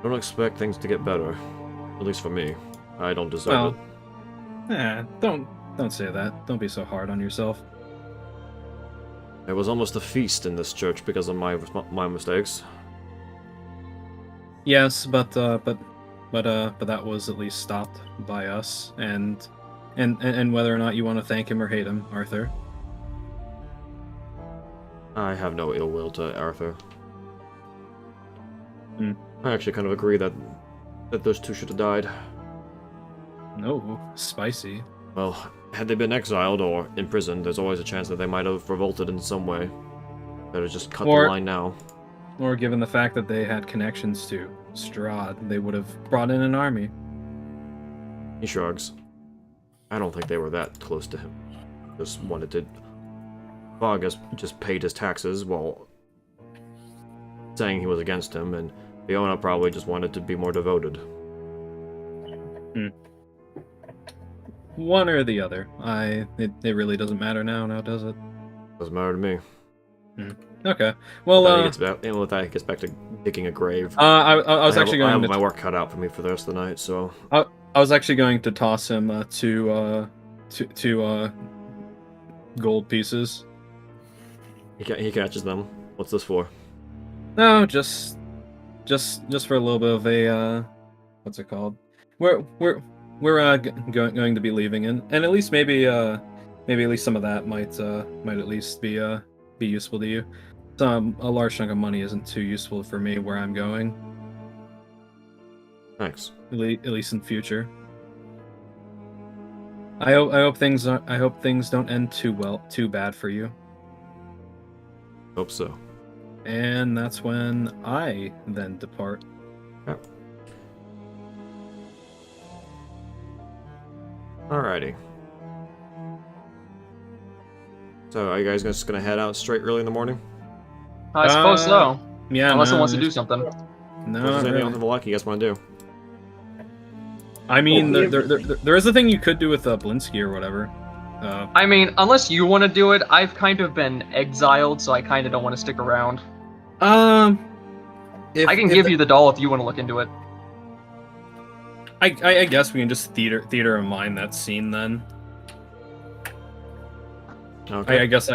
I don't expect things to get better. At least for me. I don't deserve it. Don't say that. Don't be so hard on yourself. There was almost a feast in this church because of my mistakes. Yes, but that was at least stopped by us, and whether or not you want to thank him or hate him, Arthur. I have no ill will to Arthur. Hmm. I actually kind of agree that those two should have died. No, spicy. Well, had they been exiled or imprisoned, there's always a chance that they might have revolted in some way. Better just cut the line now. Or given the fact that they had connections to Strahd, they would have brought in an army. He shrugs. I don't think they were that close to him. Just wanted to... Vargas just paid his taxes while saying he was against him, and Fiona probably just wanted to be more devoted. One or the other. It really doesn't matter now, does it? Doesn't matter to me. Okay. Well, with that, he gets back to digging a grave. I was actually going I have to my work cut out for me for the rest of the night, so... I was actually going to toss him two gold pieces. He catches them. What's this for? No, just for a little bit of a what's it called? We're going to be leaving, and at least maybe at least some of that might at least be useful to you. A large chunk of money isn't too useful for me where I'm going. Thanks. At least in future. I hope things don't end too bad for you. Hope so. And that's when I then depart. Yep. Alrighty. So, are you guys just gonna head out straight early in the morning? I suppose so. Yeah, Unless no, it wants to do there's- something. No, If there's not anything really. else in Milwaukee you guys want to do? I mean, Oh, there is a thing you could do with Blinsky or whatever. I mean, unless you want to do it, I've kind of been exiled, so I kind of don't want to stick around. I can give you the doll if you want to look into it. I guess we can just theater in mind that scene then. Okay. I guess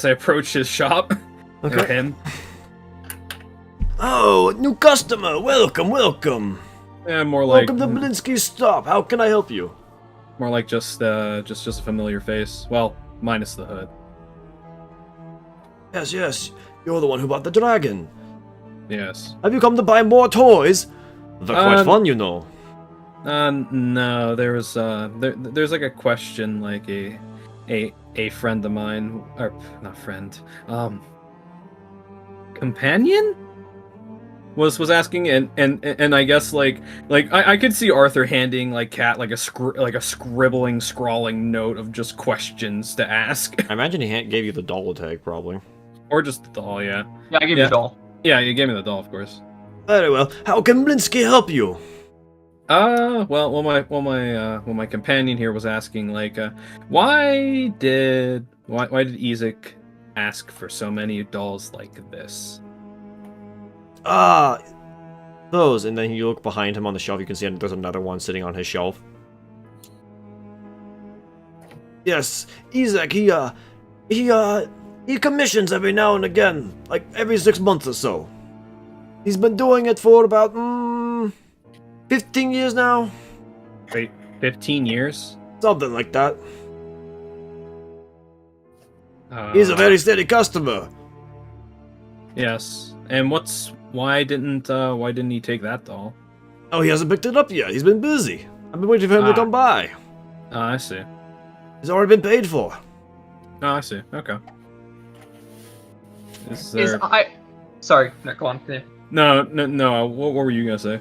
I approach his shop. Or Okay. him. Oh, new customer! Welcome, welcome! Yeah, more like Welcome to Blinsky's Stop. How can I help you? more like just a familiar face. Well, minus the hood. Yes, yes. You're the one who bought the dragon. Yes. Have you come to buy more toys? They're quite fun, you know. No, there was there's like a question, like a friend of mine, or not friend, companion was asking, and I guess like I could see Arthur handing like Cat like a scrawling note of just questions to ask, I imagine he gave you the doll tag, probably. or just the doll. Yeah, Yeah, I give you Yeah. the doll. yeah, you gave me the doll, of course. Very well. How can Blinsky help you? Well, my companion here was asking, like, why did Ezek ask for so many dolls like this? Ah, those. And then you look behind him on the shelf. You can see there's another one sitting on his shelf. Yes, Isaac. He commissions every now and again, like every 6 months or so. He's been doing it for about 15 years now, Wait, 15 years? something like that. He's a very steady customer. Yes. And why didn't he take that doll? Oh, he hasn't picked it up yet. He's been busy. I've been waiting for him to come by. Oh, I see. He's already been paid for. Oh, I see. Okay. Sorry, no, go on. Yeah. No. What were you gonna say?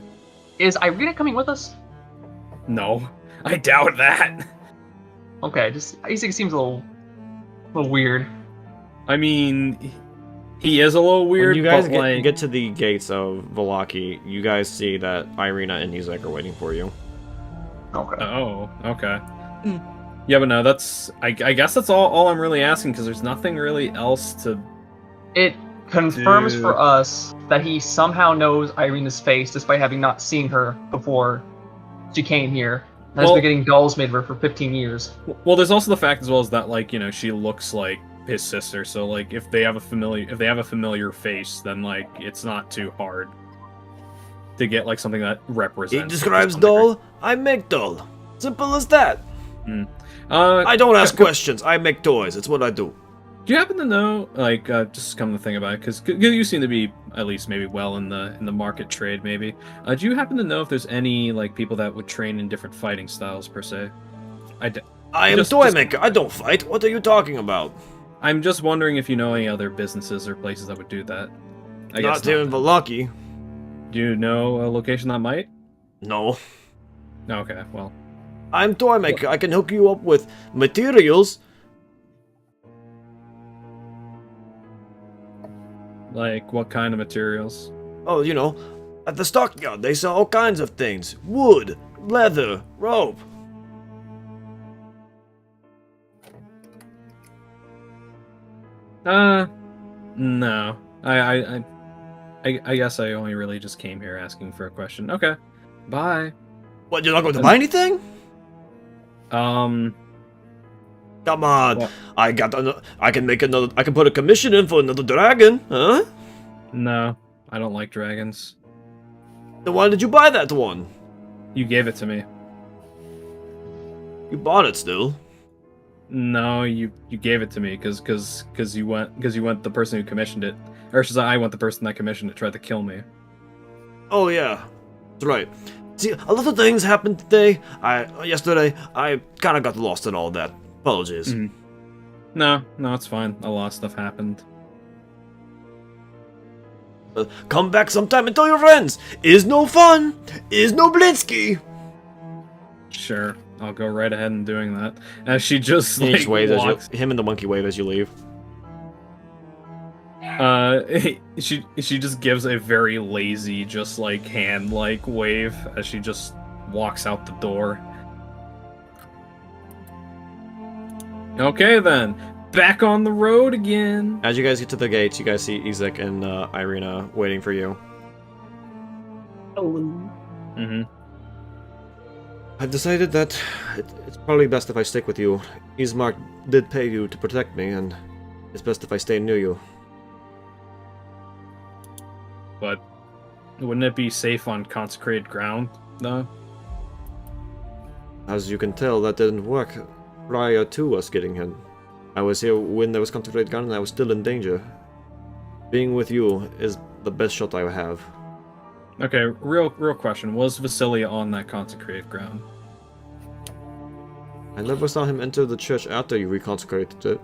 Is Irina coming with us? No, I doubt that. Okay, Isaac seems a little weird. I mean, he is a little weird. When you guys but like, get to the gates of Valaki, you guys see that Irina and Izek are waiting for you. Okay. Oh, okay. Mm. Yeah, but no, that's I guess that's all I'm really asking, because there's nothing really else to. It confirms Dude. for us that he somehow knows Irina's face despite having not seen her before she came here. And has Well- been getting dolls made of her for 15 years. Well, there's also the fact as well as that, like, you know, she looks like his sister, so like if they have a familiar face, then like it's not too hard to get like something that represents. He describes doll, I make doll. Simple as that. I don't ask questions, I make toys. It's what I do. Do you happen to know, like, just come to think about it, because you seem to be at least maybe well in the market trade, maybe. Do you happen to know if there's any like people that would train in different fighting styles per se? I am Just- toy just- maker. I don't fight. What are you talking about? I'm just wondering if you know any other businesses or places that would do that. I Not guess here in Valaki. Do you know a location that might? No. Okay, well, I'm toy maker. I can hook you up with materials. like what kind of materials? Oh, you know, at the stockyard they sell all kinds of things. Wood, leather, rope. No. I guess I only really just came here asking for a question. Okay. Bye. What, you're not going to buy anything? Um, Come on. What? I can make another. I can put a commission in for another dragon, huh? no. I don't like dragons. Then why did you buy that one? You gave it to me. You bought it still. No, you gave it to me because you went the person who commissioned it, or should I went the person that commissioned it tried to kill me. Oh yeah, that's right. See, a lot of things happened today. Yesterday, I kind of got lost in all that. Apologies. Mhm. No, it's fine. A lot of stuff happened. Come back sometime and tell your friends. Is no fun. Is no Blitzky. Sure, I'll go right ahead and doing that. As she just He like just waves walks. as him and the monkey wave as you leave. She just gives a very lazy, just like hand like wave as she just walks out the door. Okay then, back on the road again. As you guys get to the gates, you guys see Izek and Irina waiting for you. Mm-hmm. I've decided that it's probably best if I stick with you. Ismark did pay you to protect me, and it's best if I stay near you. But wouldn't it be safe on consecrated ground, though? As you can tell, that didn't work prior to us getting him. I was here when there was consecrated ground, and I was still in danger. Being with you is the best shot I have. Okay, real question. Was Vasilia on that consecrated ground? I never saw him enter the church after you reconsecrated it.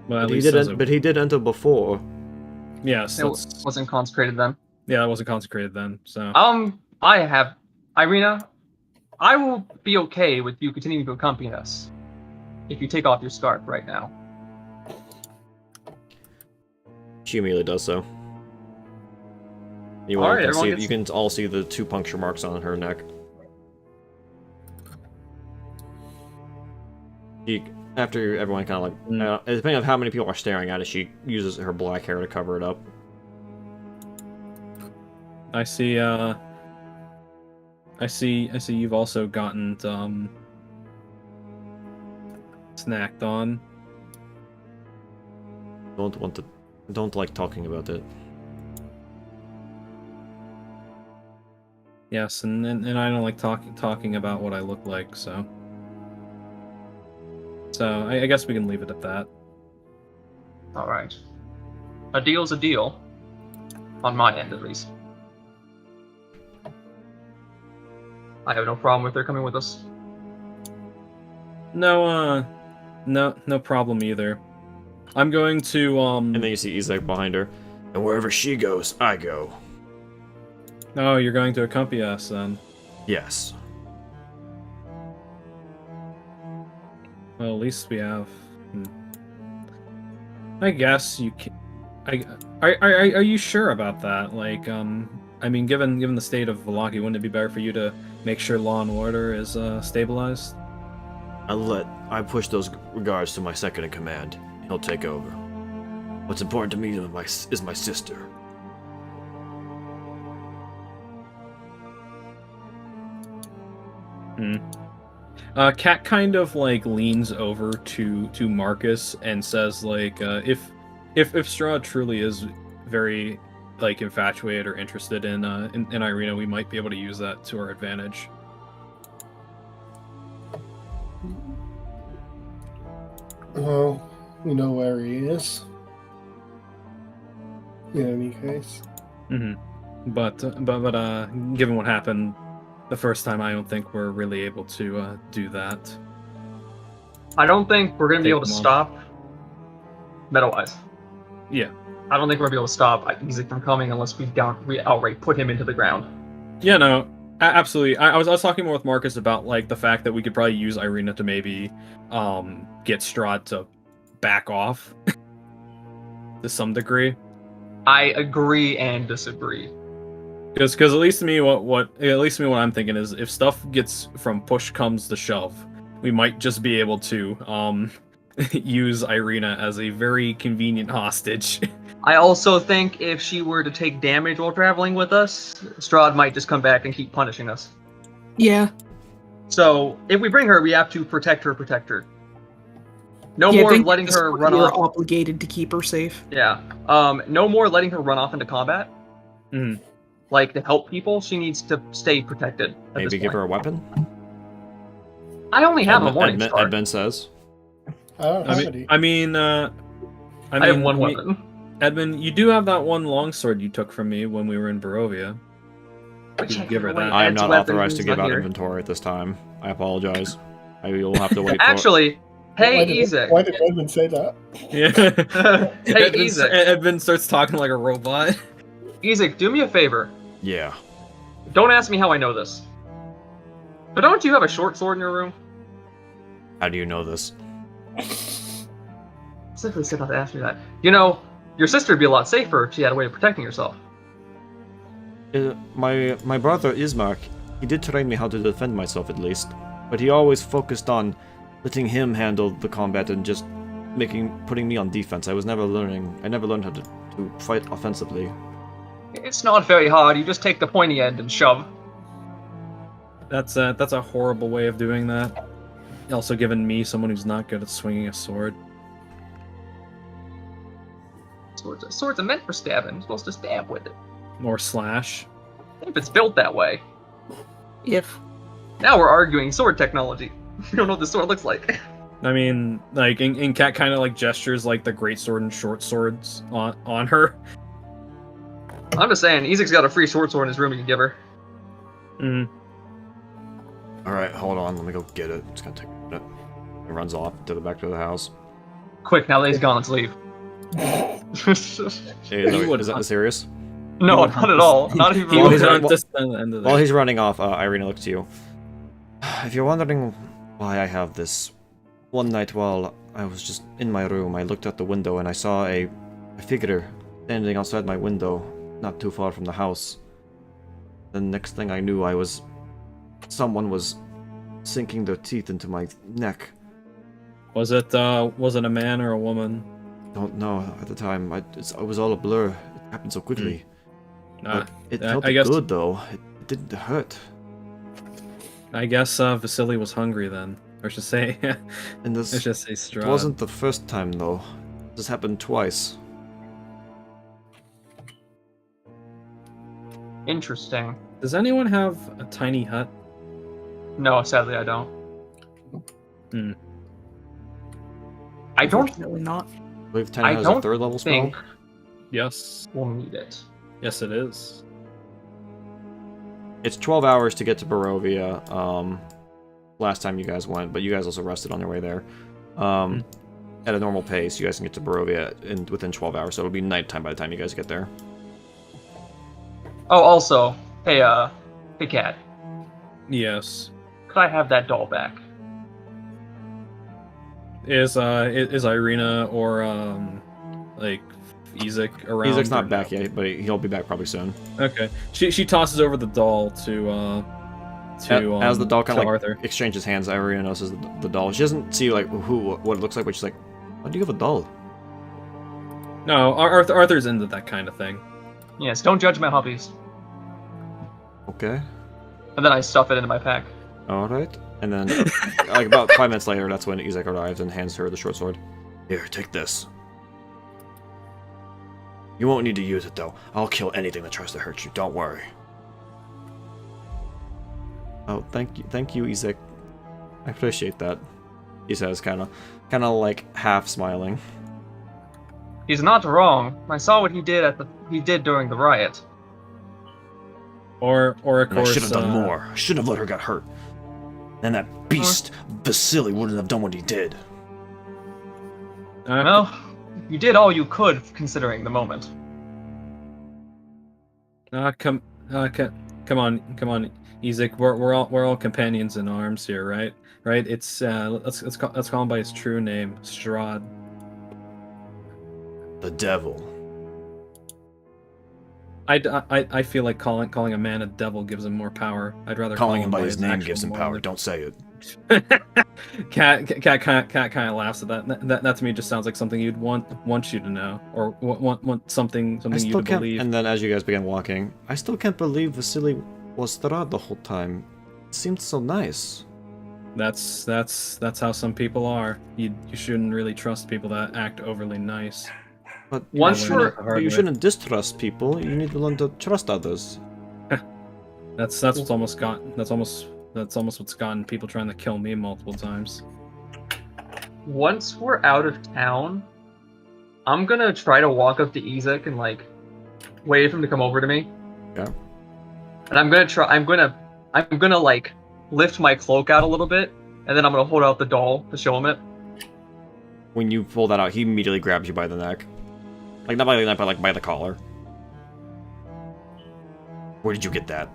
Well, at But he, least did as a- but he did enter before. Yes, It wasn't consecrated then. yeah, it wasn't consecrated then. So I have Irina. I will be okay with you continuing to accompany us if you take off your scarf right now. She immediately does so. You, Alright, can everyone see, gets- you can all see the 2 puncture marks on her neck. After everyone kind of like, depending on how many people are staring at it, she uses her black hair to cover it up. I see. I see you've also gotten snacked on. Don't like talking about it. Yes, and I don't like talking about what I look like. So I guess we can leave it at that. All right. A deal's a deal. On my end, at least. I have no problem with her coming with us. No problem either. I'm going to And then you see Izek behind her. And wherever she goes, I go. Oh, you're going to accompany us then. Yes. Well, at least we have. I guess you can. Are you sure about that? Like, I mean, given the state of Vallaki, wouldn't it be better for you to make sure law and order is stabilized? I push those regards to my second in command. He'll take over. What's important to me is my sister. Kat kind of like leans over to Marcus and says like, if Strahd truly is very like infatuated or interested in Irina, we might be able to use that to our advantage. Well, we know where he is. In any case. But given what happened the first time, I don't think we're really able to do that. I don't think we're gonna be Take able to them on. stop Metal-wise. Yeah. I don't think we're gonna be able to stop Isaac from coming unless we outright put him into the ground. Yeah, no, absolutely. I was talking more with Marcus about like the fact that we could probably use Irina to maybe get Strahd to back off to some degree. I agree and disagree. Because at least to me, what I'm thinking is if stuff gets from push comes to shove, we might just be able to use Irina as a very convenient hostage. I also think if she were to take damage while traveling with us, Strahd might just come back and keep punishing us. Yeah. So if we bring her, we have to protect her. No Yeah, I more think letting at this her point run we're off. obligated to keep her safe. Yeah. No more letting her run off into combat. Mhm. Like to help people, she needs to stay protected. At Maybe this give point. her a weapon? I only have a morning star. Edmund says. I don't have any. I have one weapon. Edmund, you do have that one longsword you took from me when we were in Barovia. We're You checking give her away that. I am Ed's not weapons, authorized to he's give not out here. inventory at this time. I apologize. I will have to wait for Actually, hey, Why did Ezek. Edmund say that? Yeah. Hey, Edmund, Ezek. Edmund starts talking like a robot. Ezek, do me a favor. Yeah. Don't ask me how I know this. But don't you have a short sword in your room? How do you know this? Simply said not to ask me that. You know, your sister would be a lot safer if she had a way of protecting herself. My brother Ismark, he did train me how to defend myself at least, but he always focused on letting him handle the combat and just putting me on defense. I never learned how to fight offensively. It's not very hard. You just take the pointy end and shove. That's a horrible way of doing that. Also giving me someone who's not good at swinging a sword. Swords are meant for stabbing. You're supposed to stab with it. Or slash. If it's built that way. If Now we're arguing sword technology. We don't know what the sword looks like. I mean, like, in Cat kind of like gestures like the great sword and short swords on her. I'm just saying, Ezek's got a free short sword in his room you can give her. Mm. Alright, hold on, let me go get it. It's gonna take a minute. He runs off to the back to the house. Quick, now that he's gone, let's leave. Hey, is that serious? No, not at all. Not even He Well, was he's on right- just at the end of While that. he's running off, Irina looks to you. If you're wondering why I have this, one night while I was just in my room, I looked out the window and I saw a figure standing outside my window, not too far from the house. The next thing I knew, someone was sinking their teeth into my neck. Was it a man or a woman? Don't know at the time. It was all a blur. It happened so quickly. Nah, It I felt guess- good though. It didn't hurt. I guess Vasily was hungry then. Or should say, And let's this just say Strahd. wasn't the first time though. This happened twice. Interesting. Does anyone have a tiny hut? No, sadly I don't. Hmm. I don't unfortunately not. I believe Tiny I has a don't third level spell. think Yes. we'll need it. Yes, it is. It's 12 hours to get to Barovia. Last time you guys went, but you guys also rested on your way there. At a normal pace, you guys can get to Barovia within 12 hours, so it'll be nighttime by the time you guys get there. Oh, also, hey Cat, Yes. could I have that doll back? Is Irina or like Ezek around? Ezek's or not back no? yet, but he'll be back probably soon. Okay. She tosses over the doll to As the doll kind to of like Arthur. exchanges hands, Irina notices the doll. She doesn't see like what it looks like, but she's like, "Why do you have a doll?" No, Arthur's into that kind of thing. Yes, don't judge my hobbies. Okay, And then I stuff it into my pack. all right. And then, like about 5 minutes later, that's when Ezek arrives and hands her the short sword. Here, take this. You won't need to use it though. I'll kill anything that tries to hurt you. Don't worry. Oh, thank you, Ezek. I appreciate that. He says, kind of like half smiling. He's not wrong. I saw what he did during the riot. Or of And I course. should have done more. I shouldn't have let her get hurt. And that beast, Vasily, wouldn't have done what he did. Well, you did all you could considering the moment. Come on, Ezek. We're all companions in arms here, right? Right? It's let's call him by his true name, Strahd. The devil. I feel like calling a man a devil gives him more power. I'd rather call Calling him by his name actual gives him power. name. Don't say it. Cat kind of laughs at that. That to me just sounds like something you'd want you to know, or want something I you still to can't. believe. And then, as you guys began walking, I still can't believe Vasily was Strahd the whole time. It seemed so nice. That's how some people are. You shouldn't really trust people that act overly nice. But Once learn we're it the hard but you way. shouldn't distrust people. You need to learn to trust others. That's what's almost what's gotten people trying to kill me multiple times. Once we're out of town, I'm gonna try to walk up to Ezek and like wait for him to come over to me. Yeah. And I'm gonna like lift my cloak out a little bit, and then I'm gonna hold out the doll to show him it. When you pull that out, he immediately grabs you by the neck. Like, not by the neck, but like by the collar. Where did you get that?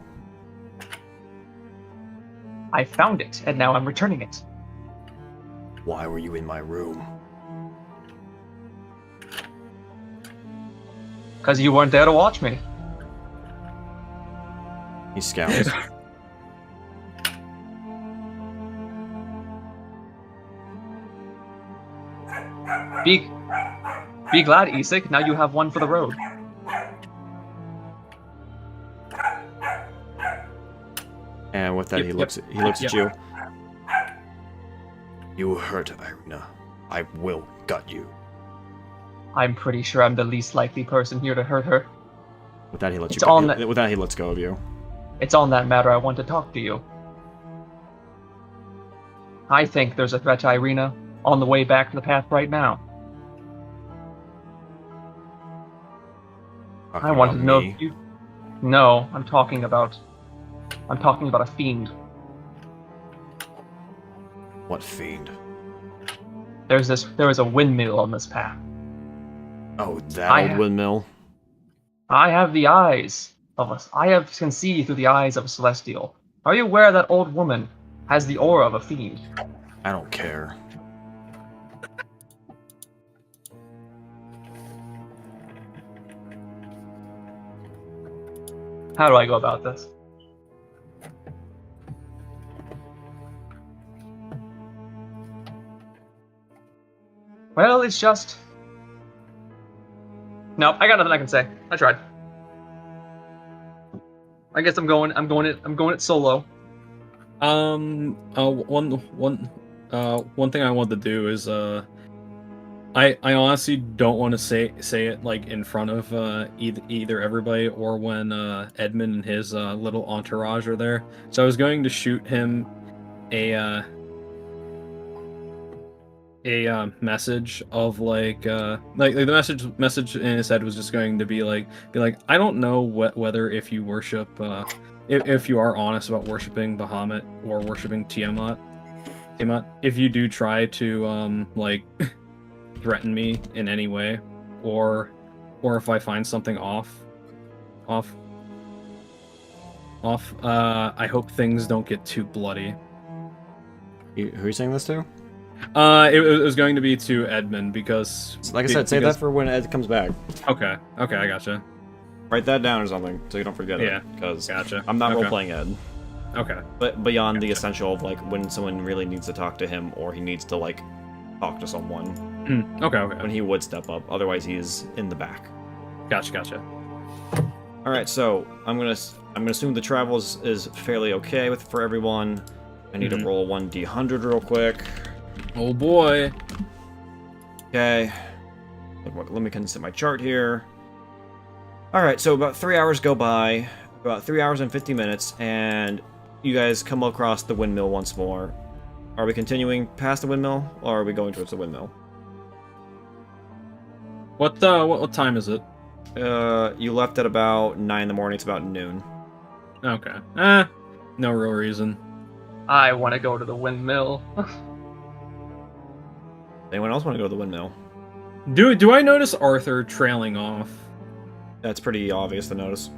I found it, and now I'm returning it. Why were you in my room? Because you weren't there to watch me. He scowls. Be glad, Isak. Now you have one for the road. And with that, he looks at you. You hurt Irina. I will gut you. I'm pretty sure I'm the least likely person here to hurt her. With that, he lets It's you go. on that- With that, he lets go of you. It's on that matter I want to talk to you. I think there's a threat to Irina on the way back to the path right now. I wanted to know if you... No, I'm talking about a fiend. What fiend? There is a windmill on this path. Oh, that old windmill. I have the eyes of us. Can see through the eyes of a celestial. Are you aware that old woman has the aura of a fiend? I don't care. How do I go about this? Well, it's just... Nope, I got nothing I can say. I tried. I guess I'm going it solo. One thing I want to do is I honestly don't want to say it like in front of either everybody or when Edmund and his little entourage are there. So I was going to shoot him a message of like the message in his head was just going to be like I don't know whether if you worship if you are honest about worshiping Bahamut or worshiping Tiamat, if you do try to like threaten me in any way, or if I find something off, I hope things don't get too bloody. Who are you saying this to? It was going to be to Edmund because, Like I said, say that for when Ed comes back. Okay, I gotcha. Write that down or something so you don't forget it. Because gotcha. I'm not role-playing Ed. Okay. But beyond the essential of like when someone really needs to talk to him or he needs to like talk to someone. Okay. When he would step up. Otherwise, he's in the back. Gotcha. All right, so I'm gonna assume the travel is fairly okay for everyone. I need to roll 1d100 real quick. Oh boy. Okay. Let me consider my chart here. Alright, so about 3 hours go by, about 3 hours and 50 minutes, and you guys come across the windmill once more. Are we continuing past the windmill, or are we going towards the windmill? What time is it? You left at about 9 in the morning, it's about noon. Okay. No real reason. I want to go to the windmill. Anyone else want to go to the windmill? Do I notice Arthur trailing off? That's pretty obvious to notice.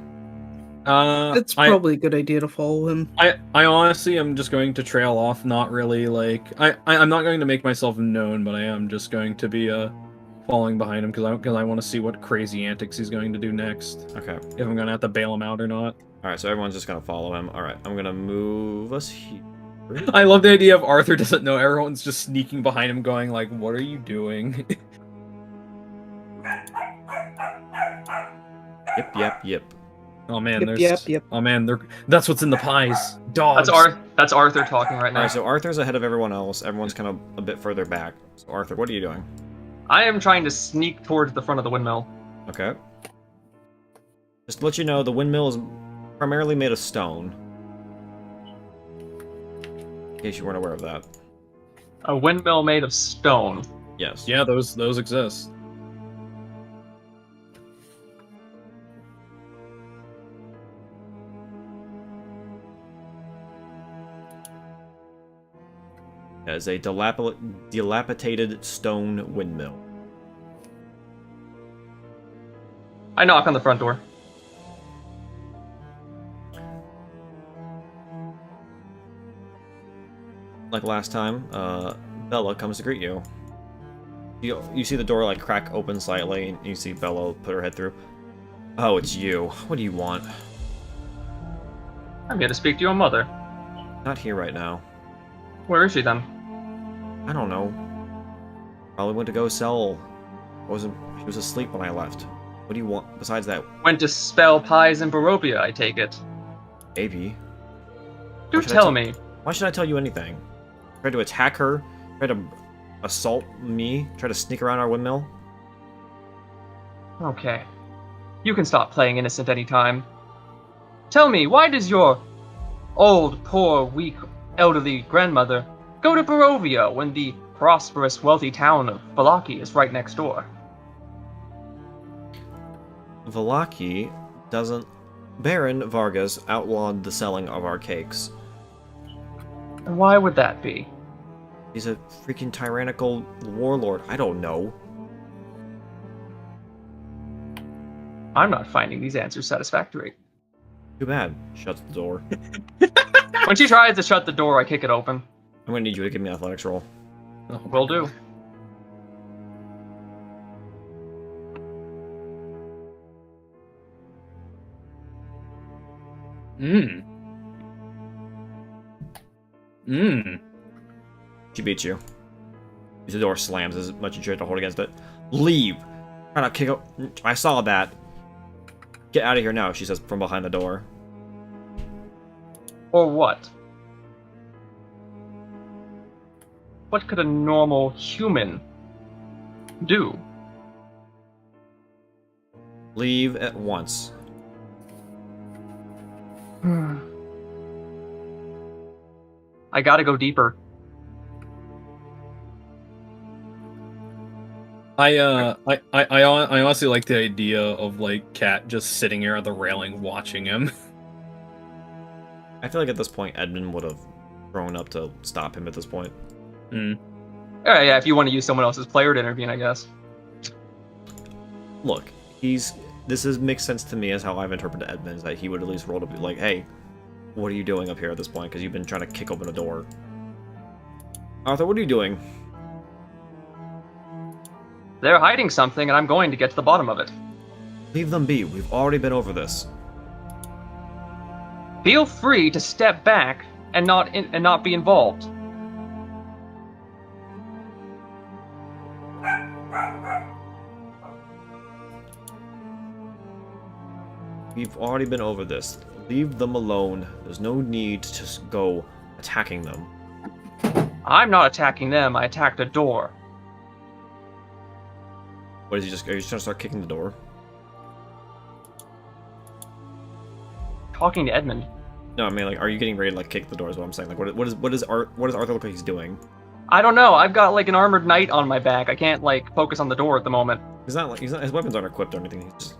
It's probably a good idea to follow him. I honestly am just going to trail off, not really like I'm not going to make myself known, but I am just going to be following behind him because I want to see what crazy antics he's going to do next. Okay. If I'm gonna have to bail him out or not. Alright, so everyone's just gonna follow him. Alright, I'm gonna move us here. I love the idea of Arthur doesn't know. Everyone's just sneaking behind him going like, what are you doing? Yep. Oh man, Yep. Oh man, that's what's in the pies. Dogs. That's Arthur talking right now. Alright, so Arthur's ahead of everyone else. Everyone's kind of a bit further back. So Arthur, what are you doing? I am trying to sneak towards the front of the windmill. Okay. Just to let you know, the windmill is primarily made of stone. In case you weren't aware of that. A windmill made of stone. Yes. Yeah, those exist. As a dilapidated stone windmill. I knock on the front door. Like last time, Bella comes to greet you. You see the door like crack open slightly, and you see Bella put her head through. Oh, it's you. What do you want? I'm here to speak to your mother. Not here right now. Where is she then? I don't know. Probably went to go sell. She was asleep when I left. What do you want besides that? Went to spell pies in Barovia, I take it. Maybe. Do tell me. Why should I tell you anything? Tried to attack her? Tried to assault me? Try to sneak around our windmill? Okay. You can stop playing innocent anytime. Tell me, why does your old, poor, weak, elderly grandmother go to Barovia when the prosperous, wealthy town of Valaki is right next door? Valaki doesn't... Baron Vargas outlawed the selling of our cakes. And why would that be? He's a freaking tyrannical warlord. I don't know. I'm not finding these answers satisfactory. Too bad. Shuts the door. When she tries to shut the door, I kick it open. I'm gonna need you to give me an athletics roll. Will do. She beats you. The door slams as much as you try to hold against it. Leave! Try to kick out. I saw that. Get out of here now, she says from behind the door. Or what? What could a normal human do? Leave at once. I gotta go deeper. I honestly like the idea of like Cat just sitting here at the railing watching him. I feel like at this point Edmund would have grown up to stop him at this point. Yeah, if you want to use someone else's player to intervene, I guess. Look, makes sense to me as how I've interpreted Edmund, is that he would at least roll to be like, hey, what are you doing up here at this point? Because you've been trying to kick open a door. Arthur, what are you doing? They're hiding something, and I'm going to get to the bottom of it. Leave them be. We've already been over this. Feel free to step back and not be involved. We've already been over this. Leave them alone. There's no need to just go attacking them. I'm not attacking them. I attacked a door. What is he just? Are you just trying to start kicking the door? Talking to Edmund. No, I mean, like, are you getting ready to like kick the door? Is what I'm saying. Like, what does Arthur look like he's doing? I don't know. I've got like an armored knight on my back. I can't like focus on the door at the moment. He's not. His weapons aren't equipped or anything. He's just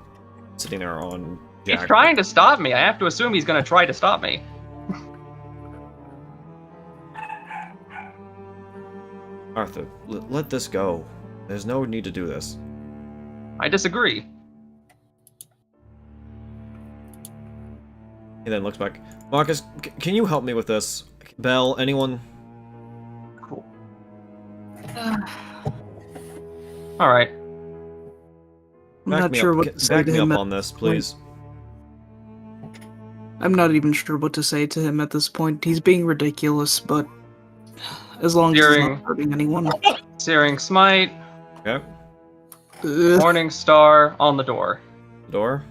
sitting there on. He's trying to stop me. I have to assume he's going to try to stop me. Arthur, let this go. There's no need to do this. I disagree. He then looks back. Marcus, can you help me with this? Belle, anyone? Cool. All right. I'm not sure what to say back to me him. up on this, please. I'm not even sure what to say to him at this point. He's being ridiculous, but as long as he's not hurting anyone. Searing Smite. Okay. Morning Star on the door. Door?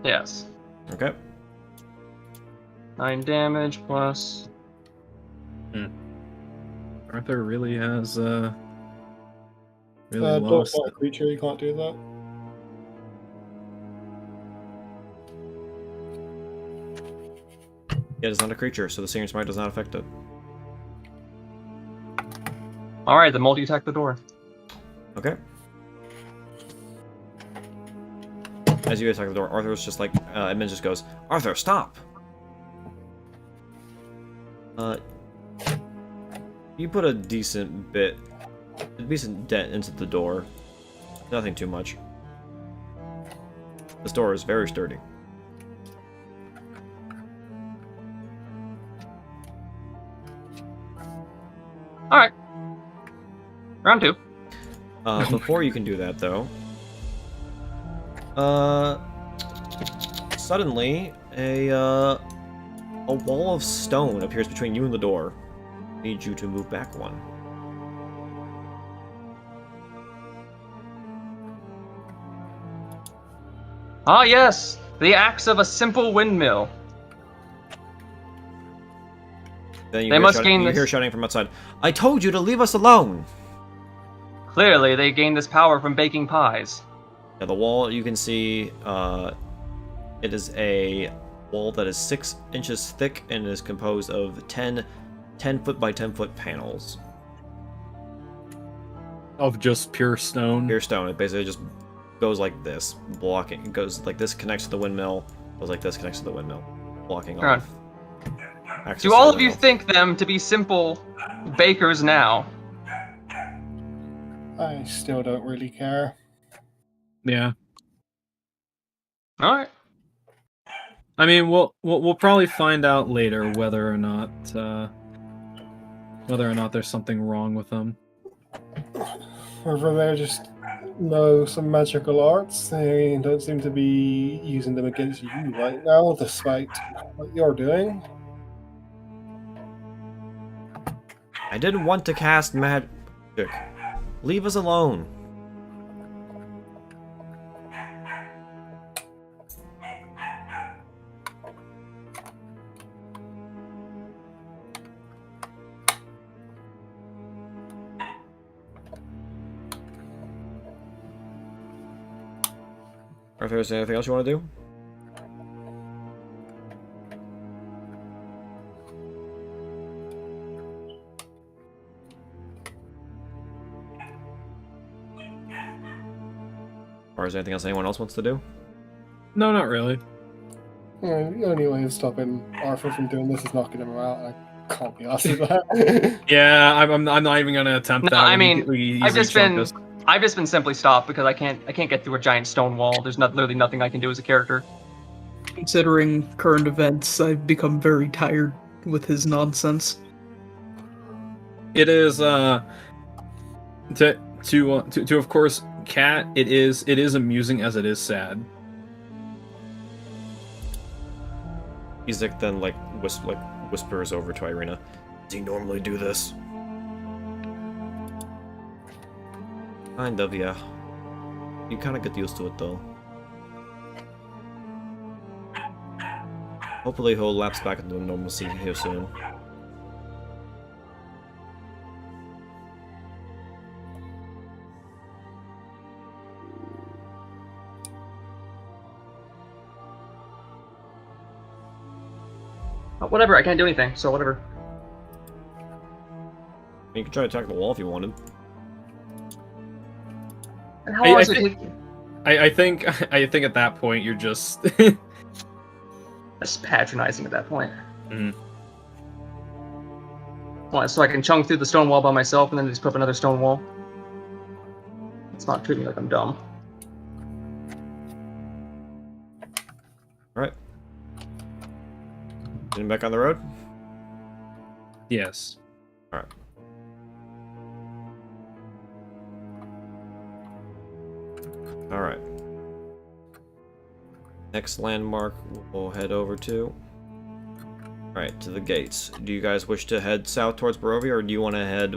Yes. Okay. 9 damage plus... Arthur really has really Not lost. a creature, you can't do that. Yeah, it's not a creature, so the Searing Smite does not affect it. Alright, then multi-attack the door. Okay. As you attack the door, Arthur's just like, Edmund just goes, Arthur, stop! You put a decent dent into the door. Nothing too much. This door is very sturdy. Alright. Round 2. Before you can do that, though, suddenly a wall of stone appears between you and the door. I need you to move back one. Ah, yes! The axe of a simple windmill. Then They must gain you this- hear shouting from outside. I told you to leave us alone! Clearly, they gained this power from baking pies. Yeah, the wall, you can see, it is a wall that is 6 inches thick and is composed of 10 foot by 10 foot panels. Of just pure stone. Pure stone. It basically just goes like this, blocking. It goes like this, connects to the windmill, goes like this, connects to the windmill, blocking Right. off. access Do to all the of you windmill. think them to be simple bakers now? I still don't really care. Yeah. Alright. I mean, we'll probably find out later whether or not there's something wrong with them. Whether they just know some magical arts, they don't seem to be using them against you right now, despite what you're doing. I didn't want to cast magic. Leave us alone. Or if there's anything else you want to do? Or is there anything else anyone else wants to do? No, not really. Yeah, the only way of stopping Arthur from doing this is knocking him out. I can't be asked with that. Yeah, I'm not even gonna attempt No, that. I mean, We I've easily just chunk been this. I've just been simply stopped because I can't get through a giant stone wall. There's literally nothing I can do as a character. Considering current events, I've become very tired with his nonsense. It is to of course, Cat. It is amusing as it is sad. Isaac then whispers over to Irina. Does he normally do this? Kind of, yeah. You kind of get used to it though. Hopefully he'll lapse back into normalcy here soon. Whatever, I can't do anything, so whatever. You can try to attack the wall if you wanted. And how long does it take? I think at that point you're just That's patronizing at that point. Mhm. What, so I can chunk through the stone wall by myself and then just put up another stone wall? It's not treating me like I'm dumb. Alright. Getting back on the road? yes. Alright. Alright. Next landmark we'll head over to. Alright, to the gates. Do you guys wish to head south towards Barovia, or do you want to head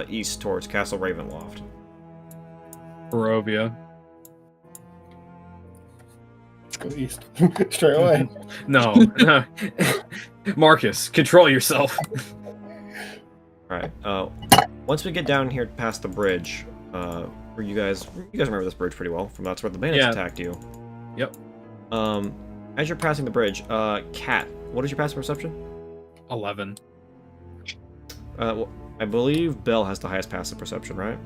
east towards Castle Ravenloft? Barovia. Go east. Straight away. No. Marcus, control yourself. Alright, once we get down here past the bridge, where you guys remember this bridge pretty well, from that's where the bandits Yeah. attacked you. Yep. As you're passing the bridge, Cat, what is your passive perception? 11. Well, I believe Bell has the highest passive perception, right?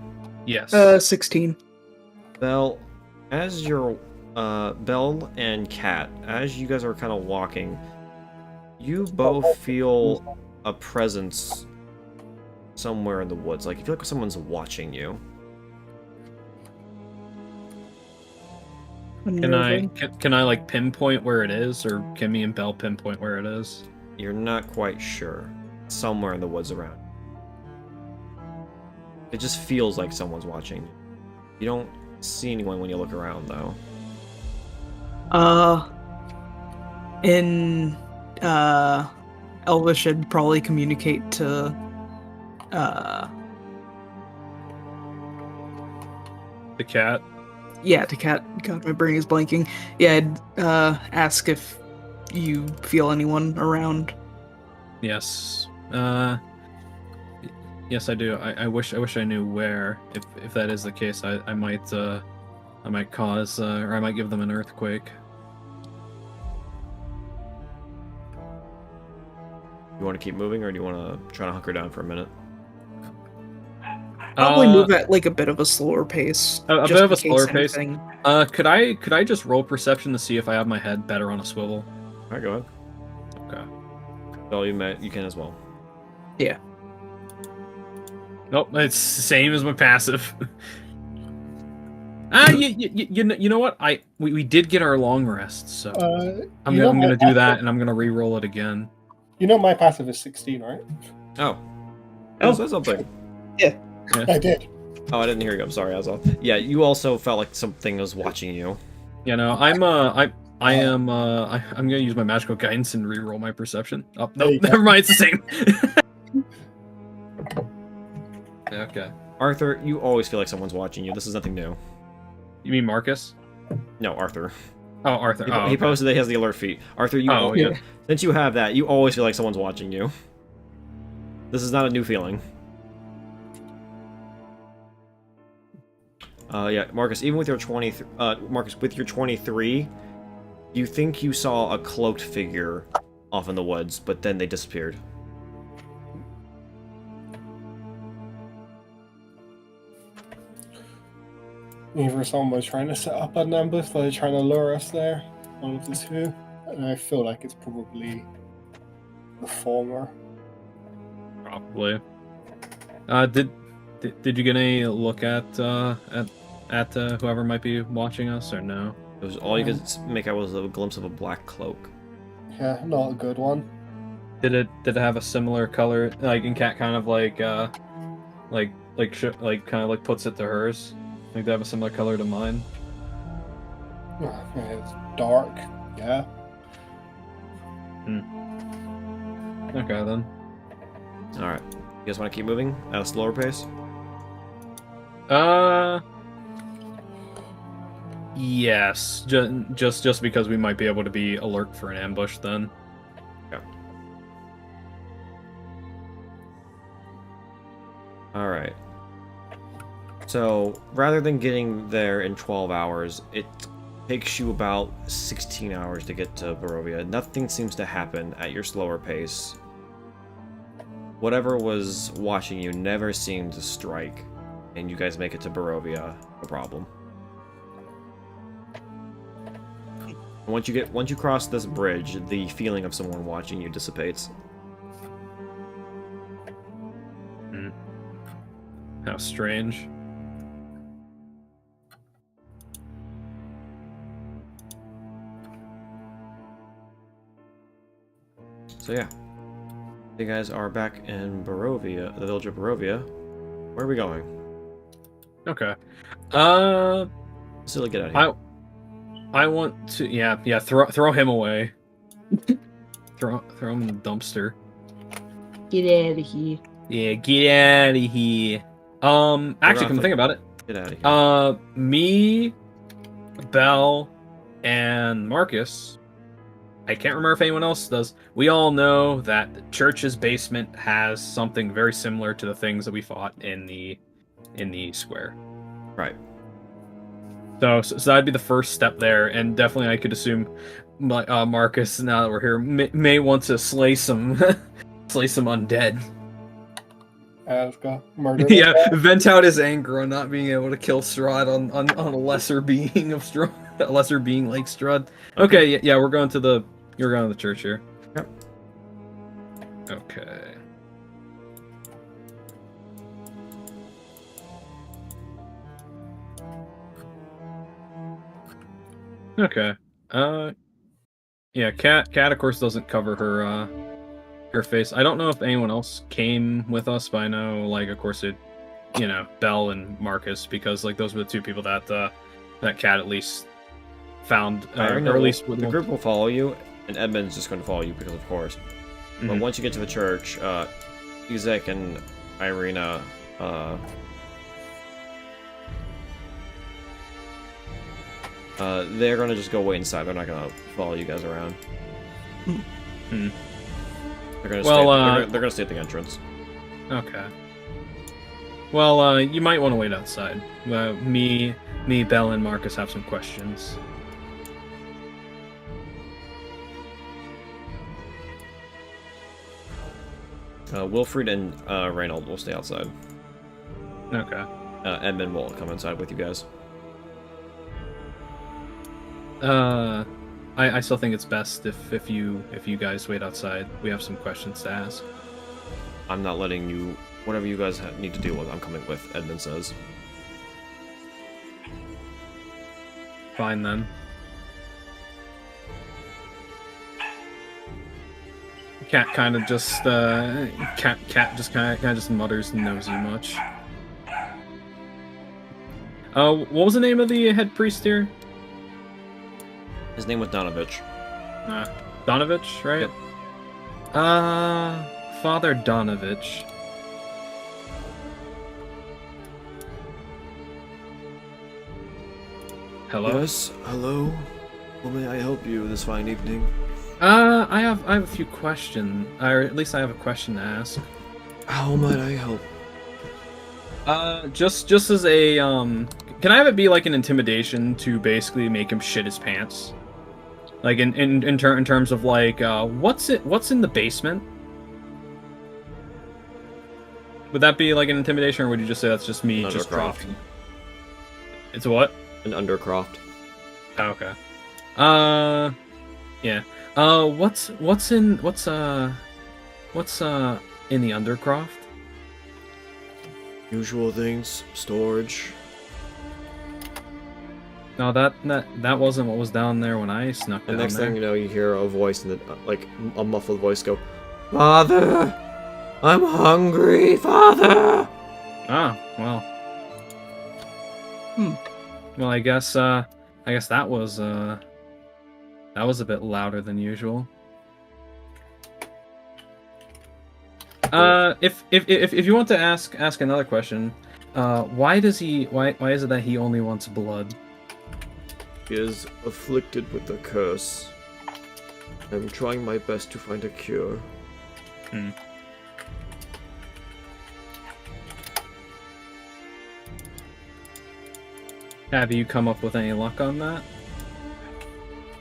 Yes. 16. Bell, as you're, Bell and Cat, as you guys are kind of walking, you both feel a presence somewhere in the woods. Like, you feel like someone's watching you. Can I like pinpoint where it is, or can me and Bell pinpoint where it is? You're not quite sure. Somewhere in the woods around. It just feels like someone's watching. You don't see anyone when you look around, though. Elvish should probably communicate to The cat. yeah, to Cat. God, my brain is blanking. Yeah, I'd ask if you feel anyone around. Yes. Yes, I do. I wish I knew where. If that is the case, I might cause or I might give them an earthquake. You want to keep moving, or do you want to try to hunker down for a minute? Probably move at like a bit of a slower pace. A just bit of in a slower case pace. anything- Could I just roll perception to see if I have my head better on a swivel? All right, go ahead. Okay. Oh, you can as well. Yeah. Nope, it's the same as my passive. You know what? We did get our long rest, so I'm gonna do that, and I'm gonna re-roll it again. You know my passive is 16, right? Oh. Oh. Said something. I did. Oh, I didn't hear you. I'm sorry. I was off. Yeah, you also felt like something was watching you. You know, I'm gonna use my magical guidance and re-roll my perception. Oh There no, you go. never mind. It's the same. Okay. Arthur, you always feel like someone's watching you. This is nothing new. You mean Marcus? No, Arthur. Oh, Arthur. He, Oh, he okay. posted that he has the alert feat. Arthur, you Oh, yeah. since you have that, you always feel like someone's watching you. This is not a new feeling. Yeah, Marcus, even with your 23, you think you saw a cloaked figure off in the woods, but then they disappeared. Either someone was trying to set up an ambush, they're trying to lure us there. One of the two. And I feel like it's probably the former. Probably. Did you get any look at whoever might be watching us, or no? It was all you could make out was a glimpse of a black cloak. Yeah, not a good one. Did it have a similar color? Like, and Cat kind of like puts it to hers. Like, they have a similar color to mine. Yeah, it's dark. Yeah. Okay then. Alright. You guys want to keep moving at a slower pace? Yes. Just because we might be able to be alert for an ambush then. Alright. So, rather than getting there in 12 hours, it takes you about 16 hours to get to Barovia. Nothing seems to happen at your slower pace. Whatever was watching you never seemed to strike, and you guys make it to Barovia, no problem. Once you cross this bridge, the feeling of someone watching you dissipates. How strange. So yeah, you guys are back in Barovia, the village of Barovia. Where are we going? Okay. Silly, get out of here. I want to throw him away. throw him in the dumpster. Get out of here. Yeah, get out of here. Actually, come to think about it. Get out of here. Me, Belle, and Marcus. I can't remember if anyone else does. We all know that the church's basement has something very similar to the things that we fought in the square. Right. So that'd be the first step there, and definitely I could assume Marcus, now that we're here, may want to slay some undead. Let's go. Murder. Yeah, vent out his anger on not being able to kill Strahd on a lesser being of Strahd, a lesser being like Strahd. Okay, yeah, we're going to the church here. Yep. Okay. Okay. Yeah, Cat of course doesn't cover her face. I don't know if anyone else came with us, but I know, like, of course Belle and Marcus, because like those were the two people that that Cat at least found, or at least the group will follow you, and Edmund's just going to follow you because of course. But once you get to the church, Izek and Irina, they're gonna just go wait inside. They're not gonna follow you guys around. They're gonna they're gonna stay at the entrance. Okay. Well, you might want to wait outside. Me, Belle, and Marcus have some questions. Wilfred and Reynold will stay outside. Okay. Edmund will come inside with you guys. I still think it's best if you guys wait outside. We have some questions to ask. I'm not letting you. Whatever you guys need to deal with, I'm coming with. Edmund says. Fine then. Cat kind of just cat just kind of just mutters nosy much. What was the name of the head priest here? His name was Donovich. Donovich, right? Yep. Father Donovich. Hello? Yes, hello. How may I help you this fine evening? I have a few questions, or at least I have a question to ask. How might I help? Just as a can I have it be like an intimidation to basically make him shit his pants? Like in terms of like what's in the basement? Would that be like an intimidation, or would you just say that's just me just dropping? It's what? An undercroft. Oh, okay. Yeah. What's in the undercroft? Usual things, storage. No, that wasn't what was down there when I snuck down there. The next thing you know, you hear a voice, like a muffled voice, go, "Father, I'm hungry, Father." Ah, well. Well, I guess that was a bit louder than usual. If you want to ask another question, why is it that he only wants blood? He is afflicted with a curse. I'm trying my best to find a cure. Have you come up with any luck on that?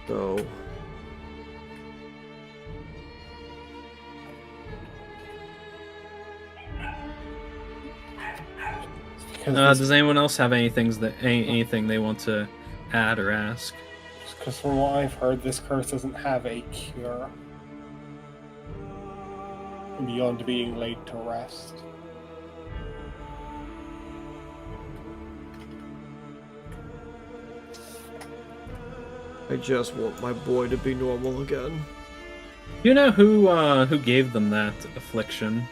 No. Does anyone else have anything they want to add or ask? Because from what I've heard, this curse doesn't have a cure beyond being laid to rest. I just want my boy to be normal again. You know who gave them that affliction?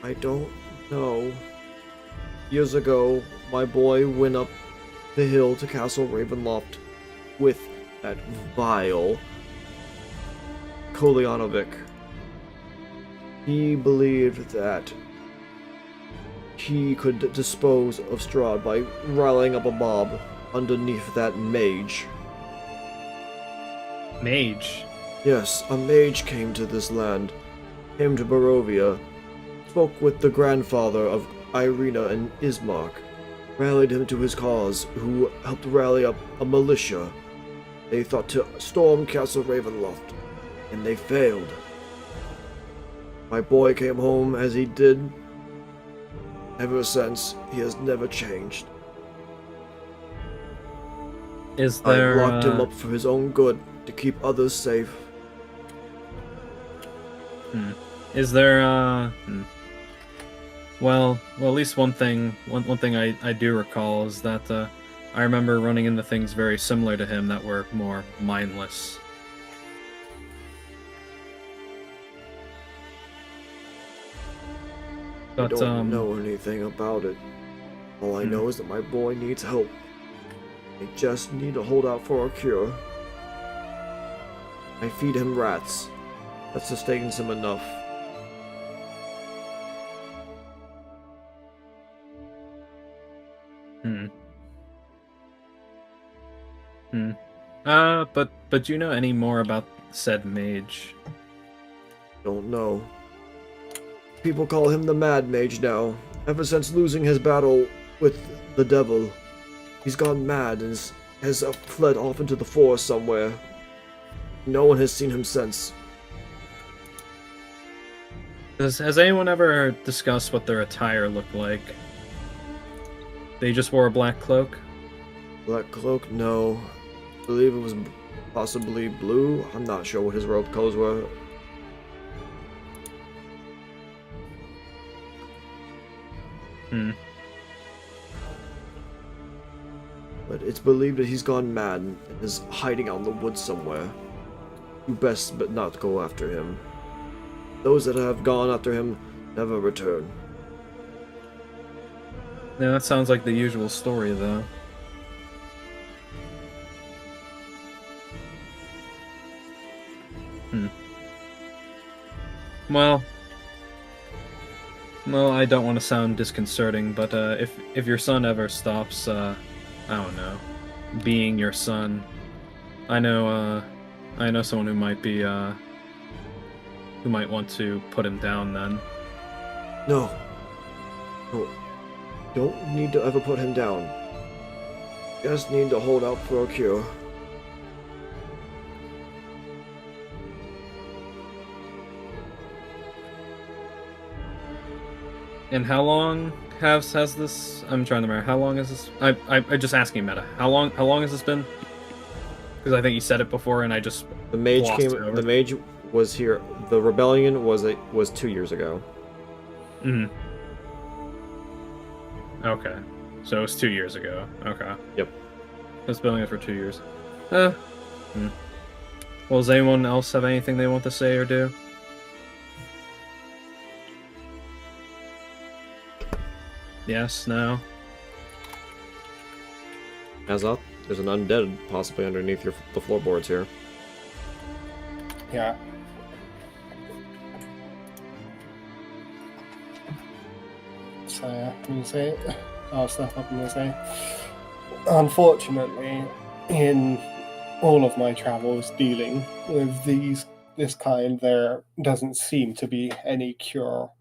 I don't know. Years ago, my boy went up the hill to Castle Ravenloft with that vile Kolyanovic. He believed that he could dispose of Strahd by riling up a mob underneath that mage. Mage? Yes, a mage came to this land, came to Barovia, spoke with the grandfather of Irina and Ismark, rallied him to his cause, who helped rally up a militia. They thought to storm Castle Ravenloft, and they failed. My boy came home as he did. Ever since, he has never changed. Is there? I locked him up for his own good, to keep others safe. Is there? Well, at least one thing I do recall is that I remember running into things very similar to him that were more mindless. I But, don't know anything about it. All I know is that my boy needs help. I just need to hold out for a cure. I feed him rats. That sustains him enough. But do you know any more about said mage? Don't know. People call him the Mad Mage now. Ever since losing his battle with the devil, he's gone mad and has fled off into the forest somewhere. No one has seen him since. Has anyone ever discussed what their attire looked like? They just wore a black cloak? Black cloak? No. I believe it was possibly blue. I'm not sure what his robe colors were. But it's believed that he's gone mad and is hiding out in the woods somewhere. You best but not go after him. Those that have gone after him never return. Yeah, that sounds like the usual story, though. Well, I don't want to sound disconcerting, but if your son ever stops, I don't know, being your son, I know someone who might be, who might want to put him down. Then. No. No. Don't need to ever put him down. Just need to hold out for a cure. And how long has this? I'm trying to remember. How long is this? I just asking Meta. How long has this been? Because I think you said it before, and I just The mage glossed came. it over. The mage was here. The rebellion was 2 years ago. Okay, so it was 2 years ago. Okay. Yep. I was building it for 2 years. Well, does anyone else have anything they want to say or do? Yes, no? Azoth, there's an undead possibly underneath the floorboards here. Yeah. So yeah, I'm gonna say stuff I'm gonna say. Unfortunately, in all of my travels dealing with this kind, there doesn't seem to be any cure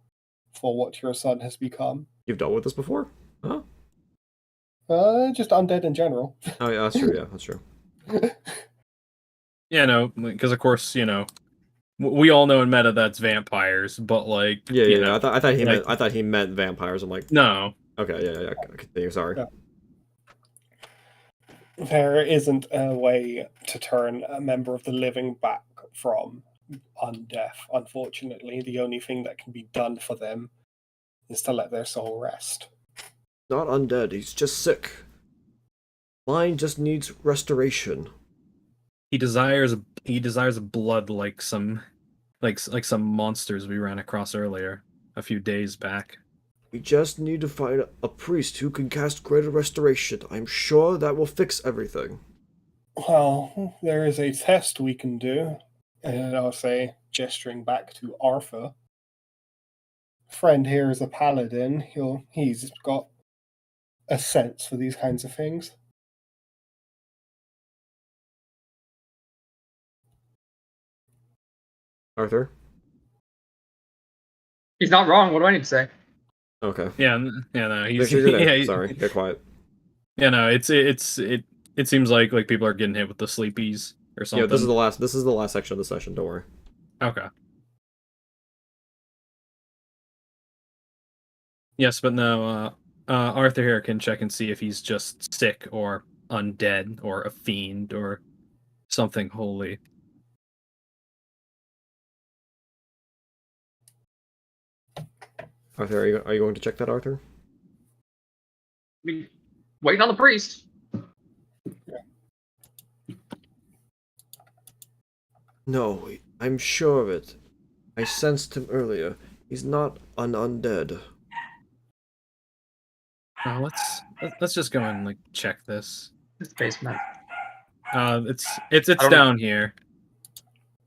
for what your son has become. You've dealt with this before? Huh? Just undead in general. Oh yeah, that's true. Yeah, that's true. Yeah, no, because of course, we all know in meta that's vampires, but like, Yeah. I thought he like- meant. I thought he meant vampires. I'm like, no. okay, yeah. Continue. Sorry. Yeah. There isn't a way to turn a member of the living back from undeath. Unfortunately, the only thing that can be done for them is to let their soul rest. Not undead. He's just sick. Mine just needs restoration. He desires blood like some monsters we ran across earlier a few days back. We just need to find a priest who can cast greater restoration. I'm sure that will fix everything. Well, there is a test we can do, and I'll say, gesturing back to Arthur. Friend here is a paladin. He's got a sense for these kinds of things. Arthur? He's not wrong. What do I need to say? Okay. Yeah, no, Make he's sure you're there. yeah, Sorry, get quiet. Yeah, no, it seems like people are getting hit with the sleepies or something. Yeah, this is the last section of the session, don't worry. Okay. Yes, but no, Arthur here can check and see if he's just sick or undead or a fiend or something holy. Arthur, are you going to check that, Arthur? Waiting on the priest. No, I'm sure of it. I sensed him earlier. He's not an undead. Let's just go and like check this. This basement. It's don't- down here.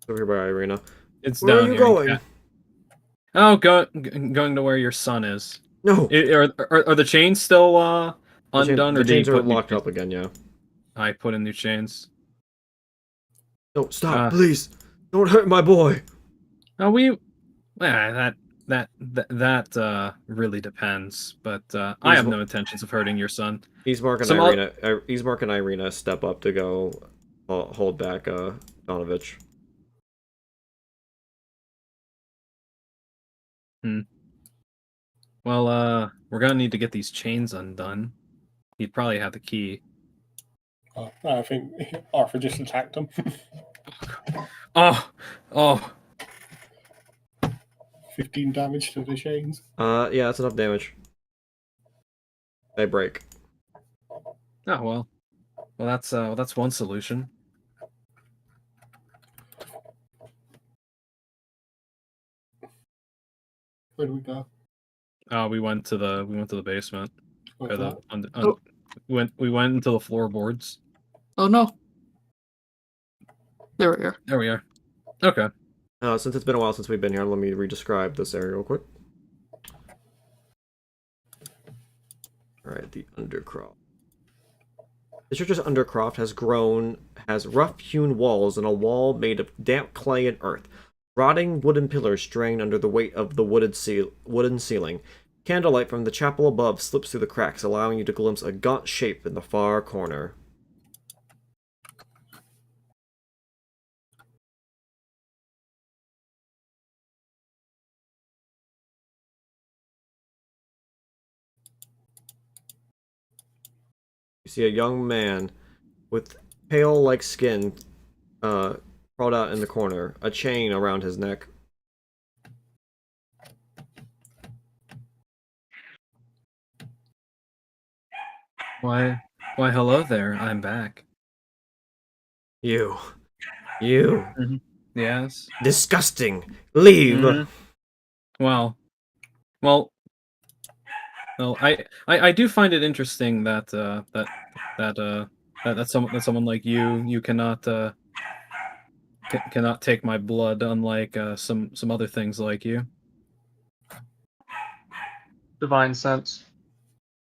Over here by Irina. It's Where are down you here. going? Oh, going to where your son is. No. Are the chains still undone, The or did you chains are put new locked chains? up again, yeah. I put in new chains. No, stop, Uh, please. Don't hurt my boy. Oh, that really depends. But I have no intentions of hurting your son. Eastmark and Some Irina Eastmark and Irina step up to go hold back Donovich. Well, we're gonna need to get these chains undone. He'd probably have the key. I think Arthur just attacked him. Oh, 15 damage to the chains. Yeah, that's enough damage. They break. oh well. Well, that's one solution. Where do we go? We went to the basement. Where's Or that? Oh. we went into the floorboards. Oh no. There we are. There we are. Okay. Since it's been a while since we've been here, let me re-describe this area real quick. Alright, the Undercroft. The church's Undercroft has rough-hewn walls and a wall made of damp clay and earth. Rotting wooden pillars strain under the weight of the wooden ceiling. Candlelight from the chapel above slips through the cracks, allowing you to glimpse a gaunt shape in the far corner. You see a young man with pale-like skin crawled out in the corner, a chain around his neck. Why, hello there. I'm back. You. Yes. Disgusting. Leave. Mhm. Well, I do find it interesting that someone like you cannot cannot take my blood, unlike some other things like you. Divine sense.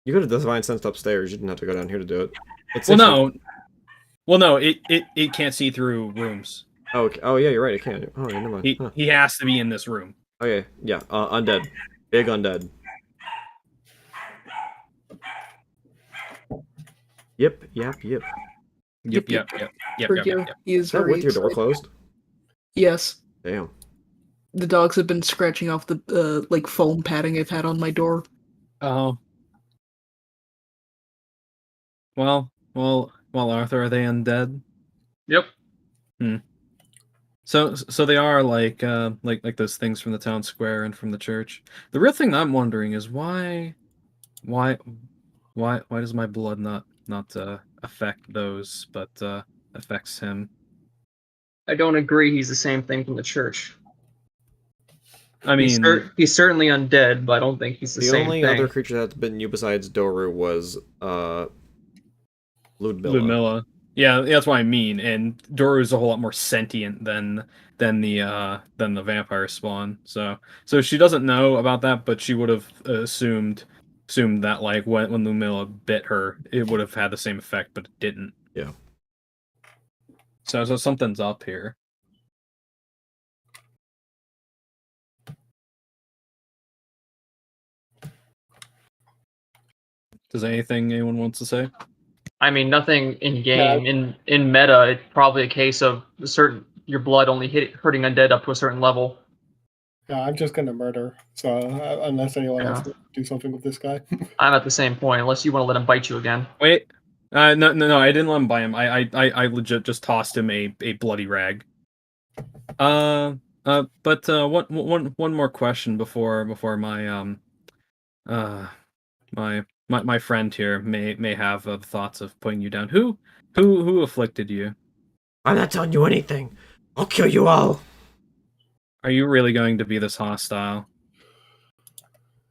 You could have divine sensed upstairs. You didn't have to go down here to do it. It's Well, no, it can't see through rooms. Oh, okay. Oh, yeah, you're right. It can. Oh, yeah, never mind. Huh. He has to be in this room. Okay, yeah. Undead. Big undead. Yep. Forgive. He is Is that very with your door excited. closed? Yes. Damn. The dogs have been scratching off the like foam padding I've had on my door. Oh. Well, Arthur, are they undead? Yep. So they are like those things from the town square and from the church. The real thing I'm wondering is why does my blood not affect those, but affects him? I don't agree he's the same thing from the church. I mean, he's certainly undead, but I don't think he's the The same only thing. other creature that's bitten you besides Doru was Ludmilla. Yeah, that's what I mean. And Doru is a whole lot more sentient than the vampire spawn. So she doesn't know about that, but she would have assumed that like when Ludmilla bit her, it would have had the same effect, but it didn't. Yeah. So something's up here. Does anyone wants to say? I mean, nothing in game. In meta, it's probably a case of your blood only hurting undead up to a certain level. Yeah, I'm just gonna murder. So unless anyone else wants to do something with this guy. I'm at the same point, unless you want to let him bite you again. Wait, no, I didn't let him bite him. I legit just tossed him a bloody rag. But one more question before my friend here may have thoughts of putting you down. Who afflicted you? I'm not telling you anything. I'll kill you all. Are you really going to be this hostile?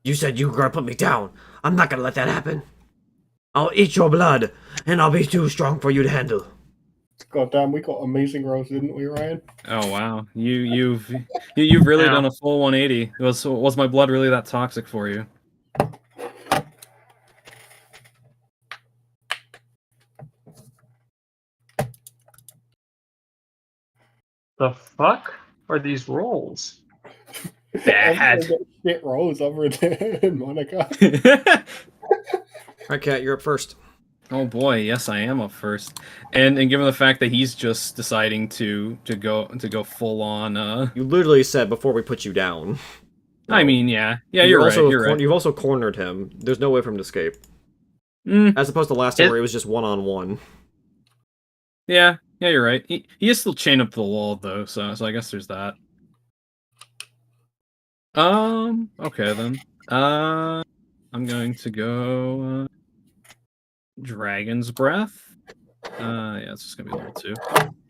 You said you were gonna put me down. I'm not gonna let that happen. I'll eat your blood, and I'll be too strong for you to handle. God damn, we got amazing rolls, didn't we, Ryan? Oh wow, you've really Yeah. done a full 180. Was my blood really that toxic for you? The fuck are these rolls? Bad. Everyone gets shit rolls over in Monica. Alright, Cat, you're up first. Oh boy, yes, I am up first, and given the fact that he's just deciding to go full on. You literally said before we put you down. I mean, yeah, you're right. also You're right. You've also cornered him. There's no way for him to escape. Mm, As opposed to last time where it was just one-on-one. yeah, you're right. He is still chained up to the wall though, so I guess there's that. Okay then. I'm going to go Dragon's Breath. Yeah, it's just gonna be level 2.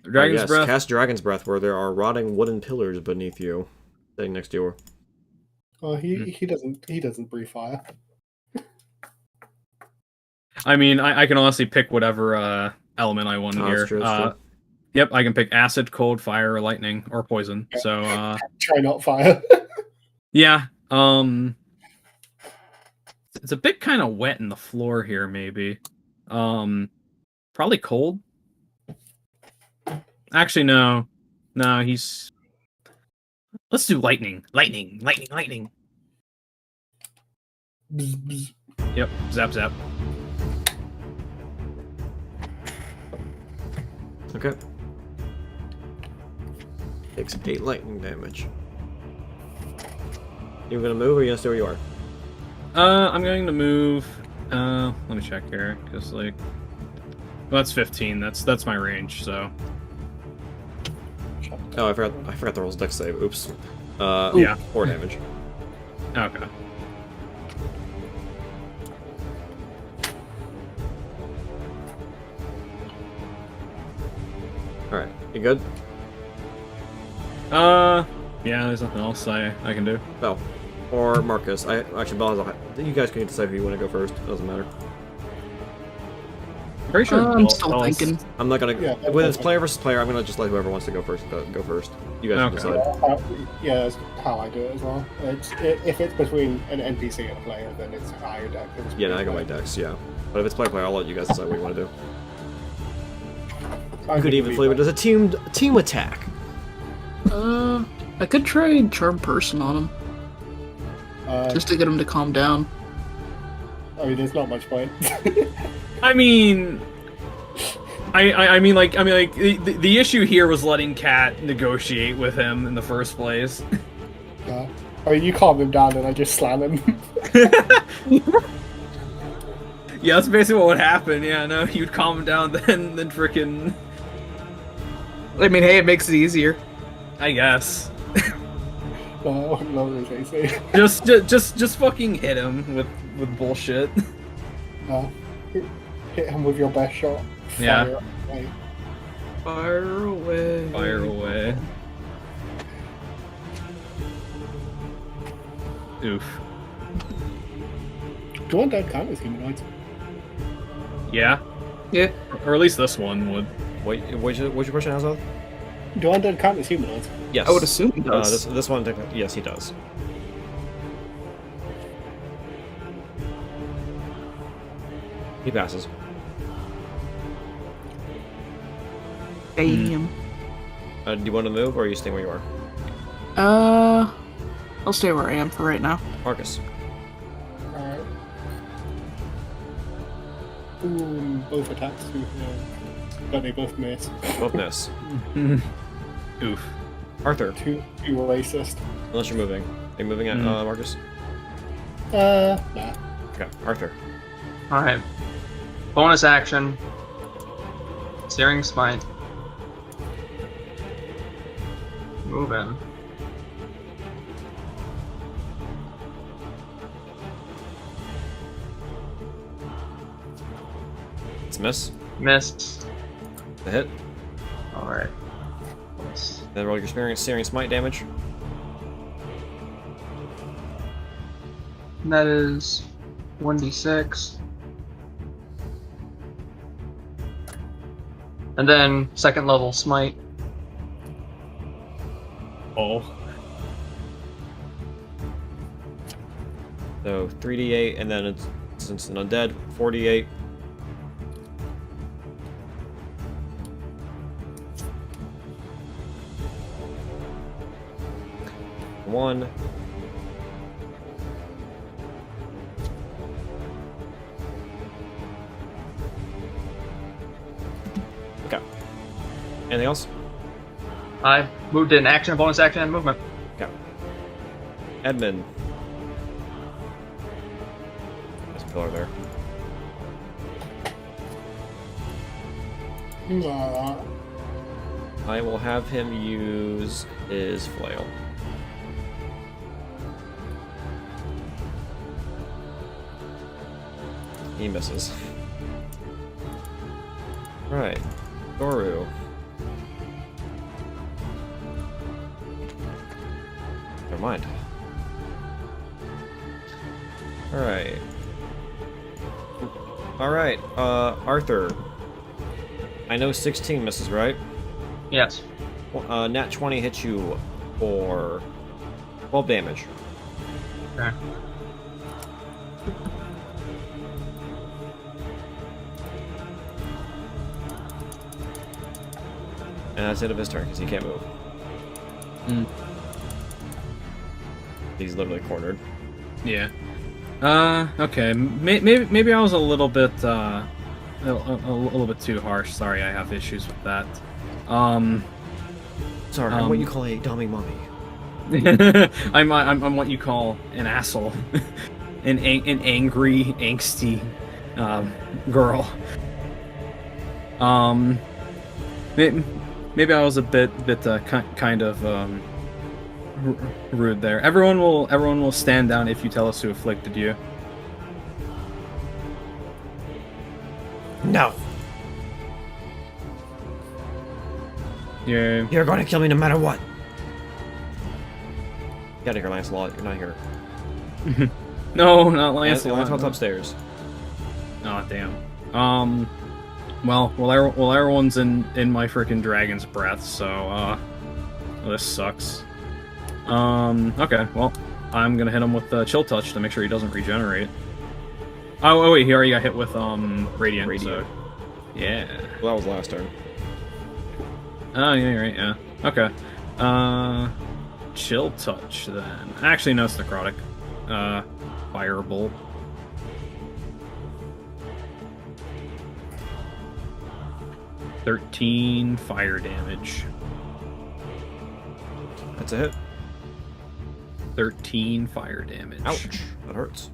Dragon's yes, Breath. cast Dragon's Breath where there are rotting wooden pillars beneath you, sitting next to you. Oh, he doesn't breathe fire. I mean, I can honestly pick whatever element I want Oh, here. that's true, that's true. Yep, I can pick acid, cold, fire, or lightning, or poison. So Try not fire. yeah. It's a bit kind of wet in the floor here, maybe. Probably cold. Actually, no. No, he's... Let's do lightning. Lightning. Bzz, bzz. Yep, zap. Okay. Takes 8 lightning damage. You gonna move or are you gonna stay where you are? I'm going to move... let me check here, because, like... Well, that's 15. That's my range, so... Oh, I forgot the rules dex save. Oops. Yeah. 4 damage. Okay. Alright, you good? Yeah, there's nothing else I can do. Bell. Or Marcus. Actually, Bell has a... You guys can decide who you want to go first. It doesn't matter. Pretty sure I'm still thinking. I'm not gonna... Yeah, when it's player versus player, I'm gonna just let whoever wants to go first go first. You guys can Okay. decide. Yeah, that's how I do it as well. If it's between an NPC and a player, then it's higher deck. If it's Yeah, no, I between got my decks, yeah. But if it's player, I'll let you guys decide what you want to do. I You could think even it'd flavor be it as a team attack. I could try Charm Person on him, just to get him to calm down. I mean, there's not much point. I mean... I mean, the issue here was letting Cat negotiate with him in the first place. I mean, you calm him down and I just slam him. Yeah, that's basically what would happen. Yeah, no, you'd calm him down then frickin'... I mean, hey, it makes it easier. I guess. No, no, AC. Just fucking hit him with bullshit. Hit him with your best shot. Yeah. Fire away. Fire away. Oof. Do undead count as humanoids? Yeah. Yeah. Or at least this one would. What's your question, Azal? Do undead count as humanoids? Yes. I would assume he does. This one, technically, yes, he does. He passes. Damn. Do you want to move, or are you staying where you are? I'll stay where I am for right now. Marcus. Alright. Ooh, both attacks. But they both miss. Both miss. Oof. Arthur. Too racist. Unless you're moving. Are you moving at Marcus? Nah. Okay, Arthur. Alright. Bonus action. Searing Smite. Move in. It's a miss. Miss. A hit. Alright. Bonus. Then roll your searing smite damage. And that is 1d6. And then second level smite. Oh. So 3d8, and then it's, since an undead, 4d8. One. Okay. Anything else? I moved in action, bonus action, and movement. Okay. Edmund. There's a pillar there. I will have him use his flail. He misses. Right. Doru. Never mind. Alright. Alright, Arthur. I know 16 misses, right? Yes. Nat 20 hits you for 12 damage. Okay. And that's the end of his turn, because he can't move. Mm. He's literally cornered. Yeah. Okay. Maybe I was a little bit, a little bit too harsh. Sorry, I have issues with that. Sorry, I'm what you call a dummy mummy. I'm what you call an asshole, an angry, angsty, girl. Maybe I was a bit kind of rude there. Everyone will stand down if you tell us who afflicted you. No. You're going to kill me no matter what. Get out of here, Lancelot. You're not here. No, not Lancelot. Lancelot's upstairs. Oh damn. Well, everyone's in my freaking dragon's breath, so well, this sucks. Okay, well, I'm gonna hit him with Chill Touch to make sure he doesn't regenerate. Oh wait, he already got hit with Radiant. So, yeah. Well, that was last turn. Oh yeah, right, yeah. Okay. Chill Touch then. Actually, no, it's necrotic. Firebolt. $13 fire damage. That's a hit. 13 fire damage. Ouch. That hurts.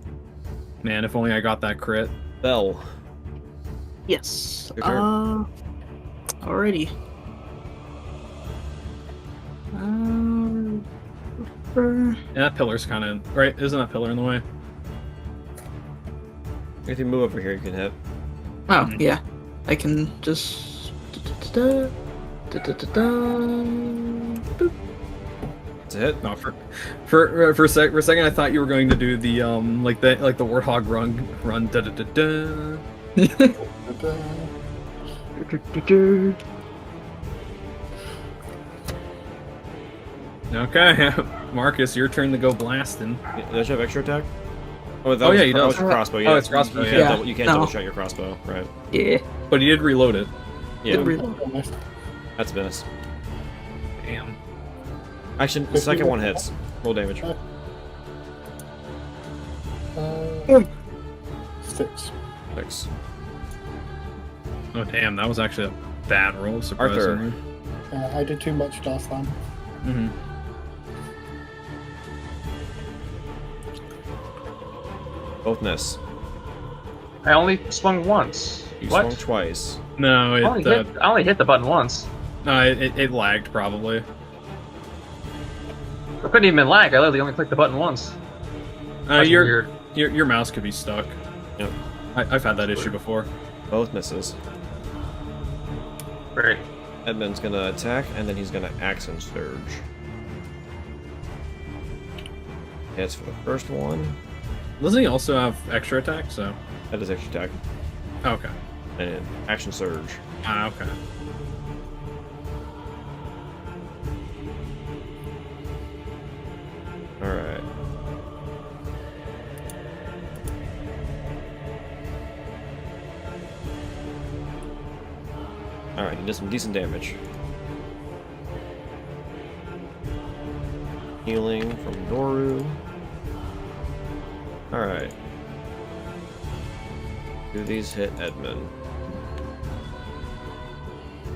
Man, if only I got that crit. Bell. Yes. Your turn. Alrighty. Yeah, that pillar's kind of right. Isn't that pillar in the way? If you move over here, you can hit. Oh, yeah. I can just... Boop. It's a hit. No, for a second, I thought you were going to do the like the warthog run da da da da. Okay, Marcus, your turn to go blasting. Does you have extra attack? Oh, yeah, he does. That was your crossbow. Yeah, Oh, it's crossbow. You can't double shot your crossbow, right? Yeah. But he did reload it. Yeah, Reload. that's miss. Damn. Actually, the second one hits. Roll damage. 6. 6. Oh damn, that was actually a bad roll. Surprisingly. I did too much last time. Mm-hmm. Both miss. I only swung once. You What? swung twice. No, I only hit the button once. it lagged probably. It couldn't even been lag. I literally only clicked the button once. That's weird. Your mouse could be stuck. Yep. I've had that issue before. Both misses. Great. Edmund's gonna attack, and then he's gonna Action Surge. Hits for the first one. Doesn't he also have extra attack? So. That is extra attack. Okay. And Action Surge. Ah, okay. Alright. Alright, he does some decent damage. Healing from Doru. Alright. Do these hit Edmund?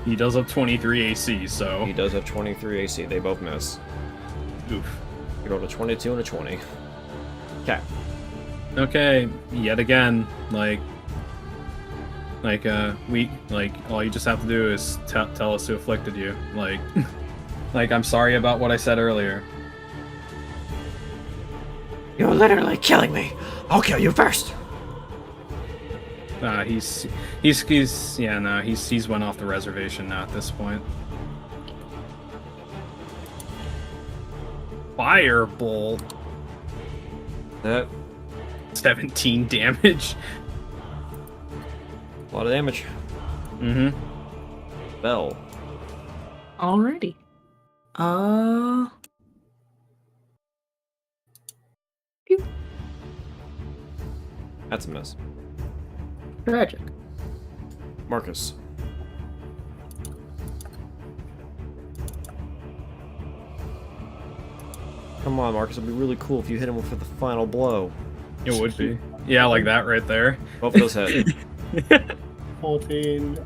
He does have 23 AC, so. He does have 23 AC. They both miss. Oof. He rolled a 22 and a 20. Okay. Okay, yet again, all you just have to do is tell us who afflicted you. Like, I'm sorry about what I said earlier. You're literally killing me. I'll kill you first. He's went off the reservation now at this point. Firebolt. That 17 damage. a lot of damage. Mm-hmm. Bell. Alrighty. That's a miss. Tragic. Marcus. Come on, Marcus. It'd be really cool if you hit him with the final blow. It would be. Yeah, like that right there. Both of those hit. 14,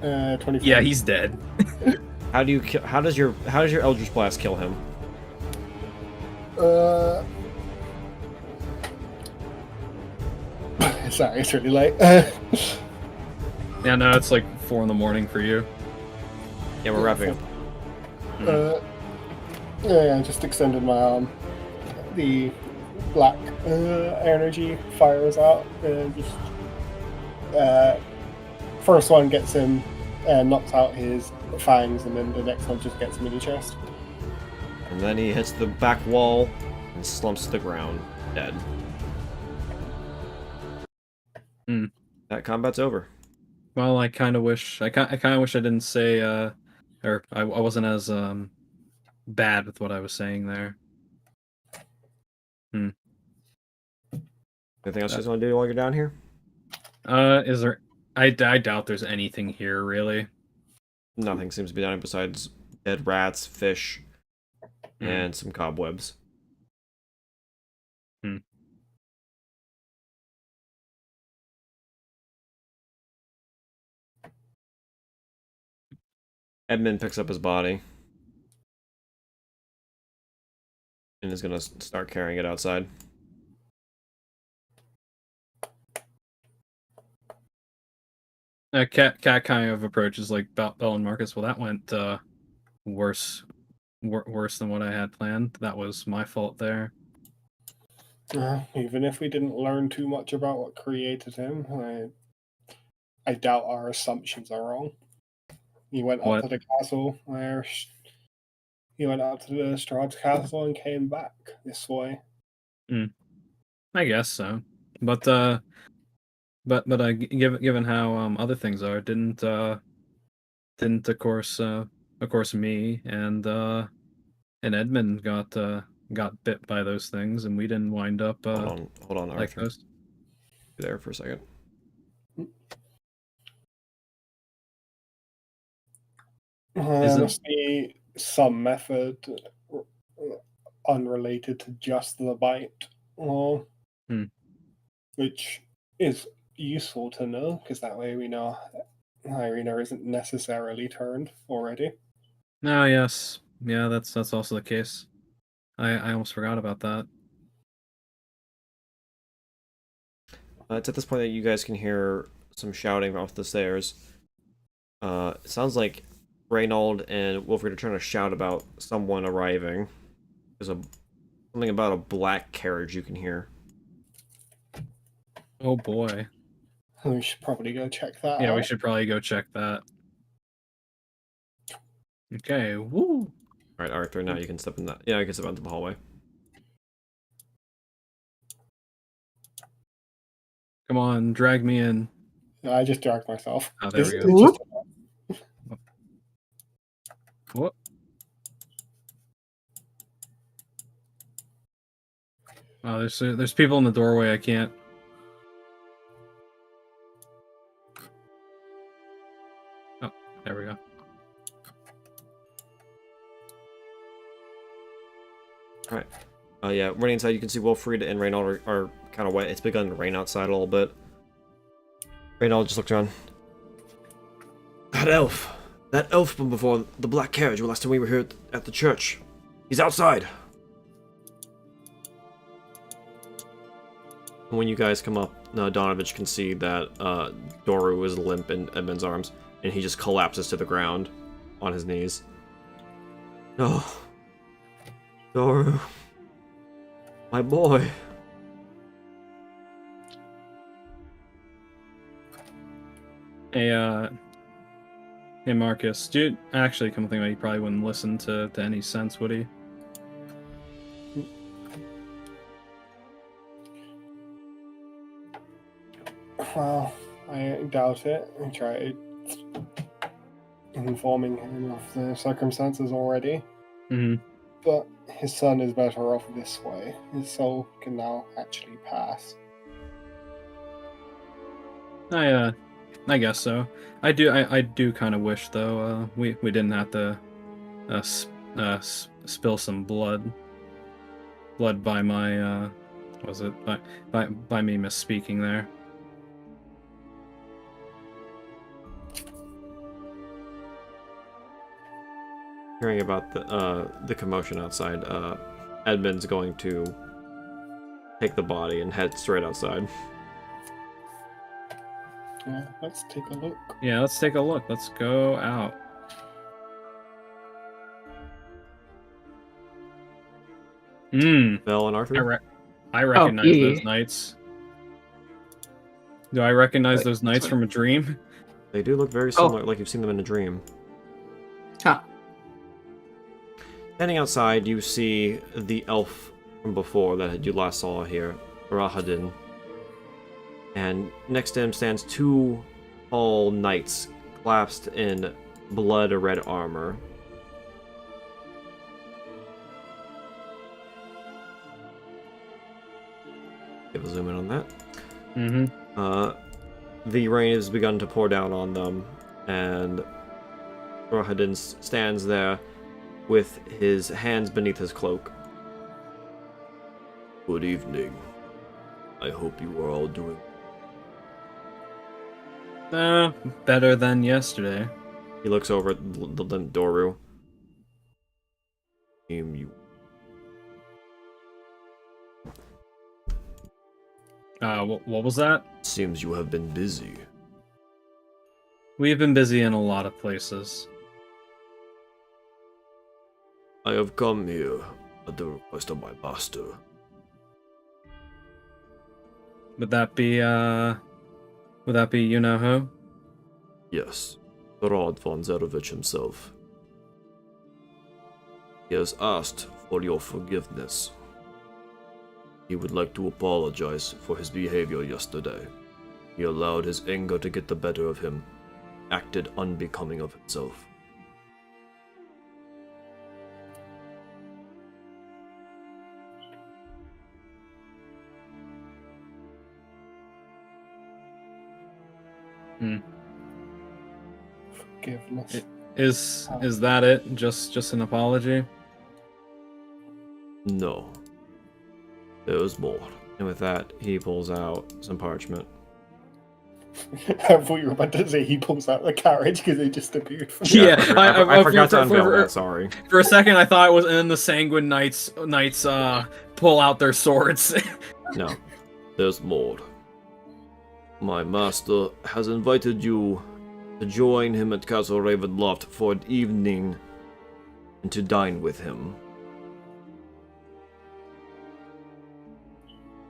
25. Yeah, he's dead. How does your Eldritch Blast kill him? Sorry, it's really late. Yeah, no, it's like 4 in the morning for you. Yeah, we're wrapping up. Yeah, I just extended my arm. The black energy fires out. First one gets him, knocks out his fangs, and then the next one just gets him in the chest. And then he hits the back wall and slumps to the ground, dead. Hmm. That combat's over. Well, I kind of wish I didn't say or I wasn't as bad with what I was saying there. Anything else you guys want to do while you're down here? Is there? I doubt there's anything here really. Nothing seems to be down here besides dead rats, fish, and some cobwebs. Edmund picks up his body and is gonna start carrying it outside. Cat kind of approaches like Bell and Marcus. Well, that went worse than what I had planned. That was my fault there. Even if we didn't learn too much about what created him, I doubt our assumptions are wrong. He went up to the castle he went up to the Strahd's castle and came back this way. I guess so, but given how other things are, didn't of course me and Edmund got bit by those things, and we didn't wind up Hold on, like Arthur. those. Be there for a second. There must be some method unrelated to just the bite, which is useful to know, because that way we know Irina isn't necessarily turned already. Oh yes, yeah, that's also the case. I almost forgot about that. It's at this point that you guys can hear some shouting off the stairs. It sounds like Reynold and Wilfred are trying to shout about someone arriving. There's something about a black carriage you can hear. Oh boy. We should probably go check that out. Yeah, we should probably go check that. Okay, woo. All right, Arthur. Now you can step in that. Yeah, you can step into the hallway. Come on, drag me in. I just dragged myself. Oh, there we go. It's just What? Oh, there's people in the doorway. I can't. Oh, there we go. All right. Yeah, running inside, you can see Wilfried and Reynald are kind of wet. It's begun to rain outside a little bit. Reynald just looked around. That elf from before the black carriage last time we were here at the church. He's outside. When you guys come up, Donovich can see that Doru is limp in Edmund's arms, and he just collapses to the ground on his knees. No. Doru. My boy. Hey, Marcus, dude. Actually, come to think about it, he probably wouldn't listen to any sense, would he? well, I doubt it. I tried informing him of the circumstances already, Mm-hmm. but his son is better off this way. His soul can now actually pass. I guess so. I do kind of wish though we didn't have to spill some blood by my was it by me misspeaking there. Hearing about the commotion outside, Edmund's going to take the body and head straight outside. Yeah, let's take a look. Yeah, let's take a look. Let's go out. Bell and Arthur? I recognize yeah. those knights. Do I recognize those knights from a dream? They do look very similar, like you've seen them in a dream. Huh. Standing outside, you see the elf from before that you last saw here, Rahadin. And next to him stands two tall knights, clasped in blood-red armor. Give a zoom in on that. Mm-hmm. The rain has begun to pour down on them, and Rahadin stands there with his hands beneath his cloak. Good evening. I hope you are all doing. Better than yesterday. He looks over at the limp Doru. You. What was that? Seems you have been busy. We've been busy in a lot of places. I have come here at the request of my master. Would that be you know who? Yes, Strahd von Zerovich himself. He has asked for your forgiveness. He would like to apologize for his behavior yesterday. He allowed his anger to get the better of him, acted unbecoming of himself. Forgiveness. Is that it? Just an apology? No. There is more. And with that, he pulls out some parchment. I thought you were about to say he pulls out the carriage because it just appeared from Yeah, I forgot to unveil that, sorry. For a second, I thought it was in the Sanguine Knights pull out their swords. No. There's more. My master has invited you to join him at Castle Ravenloft for an evening and to dine with him.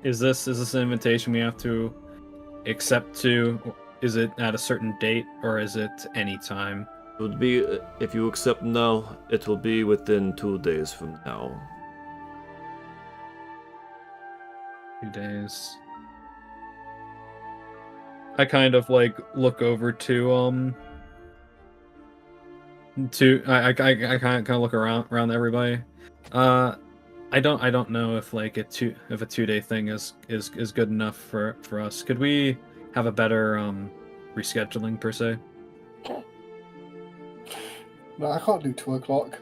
Is this an invitation we have to accept to? Is it at a certain date or is it any time? It would be, if you accept now, it will be within 2 days from now. 2 days. I kind of like look over to I kind of look around everybody. I don't know if like a 2-day thing is good enough for us. Could we have a better rescheduling per se? No, I can't do 2 o'clock.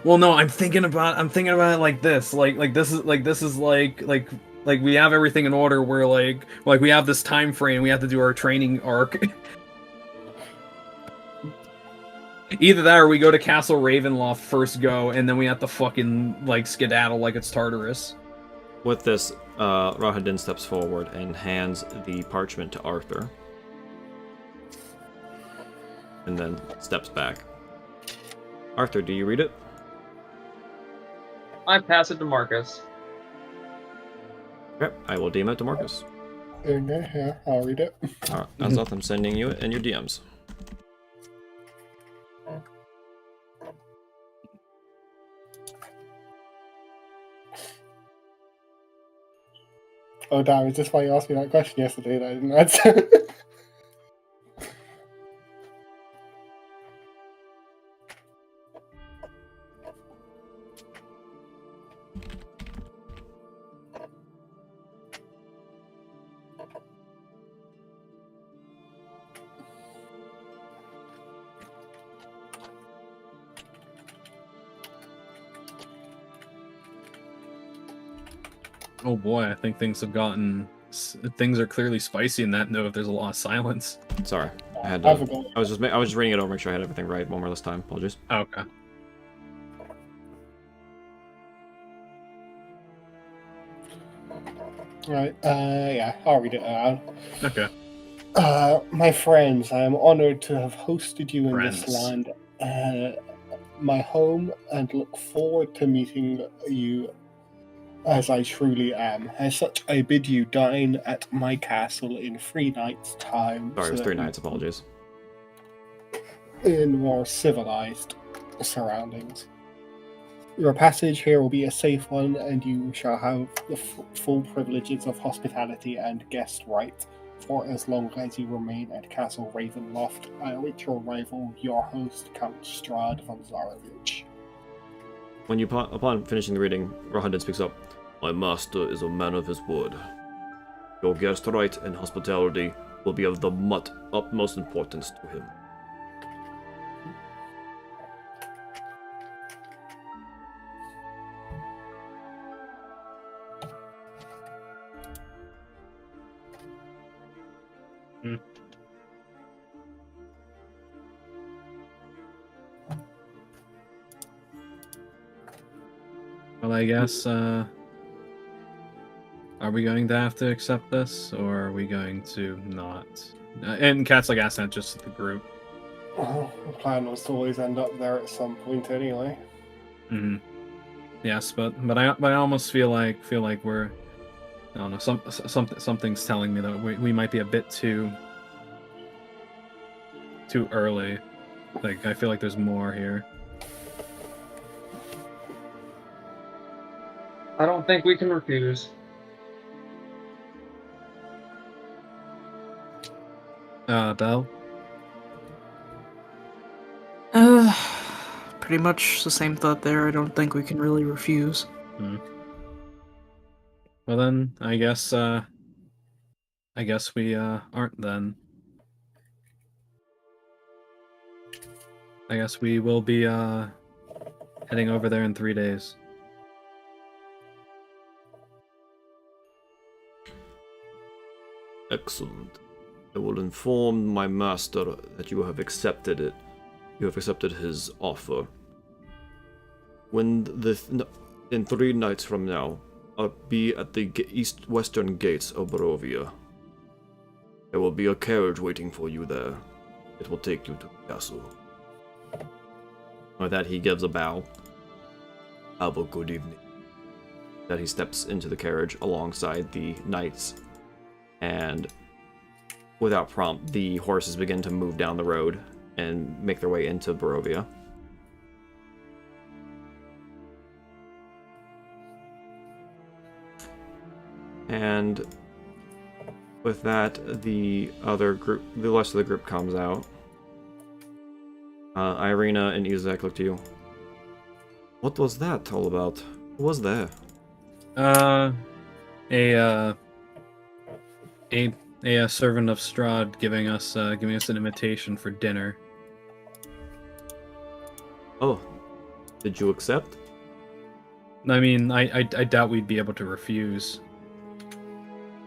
Well, no, I'm thinking about it like this. Like this is like we have everything in order. Where like we have this time frame. We have to do our training arc. Either that, or we go to Castle Ravenloft first go, and then we have to fucking like skedaddle like it's Tartarus. With this, Rahadin steps forward and hands the parchment to Arthur. And then steps back. Arthur, do you read it? I pass it to Marcus. Okay, I will DM it to Marcus. Okay, yeah, I'll read it. Alright, Azoth, I'm sending you it in your DMs. Oh damn, is this why you asked me that question yesterday that I didn't answer? Oh boy, I think things are clearly spicy in that note. There's a lot of silence. Sorry, I had I to, forgot. I was just reading it over, make sure I had everything right one more last time. Apologies. Oh, okay. Right, yeah, I'll read it aloud. Okay. My friends, I am honored to have hosted you in this Friends. land, my home, and look forward to meeting you as I truly am. As such, I bid you dine at my castle in 3 nights' time. Sorry, it was so 3 that nights. Apologies. in more civilized surroundings. Your passage here will be a safe one, and you shall have the full privileges of hospitality and guest right for as long as you remain at Castle Ravenloft. I await your arrival, your host, Count Strahd von Zarovich. When you upon finishing the reading, Rahadin speaks up. My master is a man of his word. Your guest right and hospitality will be of the utmost importance to him. Well, I guess, are we going to have to accept this, or are we going to not? And Cat's like asking that just to the group. Well, the plan was to always end up there at some point anyway. Mm-hmm. Yes, but I almost feel like we're, I don't know, something's telling me that we might be a bit too early. Like, I feel like there's more here. I don't think we can refuse. Belle? Pretty much the same thought there. I don't think we can really refuse. Well then, I guess we aren't then. I guess we will be heading over there in 3 days. Excellent. I will inform my master that you have accepted it. You have accepted his offer. When in 3 nights from now, I'll be at the western gates of Barovia. There will be a carriage waiting for you there. It will take you to the castle. With that, he gives a bow. Have a good evening. That he steps into the carriage alongside the knights and without prompt, the horses begin to move down the road and make their way into Barovia. And with that, the rest of the group comes out. Irina and Izek look to you. What was that all about? Who was there? A servant of Strahd giving us an invitation for dinner. Oh, did you accept? I mean, I doubt we'd be able to refuse.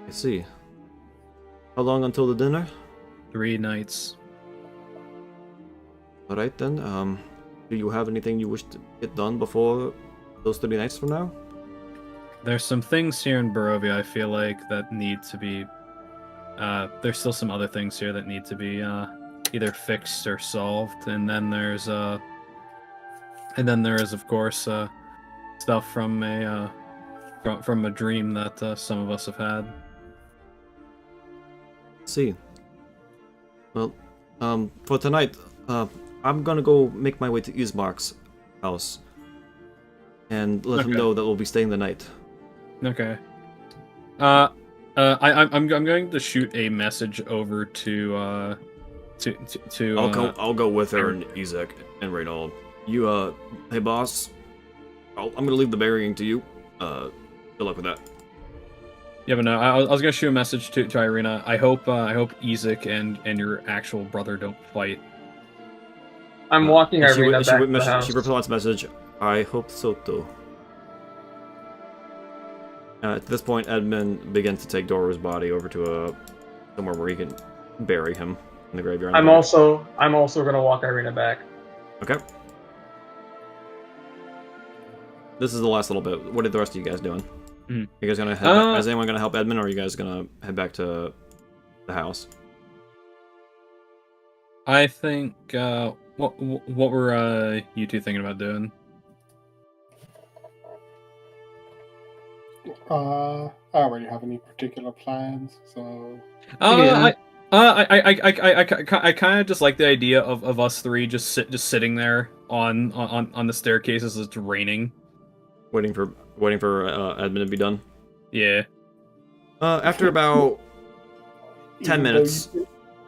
I see. How long until the dinner? 3 nights. Alright then, do you have anything you wish to get done before those 3 nights from now? There's some things here in Barovia I feel like that need to be... there's still some other things here that need to be either fixed or solved, and then there is of course stuff from a dream that some of us have had. See. Well, for tonight, I'm gonna go make my way to Ismark's house and let him know that we'll be staying the night. Okay. I'm going to shoot a message over to I'll go with her and Izek and Reynold. You hey boss, I'm gonna leave the burying to you. Good luck with that. Yeah, but no, I was gonna shoot a message to Irina. I hope Izek and your actual brother don't fight. I'm walking Irina back to the house. She replies message. I hope so too. At this point, Edmund begins to take Dora's body over to somewhere where he can bury him in the graveyard. I'm also gonna walk Irina back. Okay. This is the last little bit. What are the rest of you guys doing? Mm. You guys gonna head back? Is anyone gonna help Edmund, or are you guys gonna head back to the house? I think what were you two thinking about doing? I don't really have any particular plans, so. I kind of just like the idea of us three just sitting there on the staircase as it's raining, waiting for Edmund to be done. Yeah. After about 10 minutes.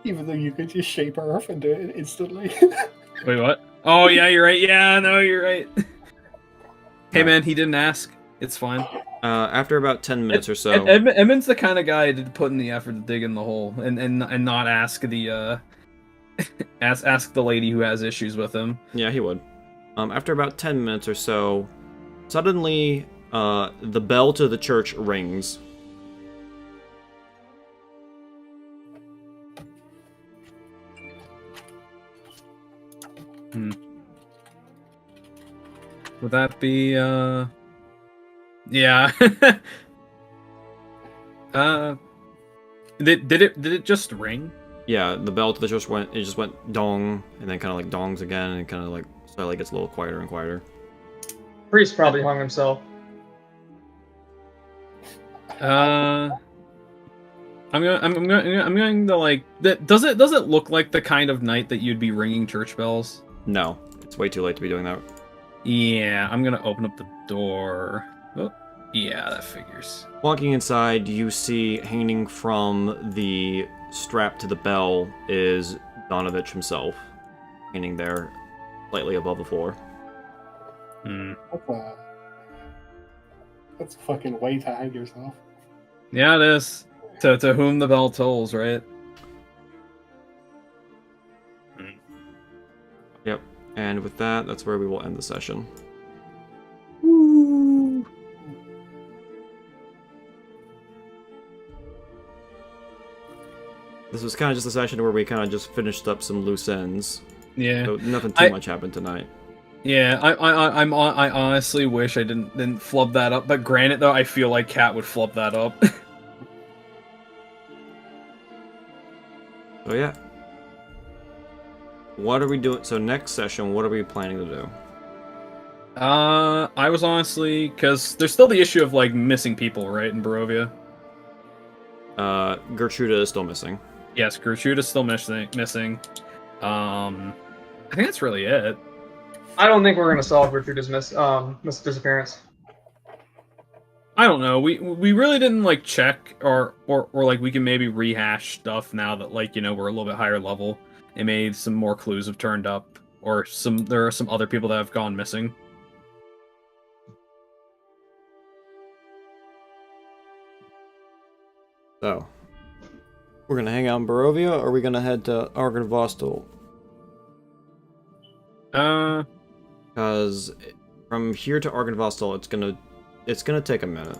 Even though you could just shape Earth and do it instantly. Wait, what? Oh yeah, you're right. Yeah, no, you're right. Hey man, he didn't ask. It's fine. After about 10 minutes or so. Edmund's the kind of guy to put in the effort to dig in the hole and not ask the ask the lady who has issues with him. Yeah, he would. After about 10 minutes or so, suddenly the bell to the church rings. Would that be yeah. Did it just ring? Yeah, the bell to the church just went dong, and then kind of like dongs again, and kind of like slightly gets a little quieter and quieter. Priest probably hung himself. I'm going to like. Does it look like the kind of night that you'd be ringing church bells? No, it's way too late to be doing that. Yeah, I'm gonna open up the door. Oh, yeah, that figures. Walking inside, you see hanging from the strap to the bell is Donovich himself, hanging there slightly above the floor. That's a fucking way to hang yourself. Yeah, it is. To whom the bell tolls, right? Yep. And with that, that's where we will end the session. Woo. This was kind of just a session where we kind of just finished up some loose ends. Yeah. So nothing too much happened tonight. Yeah, I honestly wish I didn't flub that up. But granted, though, I feel like Cat would flub that up. So yeah. What are we doing? So next session, what are we planning to do? I was honestly, because there's still the issue of like missing people, right, in Barovia. Gertruda is still missing. Yes, Gertrude is still missing. I think that's really it. I don't think we're gonna solve Gertrude's disappearance. I don't know. We really didn't like check or like we can maybe rehash stuff now that like we're a little bit higher level and maybe some more clues have turned up or there are some other people that have gone missing. So, we're gonna hang out in Barovia, or are we gonna head to Argynvostal? Because from here to Argynvostal, it's gonna take a minute.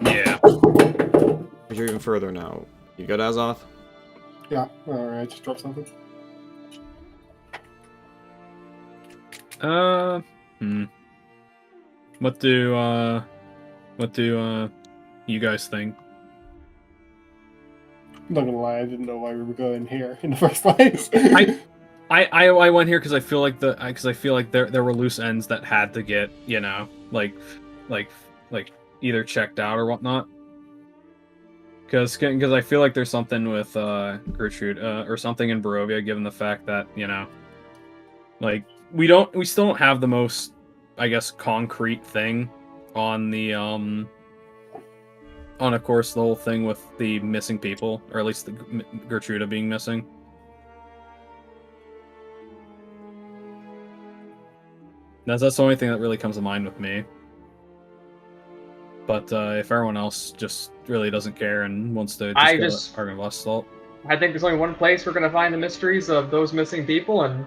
Yeah. Because you're even further now. You good, Azoth? Yeah, alright, just drop something. What do you guys think? I'm not gonna lie, I didn't know why we were going here in the first place. I went here because I feel like there were loose ends that had to get like either checked out or whatnot. Because I feel like there's something with Gertrude or something in Barovia, given the fact that like we still don't have the most, I guess, concrete thing on the on of course the whole thing with the missing people, or at least the Gertrude being missing. That's the only thing that really comes to mind with me. But if everyone else just really doesn't care and wants to just go to Argynvostal, I think there's only one place we're gonna find the mysteries of those missing people, and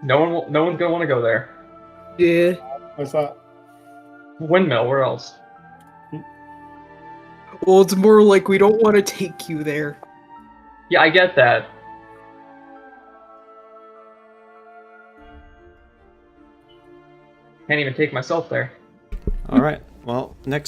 no one's gonna want to go there. Yeah. What's that? Windmill, where else? Well, it's more like we don't want to take you there. Yeah, I get that. Can't even take myself there. Alright, well, next